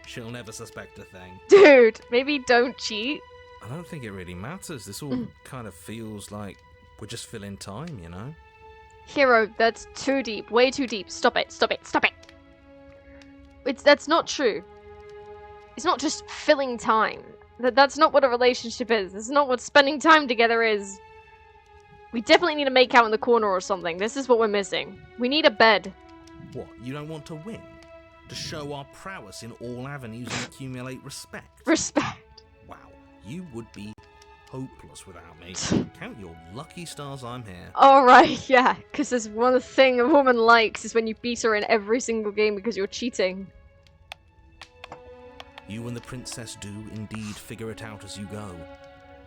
She'll never suspect a thing. Dude, maybe don't cheat. I don't think it really matters. This all kind of feels like we're just filling time, you know? Hero, that's too deep. Way too deep. Stop it, stop it, stop it. That's not true. It's not just filling time. That's not what a relationship is. That's not what spending time together is. We definitely need to make out in the corner or something. This is what we're missing. We need a bed. What, you don't want to win? To show our prowess in all avenues and accumulate respect? Respect. Wow, you would be hopeless without me. Count your lucky stars I'm here. Alright, yeah. Because there's one thing a woman likes is when you beat her in every single game because you're cheating. You and the princess do indeed figure it out as you go.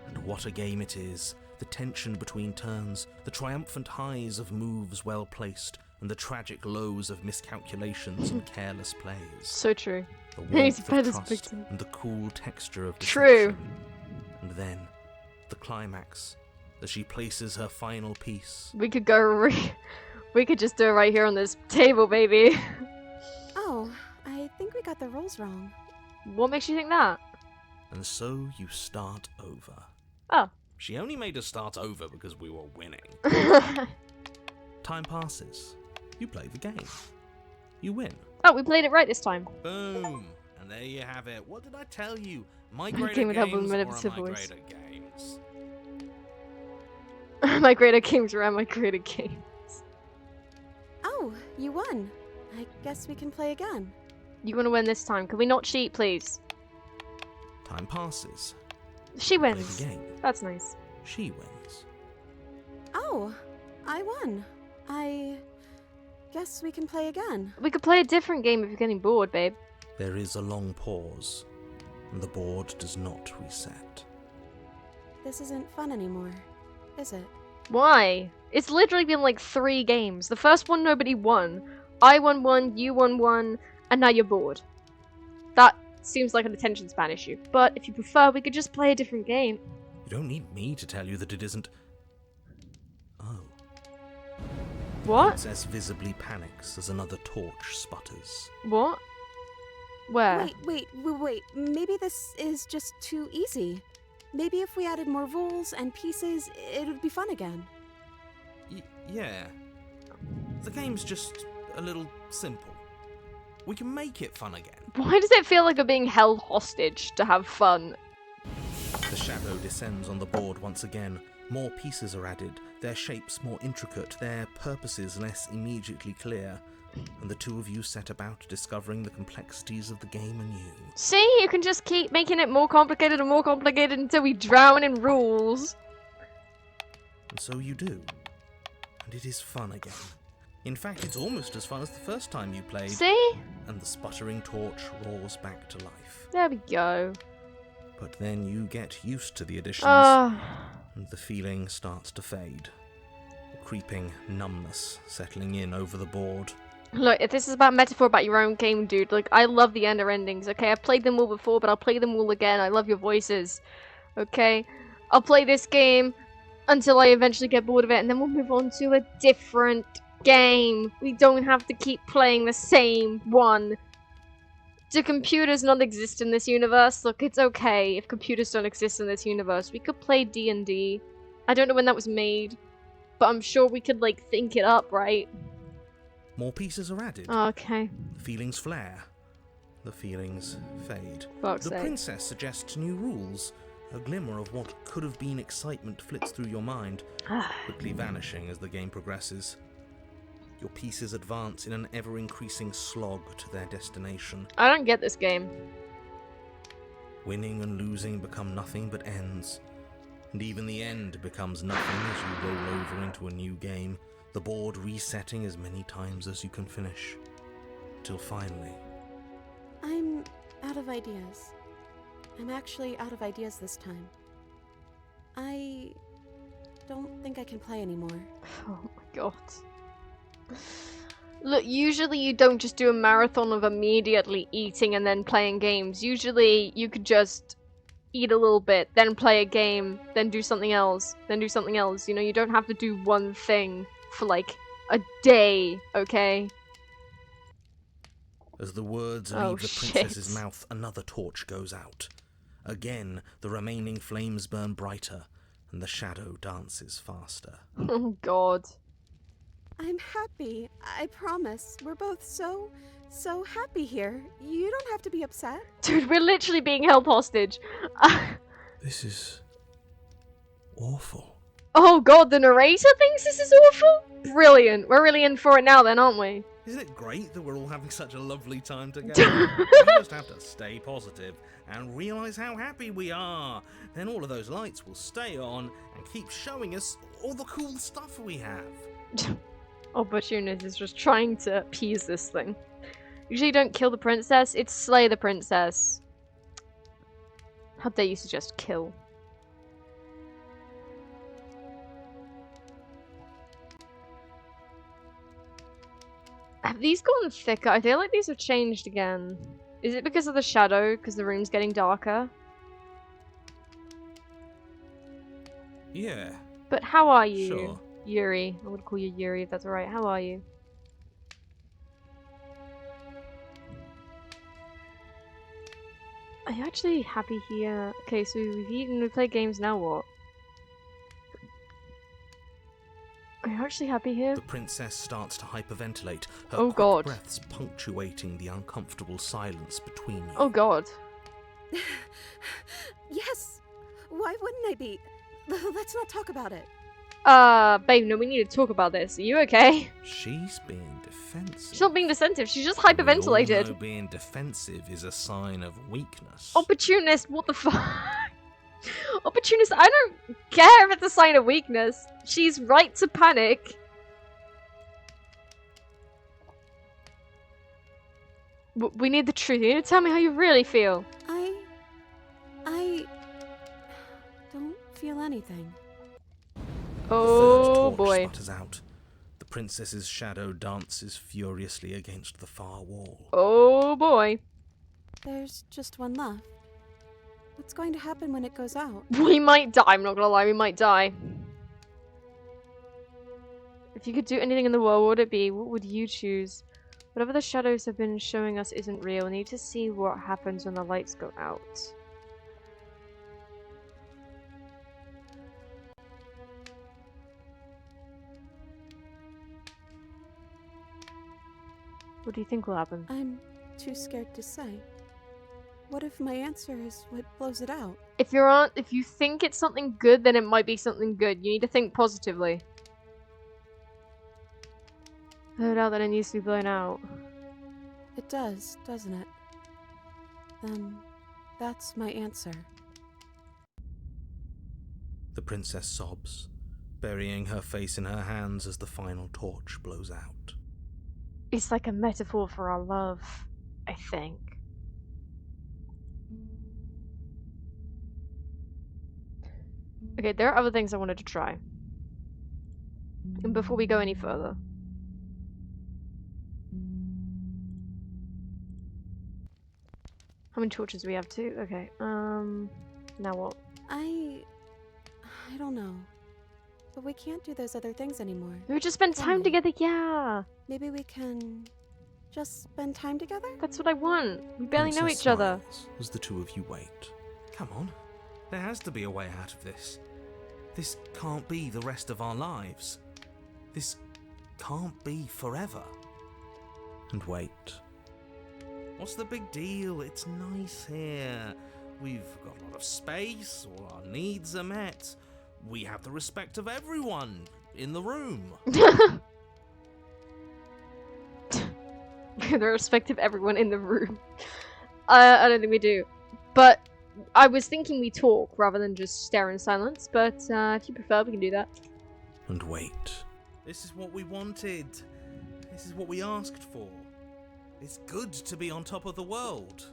And what a game it is. The tension between turns, the triumphant highs of moves well placed, and the tragic lows of miscalculations and careless plays. So true. The He's warmth better of trust speaking. and the cool texture of True. deception. And then, the climax, as she places her final piece. We could go we could just do it right here on this table, baby. Oh, I think we got the rules wrong. What makes you think that? And so you start over. Oh. She only made us start over because we were winning. Time passes. You play the game. You win. Oh, we played it right this time. Boom! And there you have it. What did I tell you? My greater Game with games help with or manipulative am I voice. greater games? My greater games around my greater games. Oh, you won. I guess we can play again. You want to win this time. Can we not cheat, please? Time passes. She Play wins. the game. That's nice. She wins. Oh, I won. I guess we can play again. We could play a different game if you're getting bored, babe. There is a long pause, and the board does not reset. This isn't fun anymore, is it? Why? It's literally been like 3 games. The first one nobody won. I won 1, you won 1, and now you're bored. That seems like an attention span issue. But if you prefer, we could just play a different game. You don't need me to tell you that it isn't... Oh. The What? princess visibly panics as another torch sputters. What? Where? Wait. Maybe this is just too easy. Maybe if we added more rules and pieces, it would be fun again. Yeah. The game's just a little simple. We can make it fun again. Why does it feel like we're being held hostage to have fun? The shadow descends on the board once again. More pieces are added, their shapes more intricate, their purposes less immediately clear, and the two of you set about discovering the complexities of the game anew. See, you can just keep making it more complicated and more complicated until we drown in rules. And so you do. And it is fun again. In fact, it's almost as fun as the first time you played. See? And the sputtering torch roars back to life. There we go. But then you get used to the additions, and the feeling starts to fade. A creeping numbness settling in over the board. Look, if this is about metaphor about your own game, dude, like, I love the Ender endings, okay? I've played them all before, but I'll play them all again. I love your voices, okay? I'll play this game until I eventually get bored of it, and then we'll move on to a different game. We don't have to keep playing the same one. Do computers not exist in this universe? Look, it's okay if computers don't exist in this universe. We could play D&D. I don't know when that was made, but I'm sure we could, like, think it up, right? More pieces are added. Okay. The feelings flare. The feelings fade. Fuck's The sake. princess suggests new rules. A glimmer of what could have been excitement flits through your mind, quickly vanishing as the game progresses. Your pieces advance in an ever-increasing slog to their destination. I don't get this game. Winning and losing become nothing but ends. And even the end becomes nothing as you roll over into a new game, the board resetting as many times as you can finish. Till finally... I'm out of ideas. I'm actually out of ideas this time. I don't think I can play anymore. Oh my god. Look, usually you don't just do a marathon of immediately eating and then playing games. Usually you could just eat a little bit, then play a game, then do something else, then do something else. You know, you don't have to do one thing for like a day, okay? As the words Oh, leave the shit. princess's mouth, another torch goes out. Again, the remaining flames burn brighter, and the shadow dances faster. Oh god. I'm happy. I promise. We're both so happy here. You don't have to be upset. Dude, we're literally being held hostage. This is... awful. Oh god, the narrator thinks this is awful? Brilliant. We're really in for it now then, aren't we? Isn't it great that we're all having such a lovely time together? We just have to stay positive and realise how happy we are. Then all of those lights will stay on and keep showing us all the cool stuff we have. Opportunist is just trying to appease this thing. Usually you don't kill the princess, it's slay the princess. How dare you suggest kill? Have these gotten thicker? I feel like these have changed again. Is it because of the shadow? Because the room's getting darker? Yeah, But how are you? sure. Yuri. I would call you Yuri if that's alright. How are you? Are you actually happy here? Okay, so we've eaten, we play games, now what? Are you actually happy here? The princess starts to hyperventilate, her Oh quick god. breaths punctuating the uncomfortable silence between you. Oh god. Yes. Why wouldn't I be? Let's not talk about it. Babe, no, we need to talk about this. Are you okay? She's being defensive. She's not being defensive, she's just We all hyperventilated. know being defensive is a sign of weakness. Opportunist, what the fuck? Opportunist, I don't care if it's a sign of weakness. She's right to panic. We need the truth. You need to tell me how you really feel. I don't feel anything. The Oh third torch boy. sputters out. The princess's shadow dances furiously against the far wall. Oh boy. There's just one left. What's going to happen when it goes out? We might die, I'm not gonna lie, we might die. If you could do anything in the world, what would it be? What would you choose? Whatever the shadows have been showing us isn't real. We need to see what happens when the lights go out. What do you think will happen? I'm too scared to say. What if my answer is what blows it out? If you think it's something good, then it might be something good. You need to think positively. No doubt that it needs to be blown out. It does, doesn't it? Then that's my answer. The princess sobs, burying her face in her hands as the final torch blows out. It's like a metaphor for our love, I think. Okay, there are other things I wanted to try. And before we go any further. How many torches do we have? 2? Okay, now what? I don't know. But we can't do those other things anymore. We just spend time we? together, yeah! Maybe we can just spend time together? That's what I want. We barely know Princess each other. smiles as the two of you wait. Come on, there has to be a way out of this. This can't be the rest of our lives. This can't be forever. And wait. What's the big deal? It's nice here. We've got a lot of space, all our needs are met. We have the respect of everyone in the room. The respect of everyone in the room. I don't think we do. But I was thinking we talk rather than just stare in silence, but if you prefer, we can do that. And wait. This is what we wanted. This is what we asked for. It's good to be on top of the world.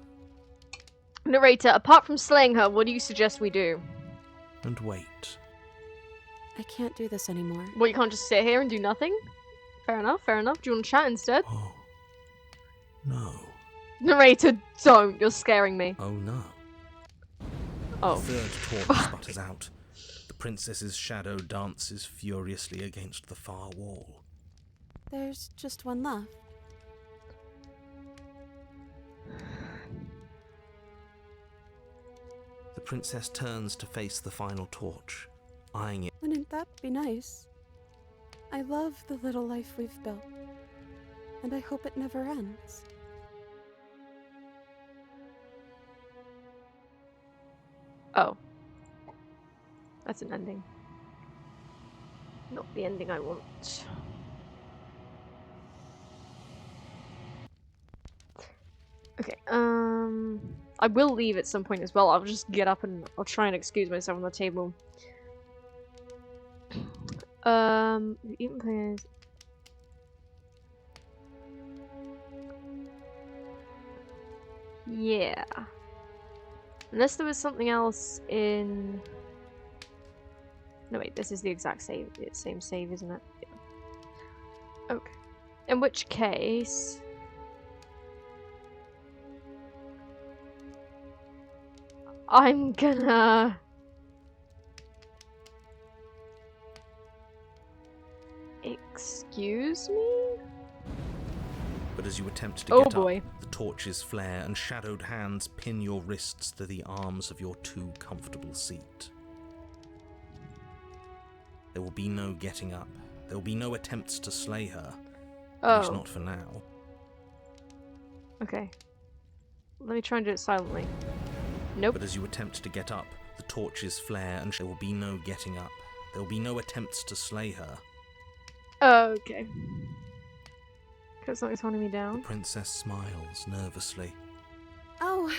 Narrator, apart from slaying her, what do you suggest we do? And wait. I can't do this anymore. Well, you can't just sit here and do nothing? Fair enough, fair enough. Do you want to chat instead? Oh. No. Narrator, don't. You're scaring me. Oh no. Oh. The third torch sputters out. The princess's shadow dances furiously against the far wall. There's just one left. The princess turns to face the final torch, eyeing it. Wouldn't that be nice? I love the little life we've built, and I hope it never ends. Oh. That's an ending. Not the ending I want. Okay, I will leave at some point as well. I'll just get up and I'll try and excuse myself on the table. Even players. Yeah. Unless there was something else in... No wait, this is the exact same save, isn't it? Yeah. Okay. In which case... I'm gonna... Excuse me? But as you attempt to get boy. up, the torches flare and shadowed hands pin your wrists to the arms of your too comfortable seat. There will be no getting up. There will be no attempts to slay her. At least not for now. Okay. Let me try and do it silently. Nope. But as you attempt to get up, the torches flare and there will be no getting up. There will be no attempts to slay her. Okay. Because something's holding me The down. princess smiles nervously. Oh,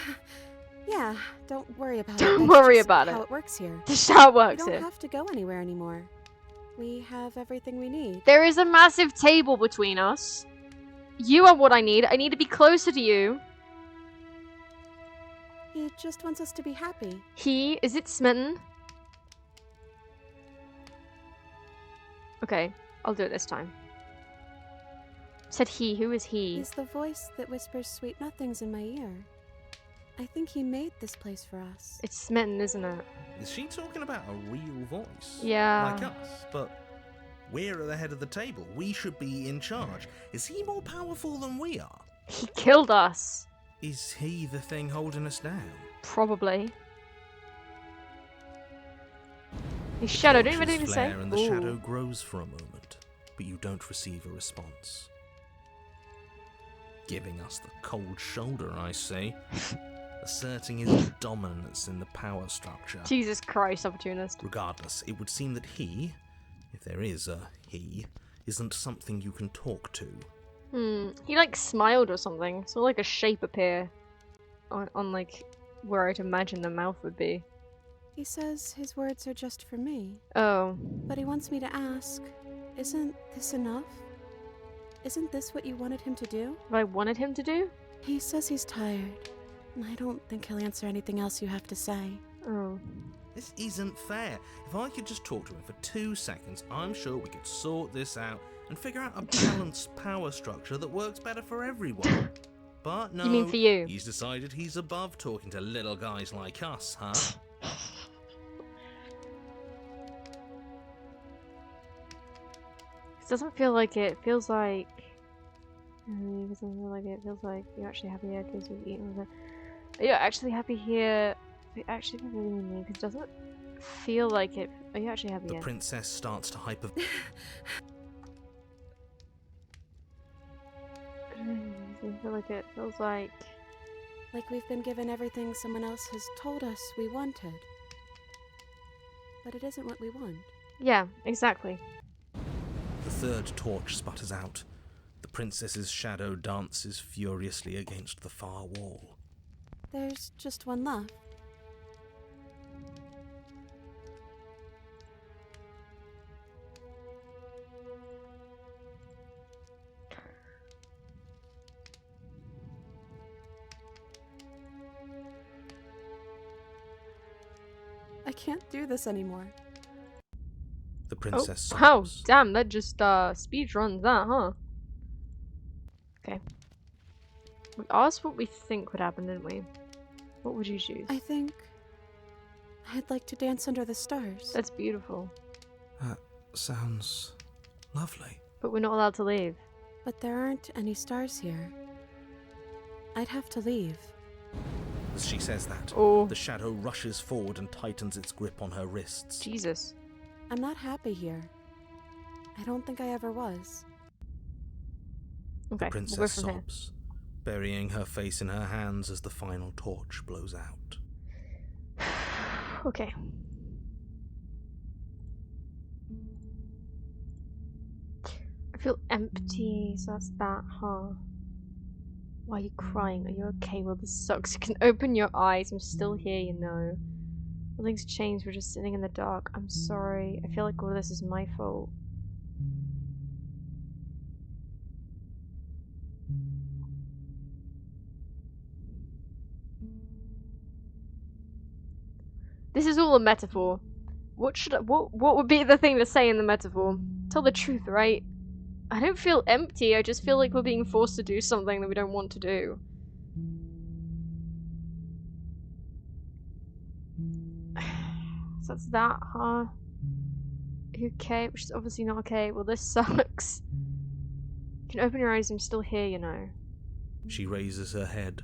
yeah, don't worry about it. Don't That's worry just about how it. it works here. This is how it We works don't here. have to go anywhere anymore. We have everything we need. There is a massive table between us. You are what I need. I need to be closer to you. He just wants us to be happy. He, is it Smitten? Okay, I'll do it this time. Said he, who is he? He's the voice that whispers sweet nothings in my ear. I think he made this place for us. It's Smitten, isn't it? Is she talking about a real voice? Yeah. Like us, but We're at the head of the table. We should be in charge. Is he more powerful than we are? He killed us. Is he the thing holding us down? Probably. His shadow, don't even Torches even say. flare and the Ooh. shadow grows for a moment, but you don't receive a response. Giving us the cold shoulder, I say. Asserting his dominance in the power structure. Jesus Christ, opportunist. Regardless, it would seem that he, if there is a he, isn't something you can talk to. He like smiled or something. Saw like a shape appear on like where I'd imagine the mouth would be. He says his words are just for me, Oh. but he wants me to ask, isn't this enough? Isn't this what you wanted him to do? What I wanted him to do? He says he's tired, and I don't think he'll answer anything else you have to say. Oh. This isn't fair. If I could just talk to him for 2 seconds, I'm sure we could sort this out and figure out a balanced power structure that works better for everyone. But no, You mean for you? He's decided he's above talking to little guys like us, huh? It doesn't feel like it. It feels like. It doesn't feel like it. It feels like you're actually happy here because you've eaten with it. Are you actually happy here? Are you actually happy with me? Because it doesn't feel like it. Are you actually happy The here? princess starts to hyper. It doesn't feel like it. It feels like. Like we've been given everything someone else has told us we wanted. But it isn't what we want. Yeah, exactly. The third torch sputters out. The princess's shadow dances furiously against the far wall. There's just one left. I can't do this anymore. The princess Oh, sobs. damn, that just speed runs that, huh? Okay. We asked what we think would happen, didn't we? What would you choose? I think I'd like to dance under the stars. That's beautiful. That sounds lovely. But we're not allowed to leave. But there aren't any stars here. I'd have to leave. As she says that, Oh. the shadow rushes forward and tightens its grip on her wrists. Jesus. I'm not happy here. I don't think I ever was. Okay, The princess we'll go from here. sobs, burying her face in her hands as the final torch blows out. Okay. I feel empty, so that's that, huh? Why are you crying? Are you okay? Well, this sucks. You can open your eyes. I'm still here, you know. Nothing's changed. We're just sitting in the dark. I'm sorry. I feel like all this is my fault. This is all a metaphor. What would be the thing to say in the metaphor? Tell the truth, right? I don't feel empty, I just feel like we're being forced to do something that we don't want to do. So that's that, huh? Are you okay? Which is obviously not okay. Well, this sucks. You can open your eyes, I'm still here, you know. She raises her head,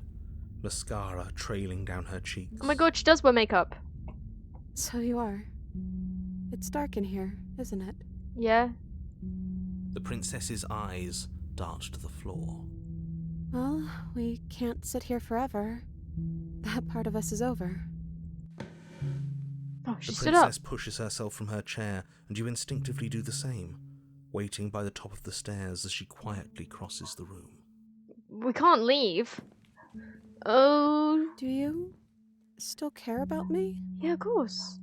mascara trailing down her cheeks. Oh my god, she does wear makeup. So you are. It's dark in here, isn't it? Yeah? The princess's eyes dart to the floor. Well, we can't sit here forever. That part of us is over. Oh, she The stood up. princess pushes herself from her chair, and you instinctively do the same, waiting by the top of the stairs as she quietly crosses the room. We can't leave. Oh. Do you still care about me? Yeah, of course.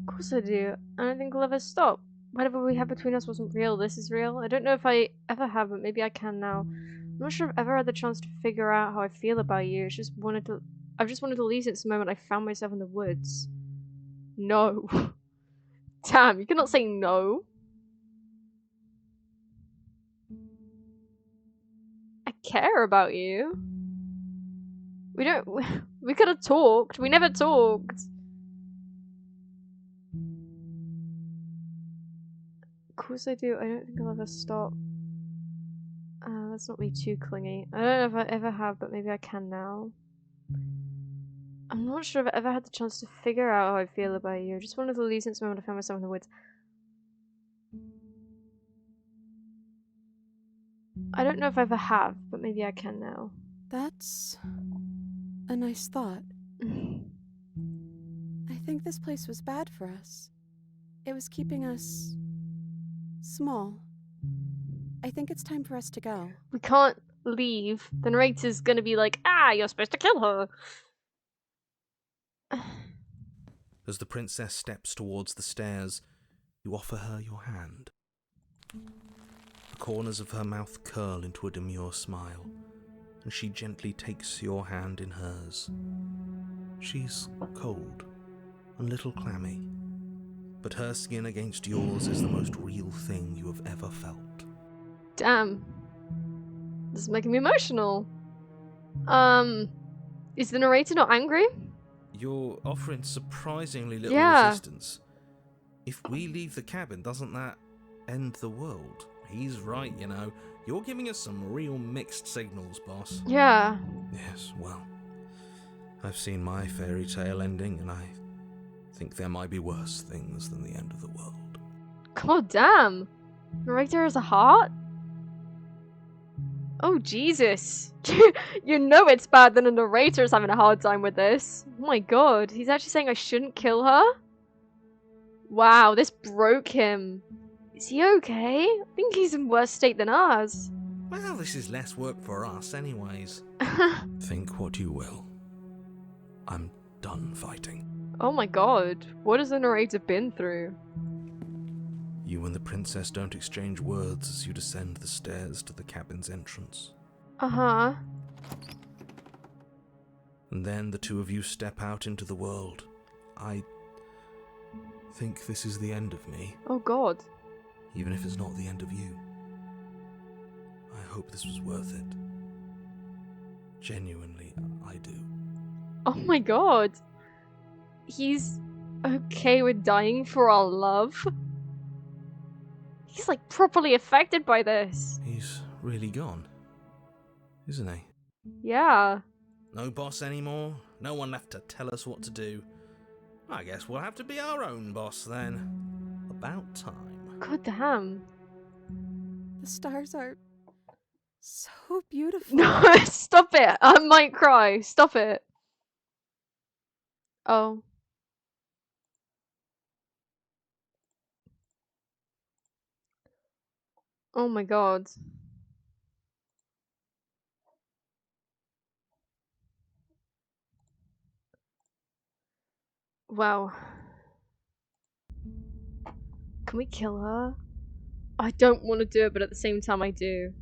Of course I do. I don't think we'll ever stop. Whatever we had between us wasn't real. This is real. I don't know if I ever have, but maybe I can now. I'm not sure I've ever had the chance to figure out how I feel about you. I've just wanted to leave since the moment I found myself in the woods. No. Damn, you cannot say no. I care about you. We could have talked. We never talked. course I do. I don't think I'll ever stop. Let's not be too clingy. I don't know if I ever have, but maybe I can now. I'm not sure if I ever had the chance to figure out how I feel about you. Just one of the leave since the moment I found myself in the woods. I don't know if I ever have, but maybe I can now. That's a nice thought. I think this place was bad for us. It was keeping us small. I think it's time for us to go. We can't leave. The narrator's gonna be like, ah, you're supposed to kill her. As the princess steps towards the stairs, you offer her your hand. The corners of her mouth curl into a demure smile, and she gently takes your hand in hers. She's cold, a little clammy, but her skin against yours is the most real thing you have ever felt. Damn. This is making me emotional. Is the narrator not angry? You're offering surprisingly little Yeah. resistance. If we leave the cabin, doesn't that end the world? He's right, you know. You're giving us some real mixed signals, boss. Yeah. Yes, well, I've seen my fairy tale ending, and I think there might be worse things than the end of the world. God damn. Narrator has a heart? Oh, Jesus. You know it's bad that a narrator's having a hard time with this. Oh my god. He's actually saying I shouldn't kill her? Wow, this broke him. Is he okay? I think he's in worse state than ours. Well, this is less work for us anyways. Think what you will. I'm done fighting. Oh my god. What has the narrator been through? You and the princess don't exchange words as you descend the stairs to the cabin's entrance. Uh-huh. And then the two of you step out into the world. I think this is the end of me, Oh god. even if it's not the end of you. I hope this was worth it. Genuinely, I do. Oh my god. He's okay with dying for our love? He's like properly affected by this. He's really gone, isn't he? Yeah. No boss anymore, no one left to tell us what to do. I guess we'll have to be our own boss then. About time. God damn. The stars are so beautiful. No, stop it. I might cry. Stop it. Oh. Oh my god. Wow. Can we kill her? I don't want to do it, but at the same time I do.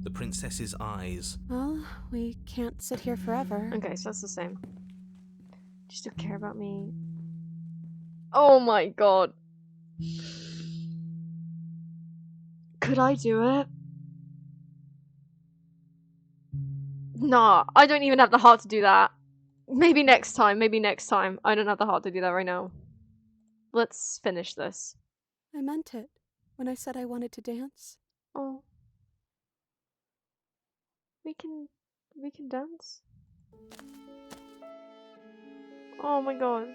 The princess's eyes. Well, we can't sit here forever. Okay, so that's the same. Do you still care about me? Oh my god. Could I do it? Nah, I don't even have the heart to do that. Maybe next time, maybe next time. I don't have the heart to do that right now. Let's finish this. I meant it when I said I wanted to dance. Oh. We can dance. Oh my god.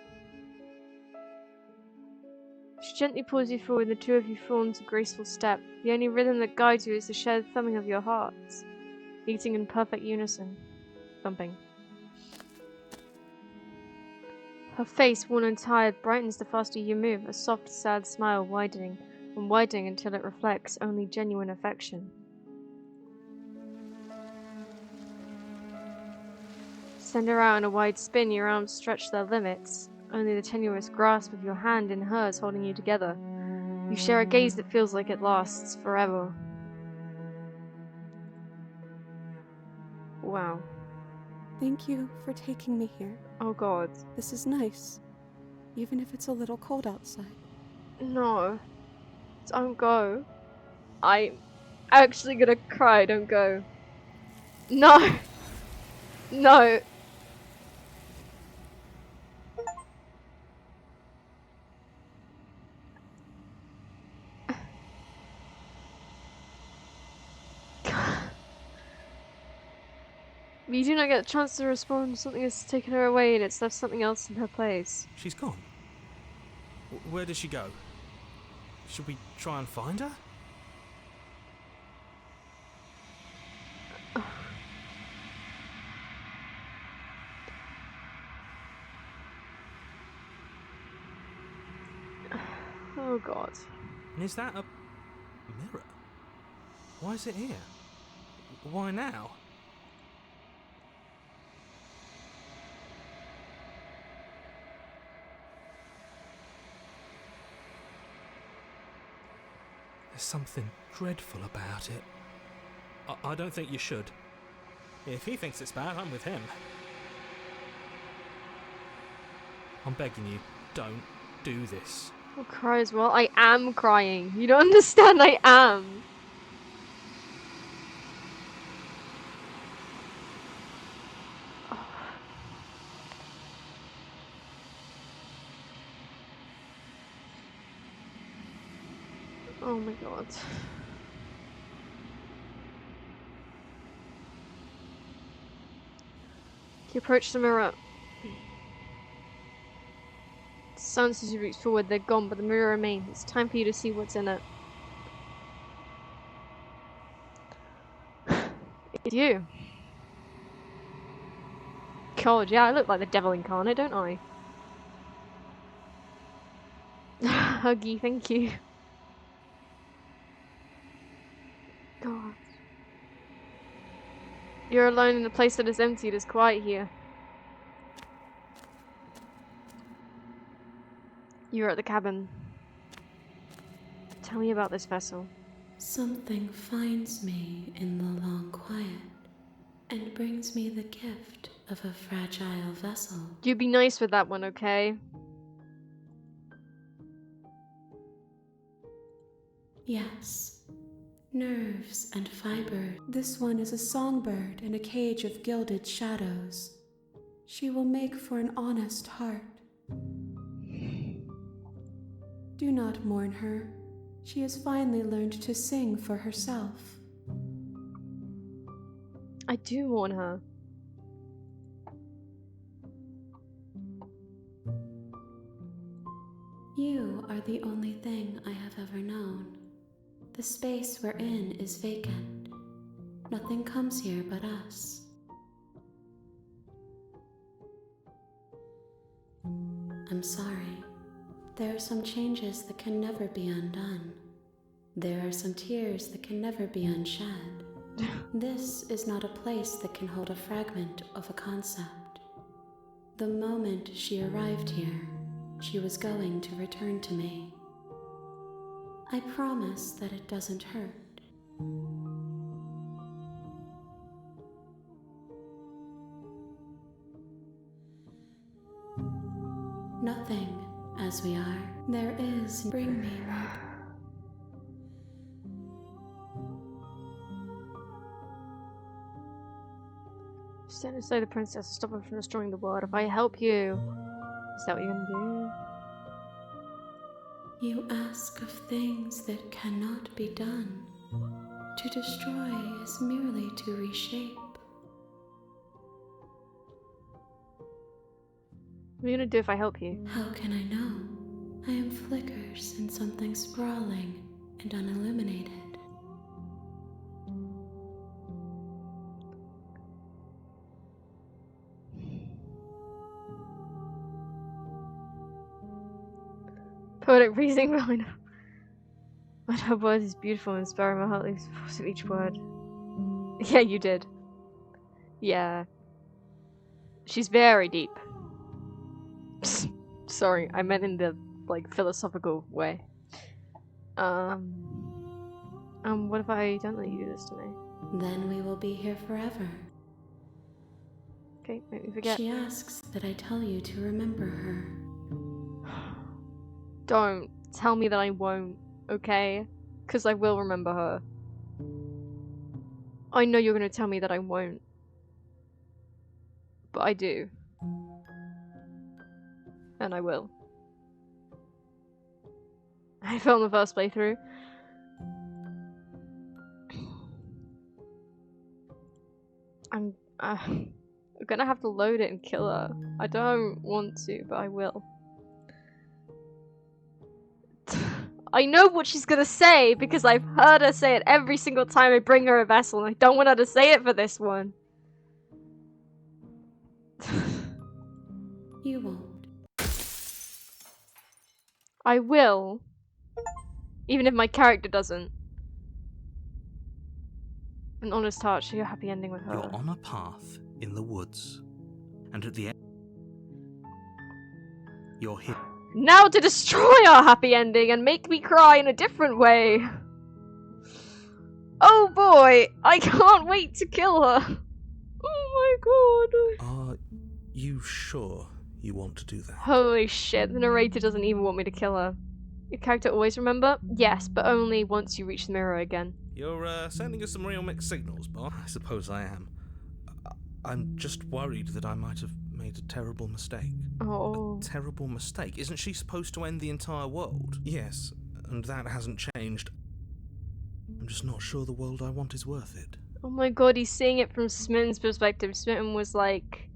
She gently pulls you forward and the two of you fall into a graceful step. The only rhythm that guides you is the shared thumbing of your hearts, beating in perfect unison. Thumping. Her face, worn and tired, brightens the faster you move, a soft, sad smile widening and widening until it reflects only genuine affection. Send her out in a wide spin, your arms stretch their limits, only the tenuous grasp of your hand in hers holding you together. You share a gaze that feels like it lasts forever. Wow. Thank you for taking me here. Oh god. This is nice, even if it's a little cold outside. No. Don't go. I'm actually gonna cry, don't go. No! No! You do not get a chance to respond. Something has taken her away and it's left something else in her place. She's gone. Where did she go? Should we try and find her? Oh god. And is that a mirror? Why is it here? Why now? There's something dreadful about it. I don't think you should. If he thinks it's bad, I'm with him. I'm begging you, don't do this. I'll cry as well. I am crying. You don't understand, I am. Oh my god. You approach the mirror. The sound as you reach forward, they're gone, but the mirror remains. It's time for you to see what's in it. It's you. God, yeah, I look like the devil incarnate, don't I? Huggy, thank you. God. You're alone in a place that is empty. It is quiet here. You're at the cabin. Tell me about this vessel. Something finds me in the long quiet and brings me the gift of a fragile vessel. You be nice with that one, okay? Yes, nerves and fiber. This one is a songbird in a cage of gilded shadows. She will make for an honest heart. Do not mourn her. She has finally learned to sing for herself. I do mourn her. You are the only thing I have ever known. The space we're in is vacant. Nothing comes here but us. I'm sorry. There are some changes that can never be undone. There are some tears that can never be unshed. This is not a place that can hold a fragment of a concept. The moment she arrived here, she was going to return to me. I promise that it doesn't hurt. Nothing, as we are. There is. Bring me more. Stand and say the princess to stop her from destroying the world. If I help you, is that what you're gonna You ask of things that cannot be done. To destroy is merely to reshape. What are you gonna do if I help you? How can I know? I am flickers in something sprawling and unilluminated. Poetic reasoning behind her. When her words is beautiful and inspiring, my heart leaves the force of each word. Yeah, you did. Yeah. She's very deep. Sorry, I meant in the, like, philosophical way. What if I don't let you do this to me? Then we will be here forever. Okay, make me forget. She asks that I tell you to remember her. Don't tell me that I won't, okay? Because I will remember her. I know you're gonna tell me that I won't. But I do. And I will. I filmed the first playthrough. I'm gonna have to load it and kill her. I don't want to, but I will. I know what she's gonna say because I've heard her say it every single time I bring her a vessel, and I don't want her to say it for this one. You won't. I will. Even if my character doesn't. An honest heart, share a happy ending with her. You're on a path in the woods, and at the end, you're hit. Now to destroy our happy ending and make me cry in a different way. Oh boy, I can't wait to kill her. Oh my god. Are you sure you want to do that? Holy shit, the narrator doesn't even want me to kill her. Your character always remember? Yes, but only once you reach the mirror again. You're sending us some real mixed signals, Bob. I suppose I am. I'm just worried that I might have made a terrible mistake. Oh. A terrible mistake? Isn't she supposed to end the entire world? Yes, and that hasn't changed. I'm just not sure the world I want is worth it. Oh my god, he's seeing it from Smitten's perspective. Smitten was like,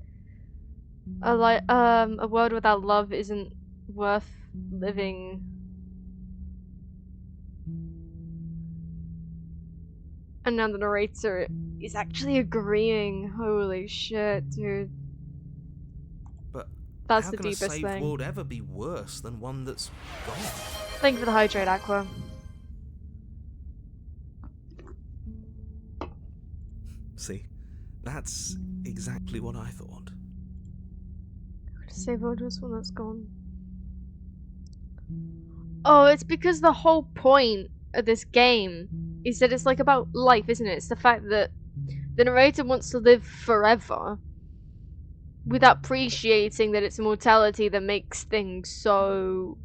a world without love isn't worth living. And now the narrator is actually agreeing. Holy shit, dude. But That's how the can deepest a saved thing. world ever be worse than one that's gone? Thank you for the hydrate, Aqua. See, that's exactly what I thought. Save world just one that's gone. Oh, it's because the whole point of this game is that it's like about life, isn't it? It's the fact that the narrator wants to live forever without appreciating that it's immortality that makes things so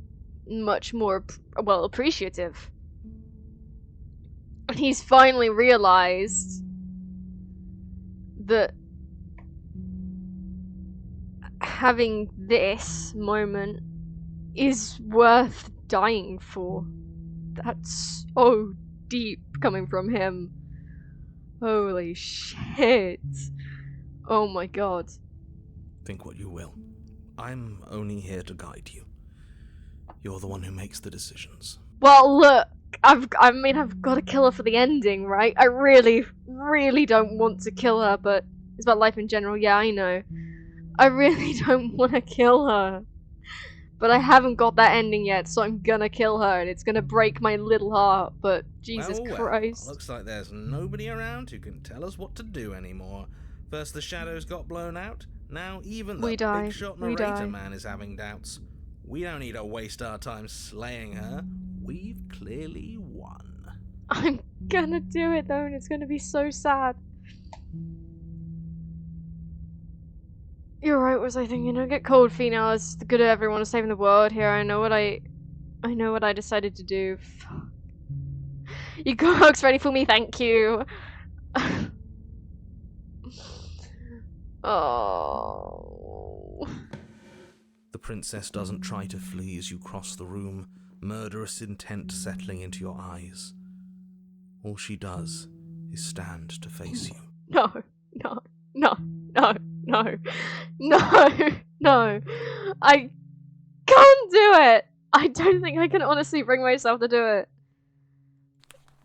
much more, well, appreciative. And he's finally realized that having this moment is worth dying for. That's so deep coming from him. Holy shit. Oh my god. Think what you will. I'm only here to guide you. You're the one who makes the decisions. Well, look, I've got to kill her for the ending, right? I really, really don't want to kill her, but it's about life in general. Yeah, I know. I really don't want to kill her. But I haven't got that ending yet, so I'm gonna kill her, and it's gonna break my little heart, but Jesus Christ. Looks like there's nobody around who can tell us what to do anymore. First the shadows got blown out, now even the big shot narrator man is having doubts. We don't need to waste our time slaying her. We've clearly won. I'm gonna do it though, and it's gonna be so sad. You're right, was I thinking? Don't get cold feet now. It's the good of everyone saving the world here. I know what I decided to do. Fuck. You cooks ready for me, thank you. Oh. The princess doesn't try to flee as you cross the room, murderous intent settling into your eyes. All she does is stand to face you. No, no, no, no, no, no, no. I can't do it. I don't think I can honestly bring myself to do it.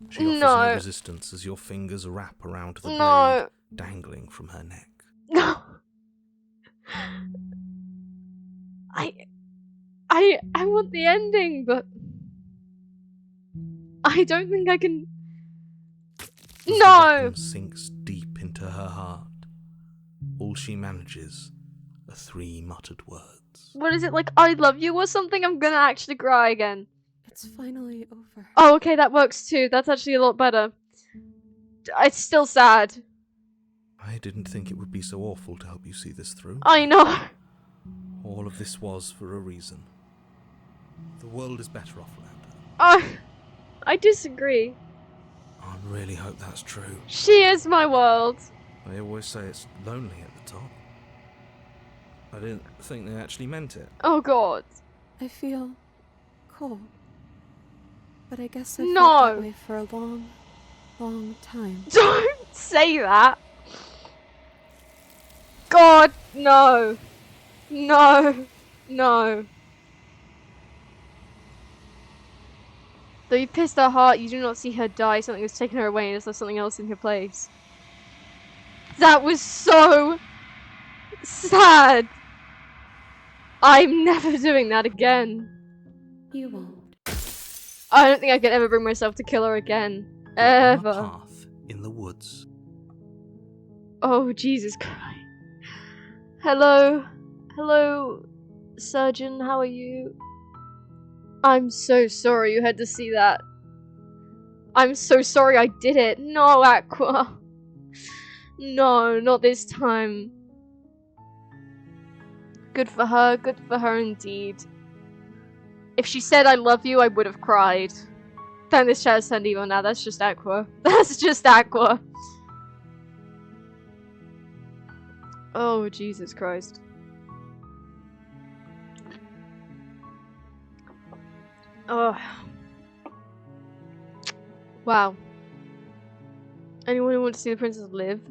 She offers no resistance as your fingers wrap around the blade dangling from her neck. No. I want the ending, but I don't think I can. No! The sinks deep into her heart. All she manages are 3 muttered words. What is it, like I love you or something? I'm gonna actually cry again. It's finally over. Oh, okay, that works too. That's actually a lot better. It's still sad. I didn't think it would be so awful to help you see this through. I know. All of this was for a reason. The world is better off without her. I disagree. I really hope that's true. She is my world. They always say it's lonely at the top. I didn't think they actually meant it. Oh god. I feel cold. But I guess I No. felt that way for a long, long time. Don't say that. God, no. No. No. Though you pierced her heart, you do not see her die. Something has taken her away and there's something else in her place. That was so sad. I'm never doing that again. You won't. I don't think I could ever bring myself to kill her again. You're on a Ever. path in the woods. Oh, Jesus Christ. Hello? Hello, surgeon, how are you? I'm so sorry you had to see that. I'm so sorry I did it. No, Aqua. No, not this time. Good for her indeed. If she said I love you, I would have cried. Don't this chat has turned evil now, that's just Aqua. That's just Aqua. Oh, Jesus Christ. Oh. Wow. Anyone who wants to see the princess live?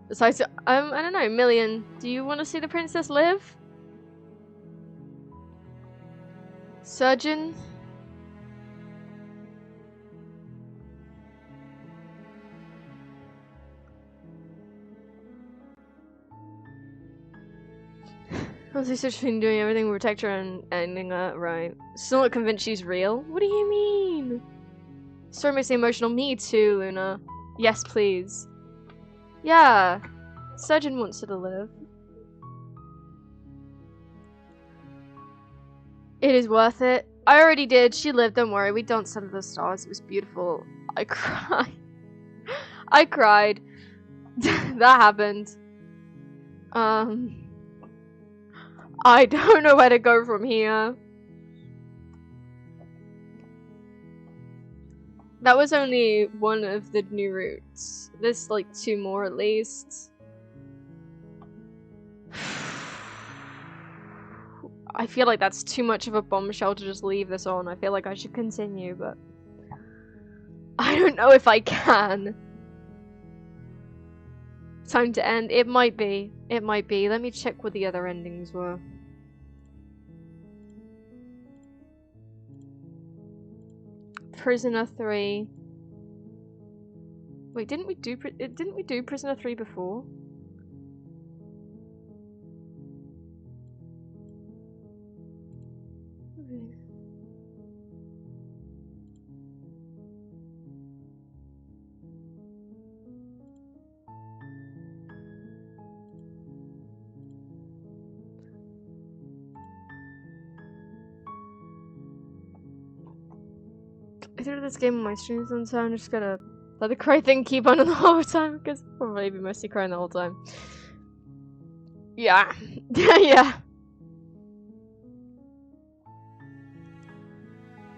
Besides, I don't know, Million, do you want to see the princess live? Surgeon? Honestly, such been doing everything to protect her and ending her, right. Still not convinced she's real? What do you mean? Story makes me emotional. Me too, Luna. Yes, please. Yeah. Surgeon wants her to live. It is worth it. I already did. She lived, don't worry. We danced under the stars. It was beautiful. I cried. I cried. That happened. I don't know where to go from here. That was only one of the new routes. There's like 2 more at least. I feel like that's too much of a bombshell to just leave this on. I feel like I should continue, but I don't know if I can. Time to end. It might be. It might be. Let me check what the other endings were. Prisoner 3. Wait, didn't we do Prisoner 3 before? I threw this game on my stream so I'm just gonna let the cry thing keep on the whole time because I'll probably be mostly crying the whole time. Yeah. Yeah.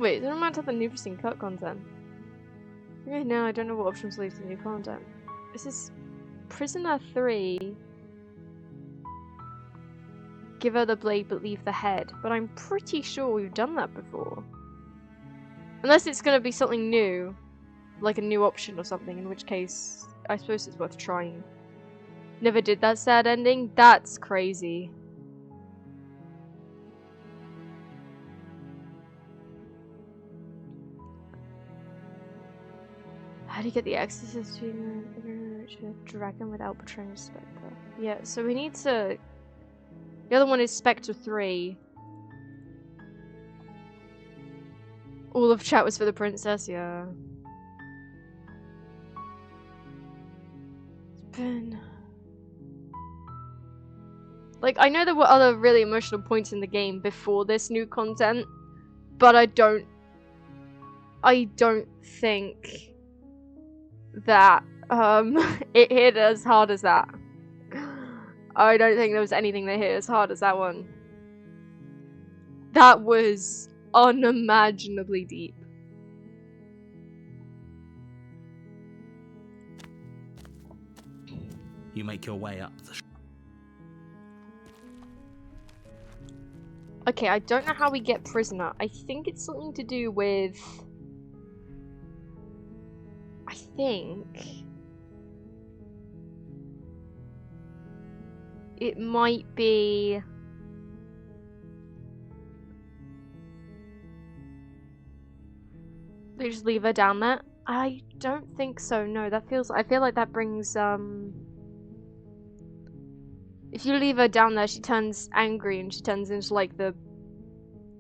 Wait, did I not have the new Pristine Cut content? Okay, now I don't know what options lead to new content. This is Prisoner 3. Give her the blade but leave the head. But I'm pretty sure we've done that before. Unless it's gonna be something new. Like a new option or something, in which case I suppose it's worth trying. Never did that sad ending? That's crazy. How do you get the access to a dragon without betraying Spectre? Yeah, so we need to... The other one is Spectre 3. All of chat was for the princess, yeah. It's been... Like, I know there were other really emotional points in the game before this new content, but I don't think that, it hit as hard as that. I don't think there was anything that hit as hard as that one. That was unimaginably deep. You make your way up the Okay, I don't know how we get prisoner. I think it's something to do with... I think... it might be... They just leave her down there? I don't think so, no. That feels... I feel like that brings, If you leave her down there, she turns angry and she turns into, like, the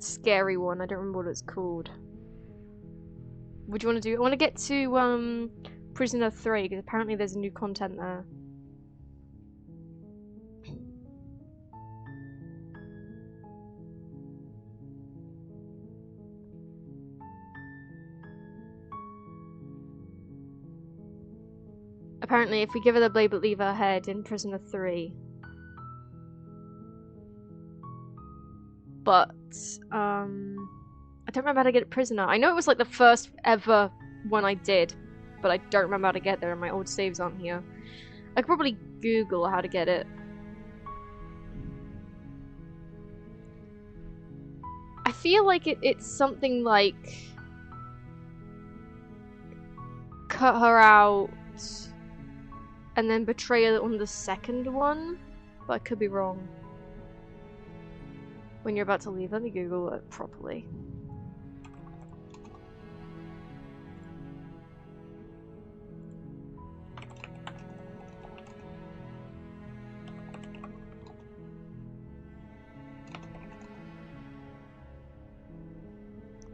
scary one. I don't remember what it's called. What do you want to do? I want to get to, Prisoner 3, because apparently there's new content there. Apparently, if we give her the blade but leave her head in Prisoner 3. But, I don't remember how to get a prisoner. I know it was like the first ever one I did, but I don't remember how to get there and my old saves aren't here. I could probably Google how to get it. I feel like it's something like... cut her out... and then betray her on the second one? But I could be wrong. When you're about to leave, let me Google it properly.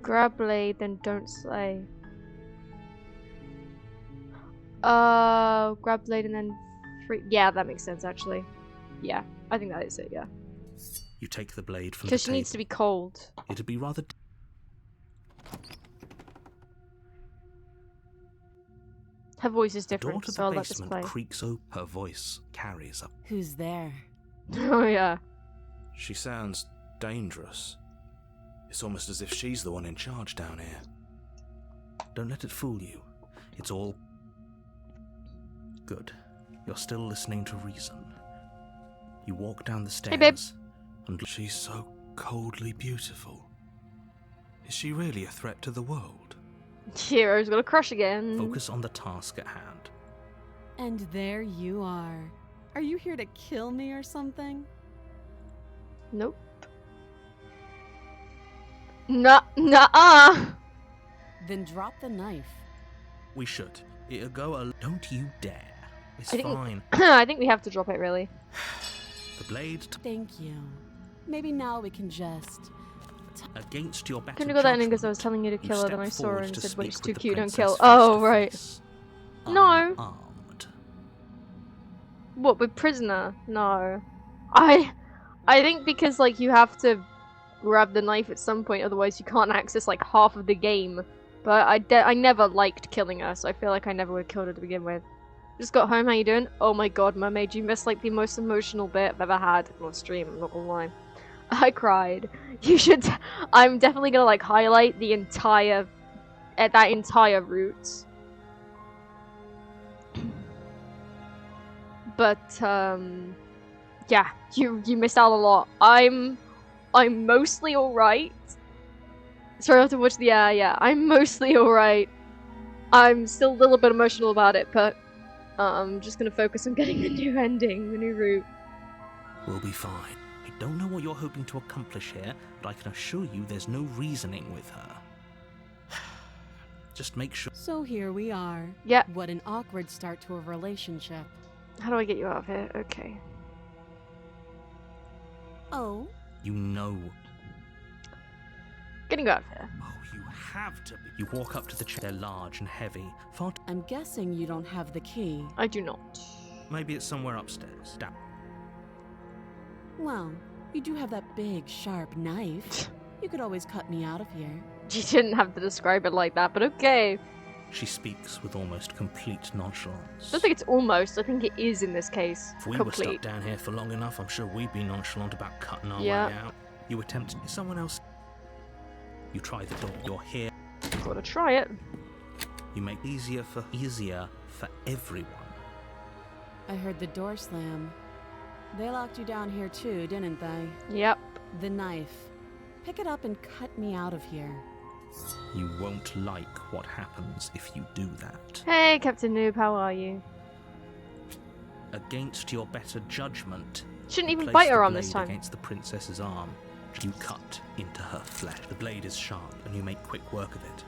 Grab blade, then don't slay. Grab blade and then free. Yeah, that makes sense actually. Yeah, I think that is it, yeah. You take the blade from the Because she table. needs to be cold. It'd be rather... Her voice is The door different, to so the I'll let this basement play. creaks open. Her voice carries up. Who's there? Oh yeah. She sounds dangerous. It's almost as if she's the one in charge down here. Don't let it fool you. It's all... good. You're still listening to reason. You walk down the stairs, babe. and she's so coldly beautiful. Is she really a threat to the world? Hero's got a crush again. Focus on the task at hand. And there you are. Are you here to kill me or something? Nope. Nuh-uh. Then drop the knife. We should. It'll go Don't you dare. It's I think- fine. I think we have to drop it, really. The blade Thank you. Maybe now we can just... against your better Couldn't have got that in judgment. because I was telling you to You kill her, then step I saw her forward and to said, speak wait, she's with too the cute, don't princess kill. face Oh, to right. face. No. Unarmed. What, with prisoner? No. I think because, like, you have to grab the knife at some point, otherwise you can't access, like, half of the game. But I never liked killing her, so I feel like I never would have killed her to begin with. Just got home, how you doing? Oh my god, mermaid, you missed, like, the most emotional bit I've ever had on stream, I'm not gonna lie. I cried. You should... I'm definitely gonna, like, highlight the entire... that entire route. But, yeah, you missed out a lot. I'm mostly alright. Sorry, I have to watch the... yeah, I'm mostly alright. I'm still a little bit emotional about it, but I'm just gonna focus on getting the new ending, the new route. We'll be fine. I don't know what you're hoping to accomplish here, but I can assure you there's no reasoning with her. Just make sure... So here we are. Yeah. What an awkward start to a relationship. How do I get you out of here? Okay. Oh? You know... Getting you out of here. Oh, you have to be... You walk up to the chair. They're large and heavy. Far I'm guessing you don't have the key. I do not. Maybe it's somewhere upstairs. Down. Well, you do have that big, sharp knife. You could always cut me out of here. You didn't have to describe it like that, but okay. She speaks with almost complete nonchalance. I don't think it's almost, I think it is in this case. If we were Complete. stuck down here for long enough, I'm sure we'd be nonchalant about cutting our Yeah. way out. You attempt someone else. You try the door. You're here. Gotta try it. You make easier for everyone. I heard the door slam. They locked you down here too, didn't they? Yep. The knife. Pick it up and cut me out of here. You won't like what happens if you do that. Hey, Captain Noob, how are you? Against your better judgment, Shouldn't even Place bite the her arm this blade time. against the princess's arm. You cut into her flesh. The blade is sharp, and you make quick work of it.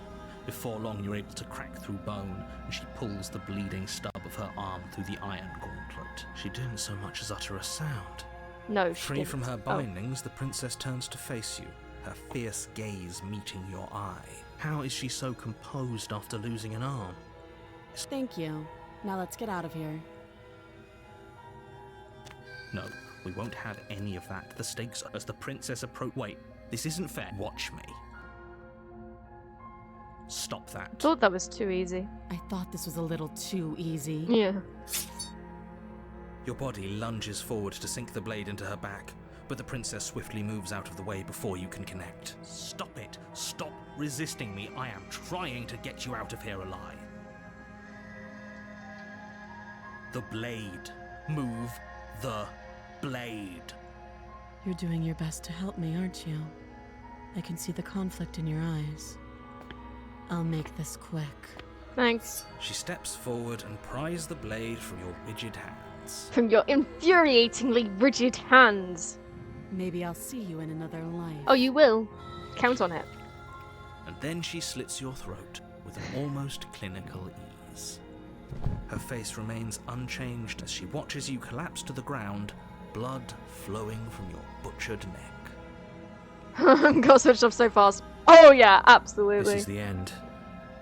Before long, you're able to crack through bone, and she pulls the bleeding stub of her arm through the iron gauntlet. She didn't so much as utter a sound. No, she Free didn't. from her Oh. bindings, the princess turns to face you, her fierce gaze meeting your eye. How is she so composed after losing an arm? Thank you. Now let's get out of here. No, we won't have any of that. The stakes are as the princess approach. Wait, this isn't fair. Watch me. Stop that. Thought that was too easy. I thought this was a little too easy. Yeah. Your body lunges forward to sink the blade into her back, but the princess swiftly moves out of the way before you can connect. Stop it! Stop resisting me! I am trying to get you out of here alive. The blade. Move the blade. You're doing your best to help me, aren't you? I can see the conflict in your eyes. I'll make this quick. Thanks. She steps forward and pries the blade from your rigid hands. From your infuriatingly rigid hands. Maybe I'll see you in another life. Oh, you will. Count on it. And then she slits your throat with an almost clinical ease. Her face remains unchanged as she watches you collapse to the ground, blood flowing from your butchered neck. Got switched off so fast. Oh yeah, absolutely. This is the end.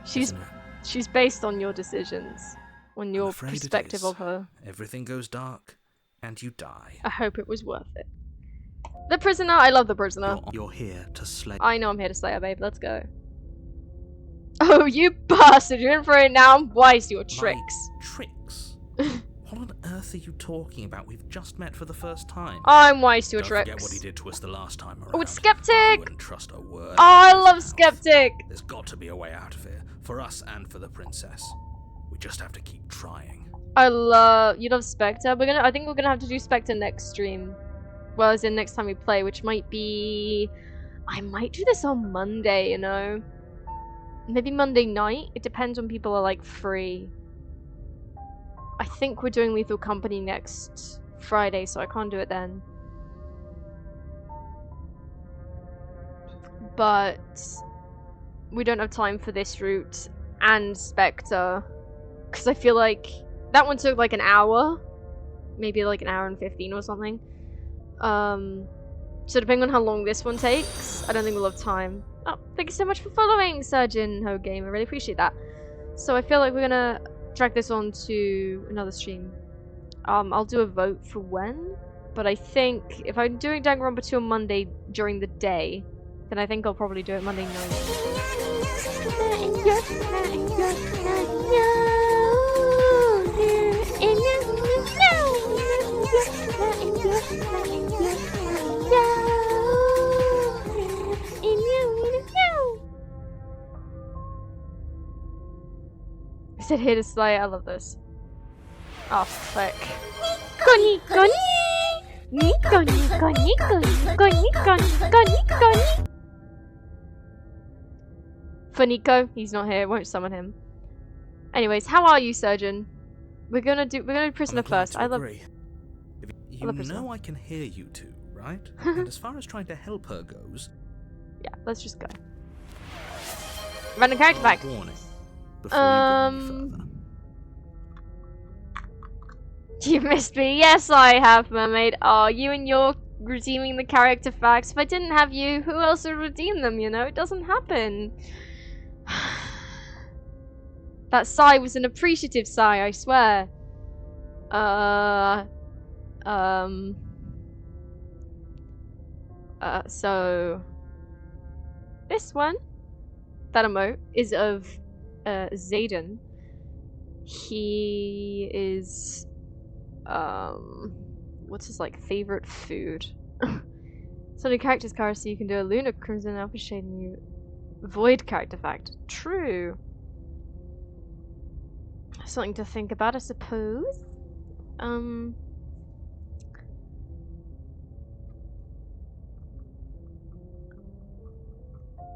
She's isn't it? she's based on your decisions, on your afraid it perspective is. of her. Everything goes dark, and you die. I hope it was worth it. The prisoner. I love the prisoner. You're here to slay. I know I'm here to slay her, babe. Let's go. Oh, you bastard! You're in for it now. I'm wise to your tricks. My tricks? What on earth are you talking about? We've just met for the first time. I'm wise to your Don't tricks. forget what he did to us the last time around. Oh, it's I Skeptic! wouldn't trust a word. Oh, I out of love his mouth. Skeptic! There's got to be a way out of here, for us and for the princess. We just have to keep trying. You love Spectre. I think we're gonna have to do Spectre next stream. Well, as in next time we play, which might be... I might do this on Monday, you know? Maybe Monday night? It depends when people are, like, free. I think we're doing Lethal Company next Friday, so I can't do it then. But we don't have time for this route and Spectre, because I feel like that one took like an hour, maybe like an hour and 15 or something. So depending on how long this one takes, I don't think we'll have time. Oh, thank you so much for following, Surgeon Ho Game. I really appreciate that. So I feel like we're gonna drag this on to another stream. I'll do a vote for when, but I think if I'm doing Danganronpa 2 on Monday during the day, then I think I'll probably do it Monday I said here to slay. I love this. Oh, frick. Nico, Nico, Nico, Nico, Nico, Nico, Nico, Nico, Nico. For Nico, he's not here. Won't summon him. Anyways, how are you, Surgeon? We're gonna do Prisoner first. I love. You love Prisoner. know I can hear you two, right? And as far as trying to help her goes, Yeah, let's just go. Random character fact. warning. Before you go any further. You missed me. Yes, I have, Mermaid. Oh, you and your redeeming the character facts. If I didn't have you, who else would redeem them, you know? It doesn't happen. That sigh was an appreciative sigh, I swear. So... This one, that emote, is of Zayden. He is... what's his, like, favorite food? So the character's card, so you can do a Luna Crimson Alpha Shade and you Void character fact. True. Something to think about, I suppose.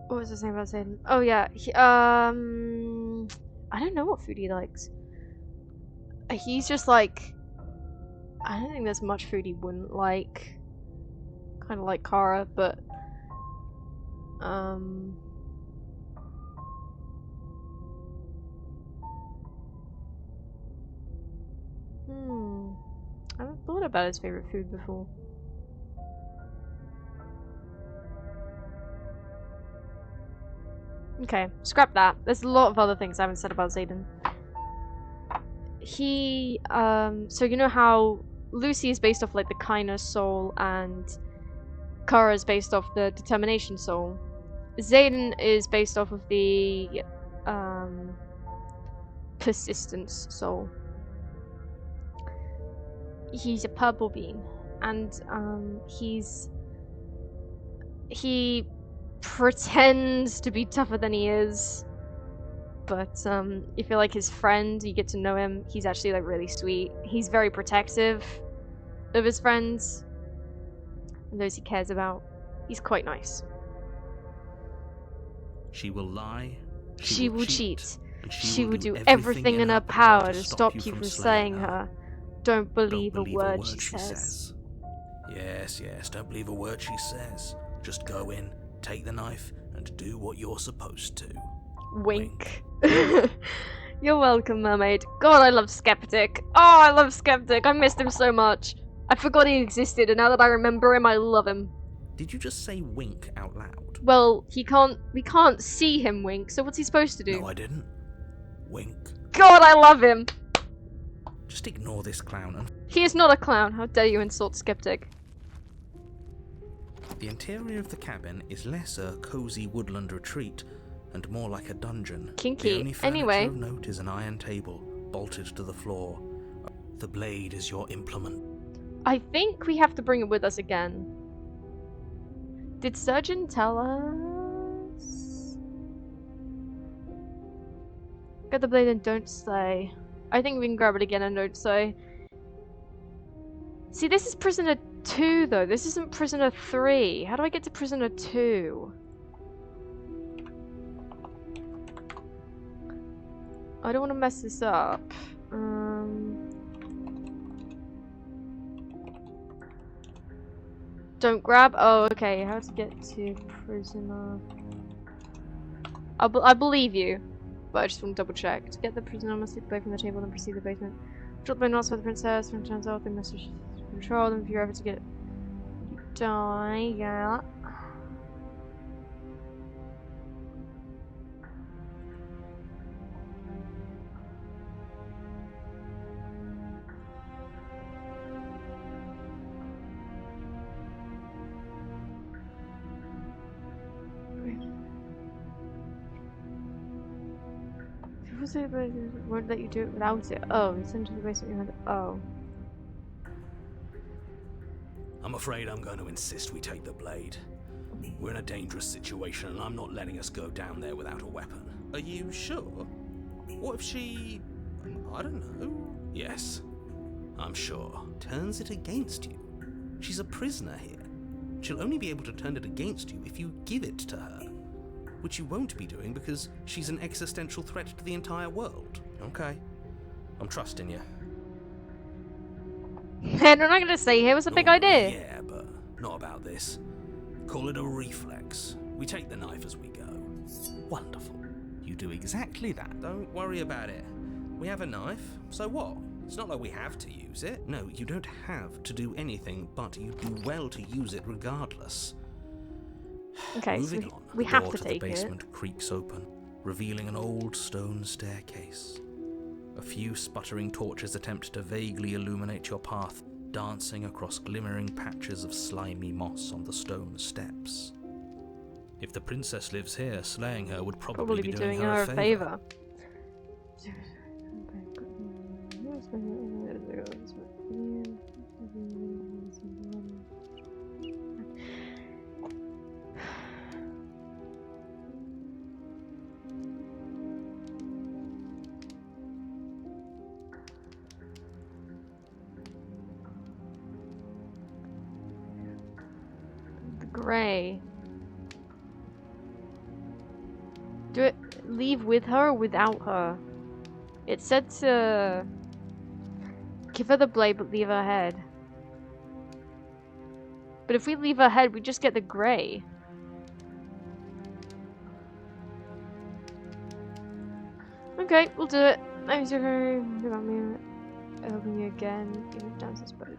What was I saying about Zayden? Oh yeah, I don't know what food he likes. He's just like I don't think there's much food he wouldn't like. Kind of like Kara, but I haven't thought about his favorite food before. Okay, scrap that. There's a lot of other things I haven't said about Zayden. He, so you know how Lucy is based off like the kindness soul and Kara is based off the determination soul. Zayden is based off of the, persistence soul. He's a purple being, and, he pretends to be tougher than he is, but if you're like his friend, you get to know him, he's actually like really sweet. He's very protective of his friends and those he cares about. He's quite nice. She will lie. She will cheat. And she will do everything in her power to stop you from slaying her. Don't believe a word she says. Yes, don't believe a word she says. Just go in, take the knife, and do what you're supposed to. Wink. You're welcome, mermaid. God, I love Skeptic. Oh, I love Skeptic. I missed him so much. I forgot he existed, and now that I remember him, I love him. Did you just say wink out loud? Well, we can't see him wink, so what's he supposed to do? No, I didn't. Wink. God, I love him! Just ignore this clown and... He is not a clown. How dare you insult Skeptic? The interior of the cabin is less a cozy woodland retreat and more like a dungeon. Kinky. The only furniture Anyway. of note is an iron table bolted to the floor. The blade is your implement. I think we have to bring it with us again. Did Surgeon tell us? Get the blade and don't slay. I think we can grab it again and don't slay. See, this is Prisoner 2 though. This isn't Prisoner 3. How do I get to Prisoner 2? I don't want to mess this up. Don't grab. Oh, okay. How to get to prisoner? I believe you, but I just want to double check. To get the prisoner, must take the blade from the table, then proceed to the basement. Drop the blade not for the princess. When it turns out, they must control them. If you're able to get it, you die. Yeah. Won't let you do it without it. Oh, it's into the basement. You had. Oh. I'm afraid I'm going to insist we take the blade. We're in a dangerous situation, and I'm not letting us go down there without a weapon. Are you sure? What if she... I don't know. Yes, I'm sure. Turns it against you. She's a prisoner here. She'll only be able to turn it against you if you give it to her. Which you won't be doing because she's an existential threat to the entire world. Okay. I'm trusting you. And I'm not gonna say here was a big idea. Yeah, but not about this. Call it a reflex. We take the knife as we go. Wonderful. You do exactly that. Don't worry about it. We have a knife, so what? It's not like we have to use it. No, you don't have to do anything, but you do well to use it regardless. Okay, Moving so on, we the have door to to take the it. basement creaks open, revealing an old stone staircase. A few sputtering torches attempt to vaguely illuminate your path, dancing across glimmering patches of slimy moss on the stone steps. If the princess lives here, slaying her would probably be doing her a favor. Gray. Do it. Leave with her or without her? It said to. Give her the blade, but leave her head. But if we leave her head, we just get the grey. Okay, we'll do it. I'm sorry. Open you again. Even down this boat.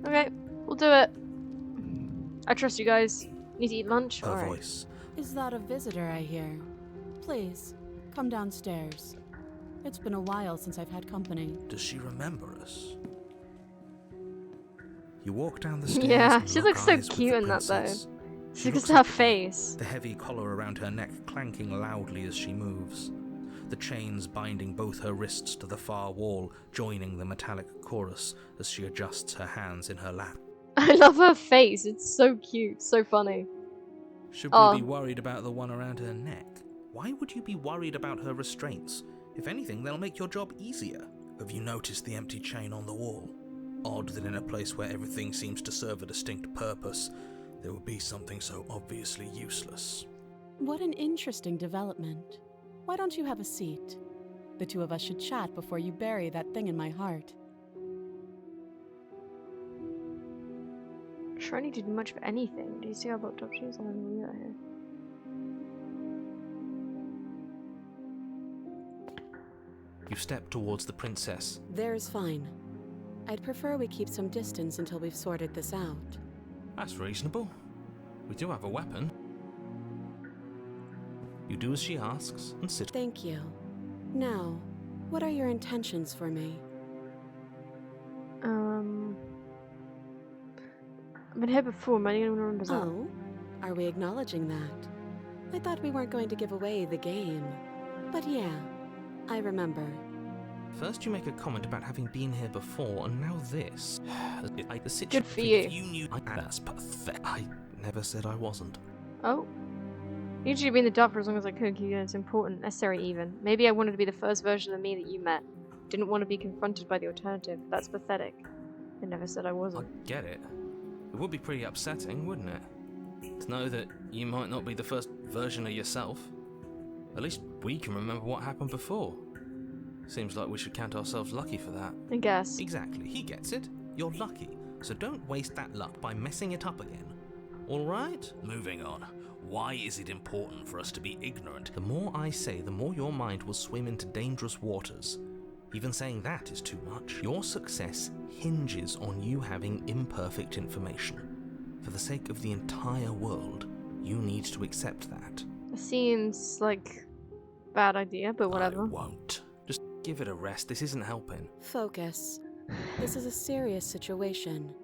Okay, we'll do it. I trust you guys. Need to eat lunch? Her Alright. voice. Is that a visitor I hear? Please, come downstairs. It's been a while since I've had company. Does she remember us? You walk down the stairs. Yeah, and she lock looks so eyes with cute the in that though. princess. She She looks looks at her up at you, face. the heavy collar around her neck clanking loudly as she moves. The chains binding both her wrists to the far wall, joining the metallic chorus as she adjusts her hands in her lap. I love her face. It's so cute, so funny. Should Oh. we be worried about the one around her neck? Why would you be worried about her restraints? If anything, they'll make your job easier. Have you noticed the empty chain on the wall? Odd that in a place where everything seems to serve a distinct purpose, there would be something so obviously useless. What an interesting development. Why don't you have a seat? The two of us should chat before you bury that thing in my heart. Sure, I need to do much of anything. Do you see how locked up she is? I'm gonna leave that here. You step towards the princess. There's fine. I'd prefer we keep some distance until we've sorted this out. That's reasonable. We do have a weapon. You do as she asks and sit. Thank you. Now, what are your intentions for me? I've been here before, but anyone remembers that. Oh, are we acknowledging that? I thought we weren't going to give away the game. But yeah, I remember. First you make a comment about having been here before, and now this. The situation. Good for you. If you knew. That's pathetic. I never said I wasn't. Oh. Usually be in the dark for as long as I could, yeah, it's important, necessary even. Maybe I wanted to be the first version of me that you met. Didn't want to be confronted by the alternative. That's pathetic. I never said I I wasn't. get it. It would be pretty upsetting, wouldn't it? To know that you might not be the first version of yourself. At least we can remember what happened before. Seems like we should count ourselves lucky for that. I guess. Exactly, he gets it. You're lucky, so don't waste that luck by messing it up again. Alright? Moving on. Why is it important for us to be ignorant? The more I say, the more your mind will swim into dangerous waters. Even saying that is too much. Your success hinges on you having imperfect information. For the sake of the entire world, you need to accept that. Seems like a bad idea, but whatever. I won't. Just give it a rest. This isn't helping. Focus. This is a serious situation.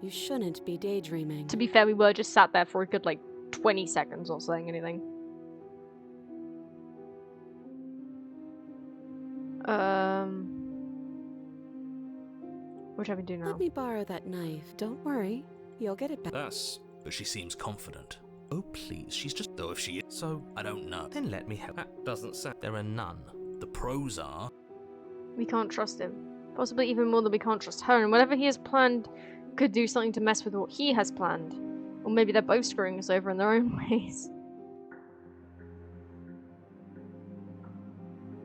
You shouldn't be daydreaming. To be fair, we were just sat there for a good, 20 seconds not saying anything. What shall we do now? Let me borrow that knife. Don't worry. You'll get it back. But she seems confident. Oh, please, she's just... Though if she is... So, I don't know. Then let me help. That doesn't sound... There are none. The pros are... We can't trust him. Possibly even more than we can't trust her, and whatever he has planned could do something to mess with what he has planned. Or maybe they're both screwing us over in their own ways.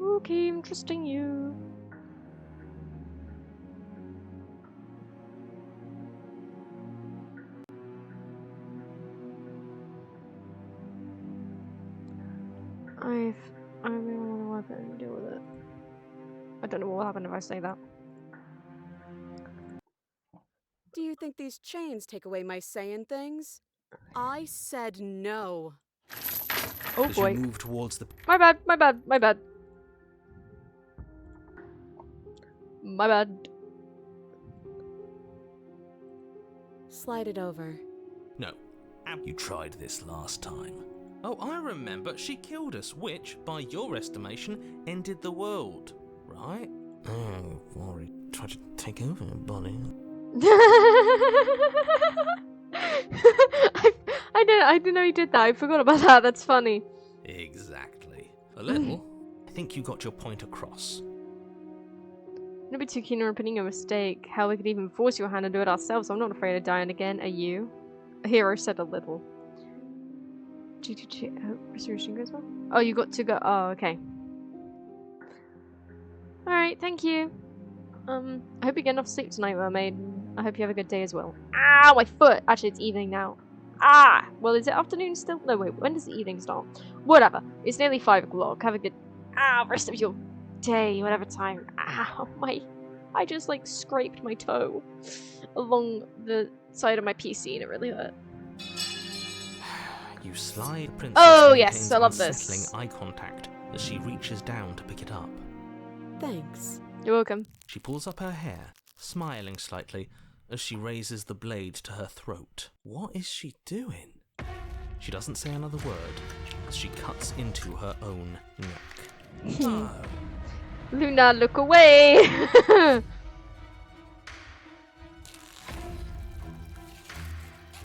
Okay, I'm trusting you. I really want to weapon and deal with it. I don't know what will happen if I say that. Do you think these chains take away my saying things? I said no. Oh As boy. you move towards the... My bad, my bad, my bad. My bad. Slide it over. No. You tried this last time. Oh, I remember. She killed us, which, by your estimation, ended the world. Right? Oh, Rory tried to take over, buddy. I didn't know he did that. I forgot about that. That's funny. Exactly. A little. I think you got your point across. Don't be too keen on repeating your mistake. Hell, we could even force your hand to do it ourselves. I'm not afraid of dying again. Are you? A hero said a little. Oh, restoration goes well. Oh, you got to go. Oh, okay. Alright, thank you. I hope you get enough sleep tonight, mermaid. I hope you have a good day as well. Ow, my foot! Actually, it's evening now. Ah! Well, is it afternoon still? No, wait, when does the evening start? Whatever. It's nearly 5 o'clock. Have a good rest of your day, whatever time. Ow, I just, like, scraped my toe along the side of my PC and it really hurt. You slide Princess. Oh, yes, I love unsettling this. eye contact as she reaches down to pick it up. Thanks. You're welcome. She pulls up her hair, smiling slightly as she raises the blade to her throat. What is she doing? She doesn't say another word as she cuts into her own neck. No. Luna, look away!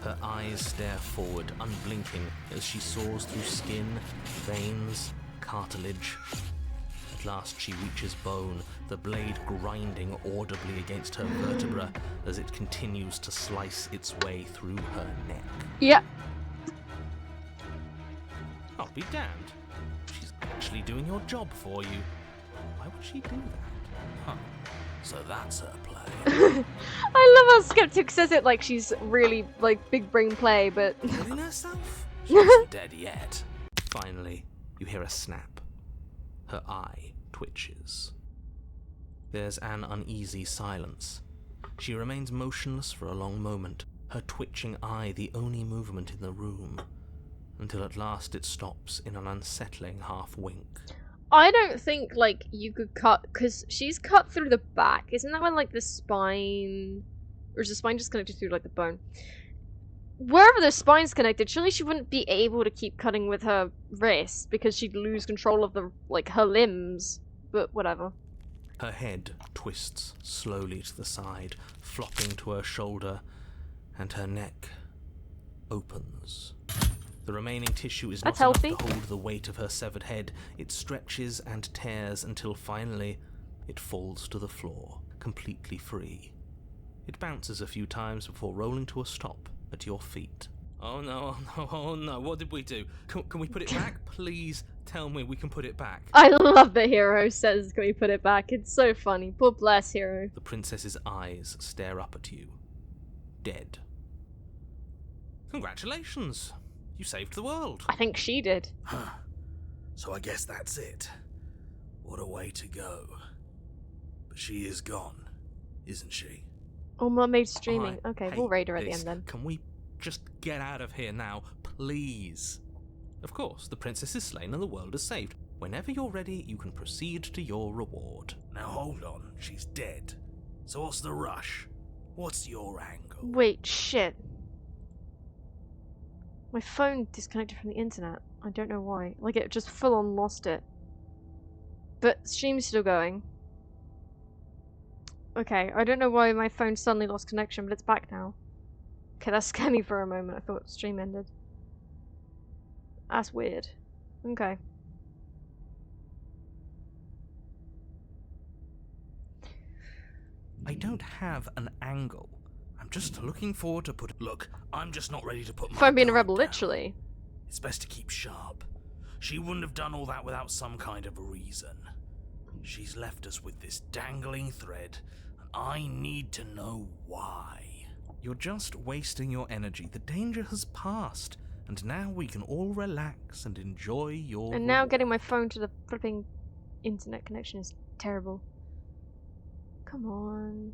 Her eyes stare forward, unblinking, as she soars through skin, veins, cartilage. At last she reaches bone, the blade grinding audibly against her vertebra as it continues to slice its way through her neck. Yep. I'll be damned. She's actually doing your job for you. Why would she do that? Huh. So that's her play. I love how Skeptic says it like she's really, like, big brain play, but... Killing herself? She isn't dead yet. Finally, you hear a snap. Her eye twitches. There's an uneasy silence. She remains motionless for a long moment, her twitching eye the only movement in the room, until at last it stops in an unsettling half-wink. I don't think, like, you could cut... Because she's cut through the back. Isn't that when, like, the spine... Or is the spine just connected through, like, the bone? Wherever the spine's connected, surely she wouldn't be able to keep cutting with her wrist, because she'd lose control of the, like, her limbs. But whatever. Her head twists slowly to the side, flopping to her shoulder, and her neck opens. The remaining tissue is That's not enough healthy. to hold the weight of her severed head. It stretches and tears until finally it falls to the floor, completely free. It bounces a few times before rolling to a stop at your feet. Oh no, oh no, oh no, what did we do? Can we put it back? Please tell me we can put it back. I love that Hero says, can we put it back? It's so funny. Poor bless Hero. The princess's eyes stare up at you. Dead. Congratulations! You saved the world. I think she did. Huh. So I guess that's it. What a way to go. But she is gone, isn't she? Oh, Mermaid's streaming. I Okay, hate we'll raid her at the this. end then. Can we just get out of here now, please? Of course, the princess is slain and the world is saved. Whenever you're ready, you can proceed to your reward. Now hold on, she's dead. So what's the rush? What's your angle? Wait, shit. My phone disconnected from the internet. I don't know why. Like, it just full on lost it. But stream's still going. Okay, I don't know why my phone suddenly lost connection, but it's back now. Okay, that scared me for a moment. I thought stream ended. That's weird. Okay. I don't have an angle. I'm just looking forward to put. Look, I'm just not ready to put my Phone being a guard rebel, down. literally. It's best to keep sharp. She wouldn't have done all that without some kind of a reason. She's left us with this dangling thread, and I need to know why. You're just wasting your energy. The danger has passed, and now we can all relax and enjoy your And now reward. getting my phone to the flipping internet connection is terrible. Come on.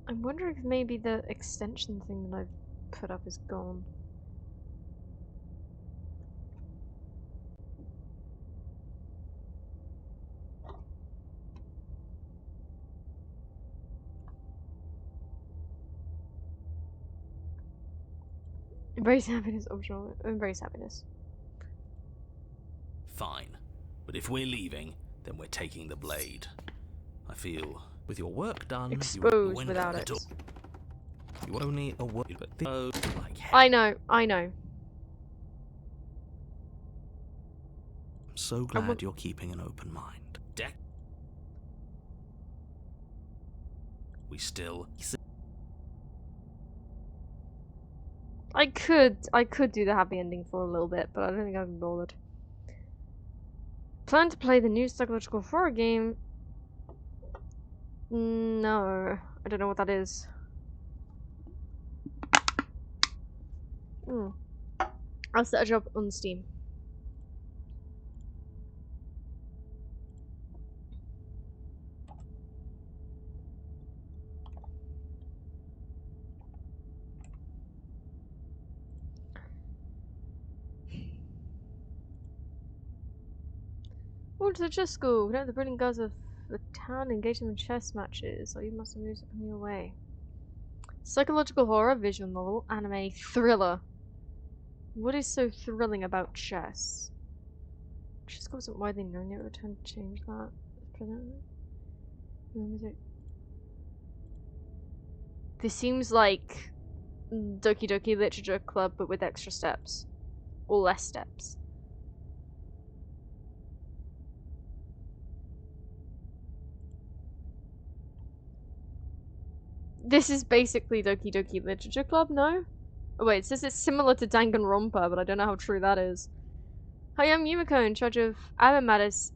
I'm wondering if maybe the extension thing that I've put up is gone. Embrace happiness, optional. Embrace happiness. Fine, but if we're leaving, then we're taking the blade. I feel With your work done, Exposed you without the it. door. You only a word, but the like hell. I know. I'm so glad you're keeping an open mind. We still. I could do the happy ending for a little bit, but I don't think I'd be bothered. Plan to play the new psychological horror game? No, I don't know what that is. I'll set a job on Steam. Welcome to the chess school. Connect the brilliant girls of the town, engage them in chess matches, or you must have music on your way. Psychological horror, visual novel, anime, thriller. What is so thrilling about chess? Chess wasn't widely known yet. We're trying to change that. This seems like Doki Doki Literature Club, but with extra steps. Or less steps. This is basically Doki Doki Literature Club, no? Oh wait, it says it's similar to Danganronpa, but I don't know how true that is. Hi, I'm Yumiko, in charge of Anime Matters.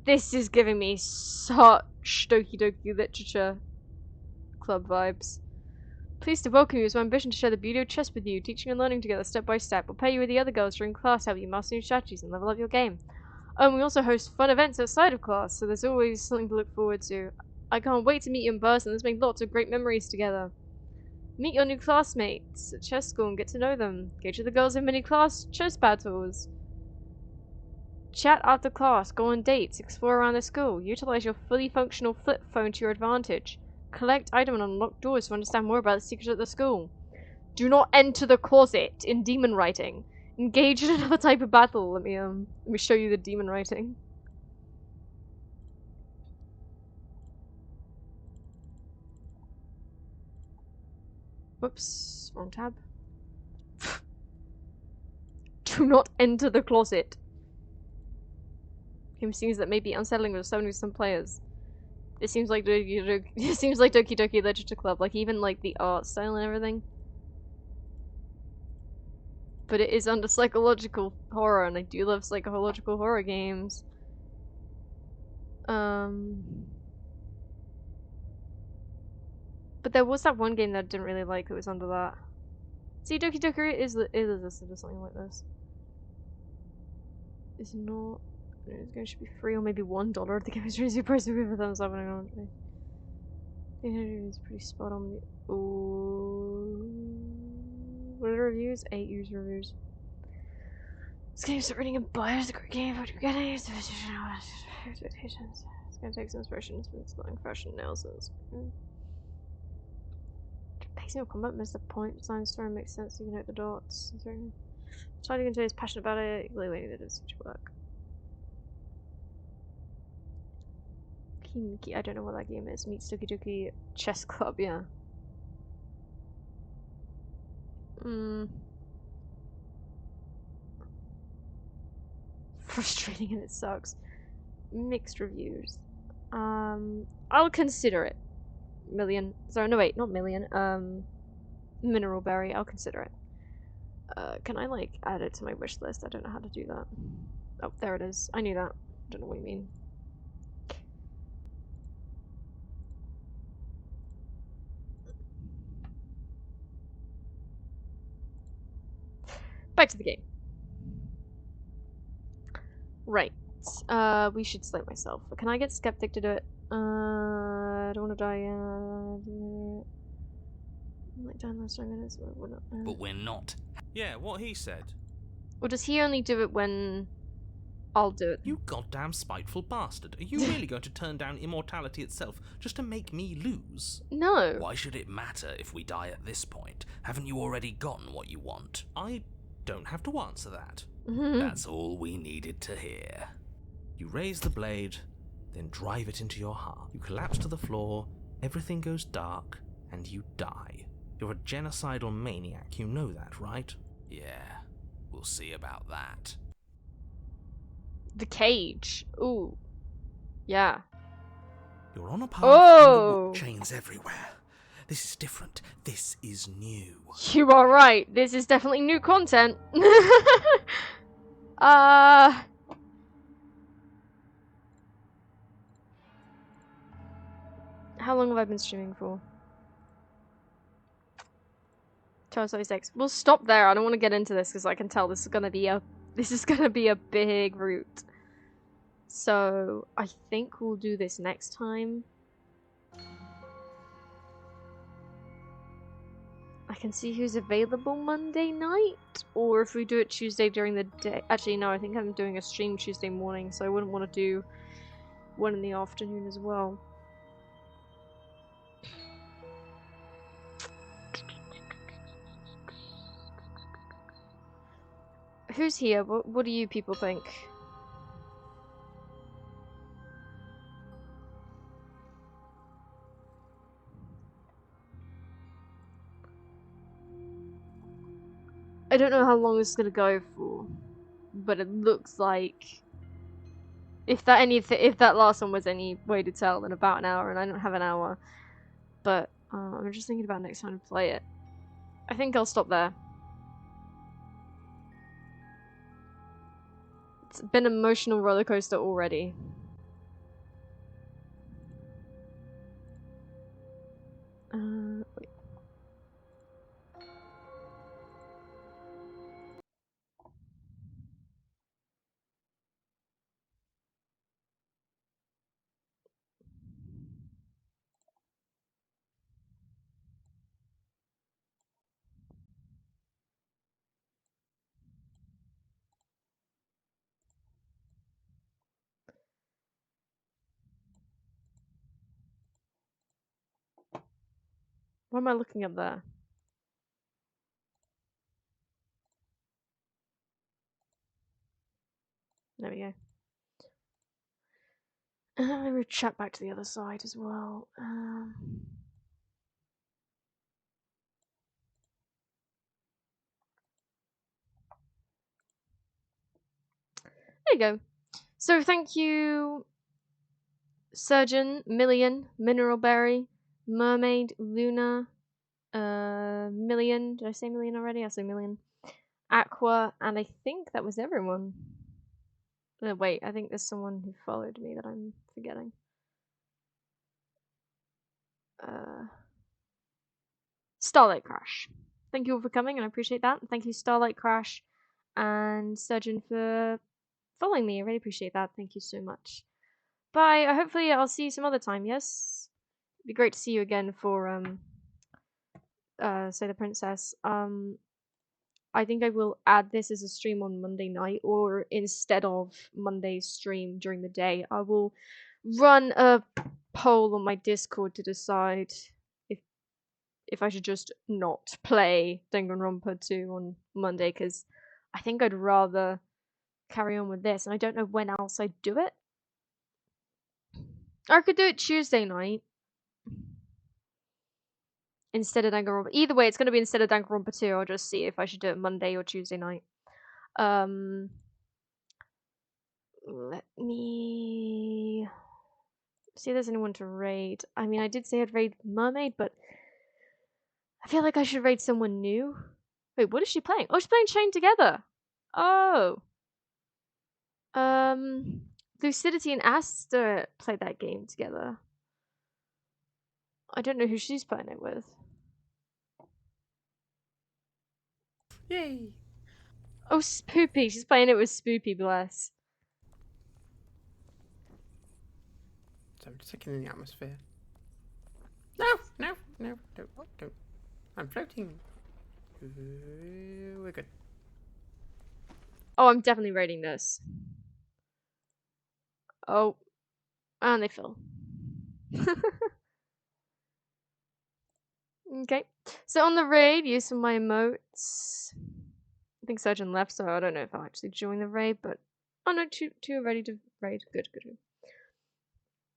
This is giving me such Doki Doki Literature Club vibes. Pleased to welcome you. It's my ambition to share the beauty of chess with you, teaching and learning together step by step. We'll pair you with the other girls during class, help you master new strategies and level up your game. We also host fun events outside of class, so there's always something to look forward to. I can't wait to meet you in person. Let's make lots of great memories together. Meet your new classmates at chess school and get to know them. Engage with the girls in mini-class chess battles. Chat after class, go on dates, explore around the school. Utilize your fully functional flip phone to your advantage. Collect items and unlock doors to understand more about the secrets at the school. Do not enter the closet in demon writing. Engage in another type of battle. Let me show you the demon writing. Whoops, wrong tab. Do not enter the closet. Game scenes that may be unsettling with some players. It seems like Doki Doki Literature Club, like even like the art style and everything. But it is under psychological horror, and I do love psychological horror games. But there was that one game that I didn't really like that was under that. See, Doki Doki is listed as something like this. It's not. It's going to be free or maybe $1. The game is really price to give a thumbs up. I don't know. It's pretty spot on. Oh, what are the reviews? 8 user reviews. This game's reading a bias. The great game. What you're getting is expectations. It's going to take some inspiration from its long fashion analysis. Pacing of combat missed the point. Design story makes sense. You can note the dots. Try to convey is passionate about it. Really waiting to do this work. I don't know what that game is. Meets Doki Doki Chess Club, yeah. Frustrating and it sucks. Mixed reviews. I'll consider it. Million. Sorry, no wait, not million. Mineral berry. I'll consider it. Can I like add it to my wish list? I don't know how to do that. Oh, there it is. I knew that. I don't know what you mean. Back to the game. Right. We should slate myself. Can I get Skeptic to do it? I don't want to die. Like down last 5 minutes. We're not. But we're not. Yeah, what he said. Or does he only do it when I'll do it? You goddamn spiteful bastard. Are you really going to turn down immortality itself just to make me lose? No. Why should it matter if we die at this point? Haven't you already gotten what you want? I don't have to answer that. That's all we needed to hear. You raise the blade, then drive it into your heart. You collapse to the floor, everything goes dark, and you die. You're a genocidal maniac, you know that, right? Yeah, we'll see about that. The cage. Ooh. Yeah. You're on a path Oh! chains everywhere. This is different. This is new. You are right. This is definitely new content. How long have I been streaming for? 12:36. We'll stop there. I don't want to get into this because I can tell this is gonna be a big route. So I think we'll do this next time. I can see who's available Monday night, or if we do it Tuesday during the day. Actually, no, I think I'm doing a stream Tuesday morning, so I wouldn't want to do one in the afternoon as well. Who's here? What do you people think? I don't know how long this is gonna go for, but it looks like if that last one was any way to tell, then about an hour, and I don't have an hour. But I'm just thinking about next time to play it. I think I'll stop there. It's been an emotional roller coaster already. Wait. What am I looking at there? There we go. Let me chat back to the other side as well. There you go. So thank you, Surgeon, Million, Mineral Berry, Mermaid, Luna, Million. Did I say Million already? I said Million. Aqua, and I think that was everyone. Wait, I think there's someone who followed me that I'm forgetting. Starlight Crash. Thank you all for coming, and I appreciate that. Thank you, Starlight Crash and Surgeon, for following me. I really appreciate that. Thank you so much. Bye. Hopefully I'll see you some other time, yes? It'd be great to see you again for, Say the Princess. I think I will add this as a stream on Monday night, or instead of Monday's stream during the day, I will run a poll on my Discord to decide if I should just not play Danganronpa 2 on Monday, because I think I'd rather carry on with this, and I don't know when else I'd do it. Or I could do it Tuesday night instead of Danganronpa. Either way, it's going to be instead of Danganronpa 2. I'll just see if I should do it Monday or Tuesday night. Let me see if there's anyone to raid. I mean, I did say I'd raid Mermaid, but I feel like I should raid someone new. Wait, what is she playing? Oh, she's playing Chained Together. Oh. Lucidity and Asta played that game together. I don't know who she's playing it with. Yay! Oh, Spoopy. She's playing it with Spoopy, bless. So I'm just taking in the atmosphere. No, no, no, don't, don't. I'm floating. We're good. Oh, I'm definitely raiding this. Oh. And they fell. Okay. So on the raid, use some of my emotes. I think Surgeon left, so I don't know if I'll actually join the raid, but... Oh no, two are ready to raid. Good, good, good.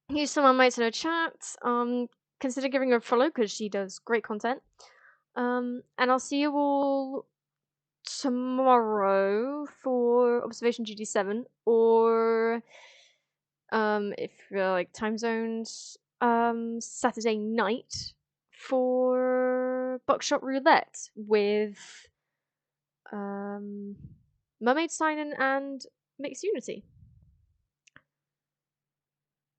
Here's some of my mates in her chat. Consider giving her a follow because she does great content. And I'll see you all tomorrow for Observation GD7, or if you're like time zones, Saturday night for Buckshot Roulette with Mermaid Sign-In and Mixed Unity.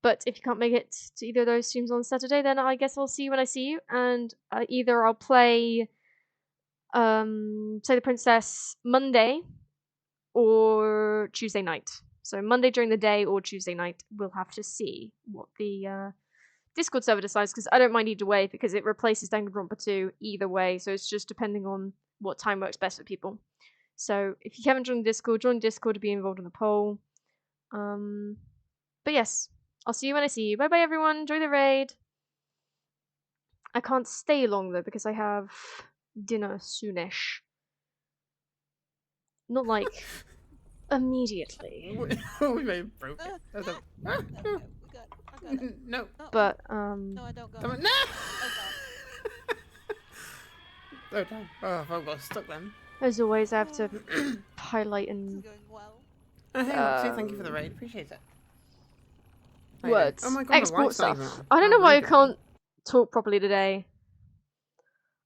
But if you can't make it to either of those streams on Saturday, then I guess I'll see you when I see you, and either I'll play Say the Princess Monday or Tuesday night. So Monday during the day or Tuesday night, we'll have to see what the Discord server decides, because I don't mind either way, because it replaces Danganronpa 2 either way, so it's just depending on what time works best for people. So if you haven't joined join Discord to be involved in the poll. But yes, I'll see you when I see you. Bye bye everyone, enjoy the raid. I can't stay long though, because I have dinner soonish. Not like immediately. We may have broke it. No, we got it. I got it. No. But No, I don't go. Come on. No! Oh god. Oh damn. Oh, I've got stuck then. as always, I have to highlight and This is going well. Oh, hey, Roxy, thank you for the raid. Appreciate it. How you doing? words. Oh my god, my Export wife's not stuff. even on. I don't Oh, know why I really good. can't talk properly today.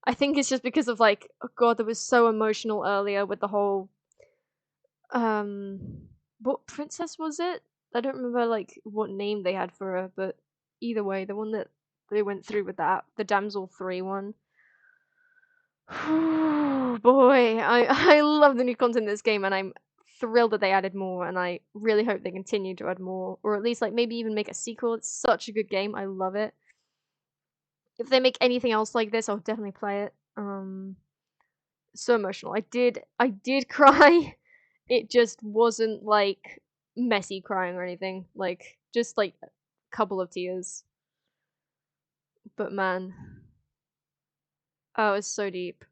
I think it's just because of like, oh god, that was so emotional earlier with the whole what princess was it? I don't remember like what name they had for her, but either way, the one that they went through with that, the Damsel 3 one. Boy, I love the new content in this game, and I'm thrilled that they added more, and I really hope they continue to add more, or at least like maybe even make a sequel. It's such a good game. I love it. If they make anything else like this, I'll definitely play it. So emotional. I did cry. It just wasn't like messy crying or anything. Like just like a couple of tears. But man, oh, it's so deep.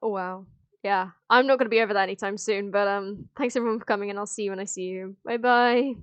Oh wow. Yeah, I'm not gonna be over that anytime soon. But thanks everyone for coming, and I'll see you when I see you. Bye bye.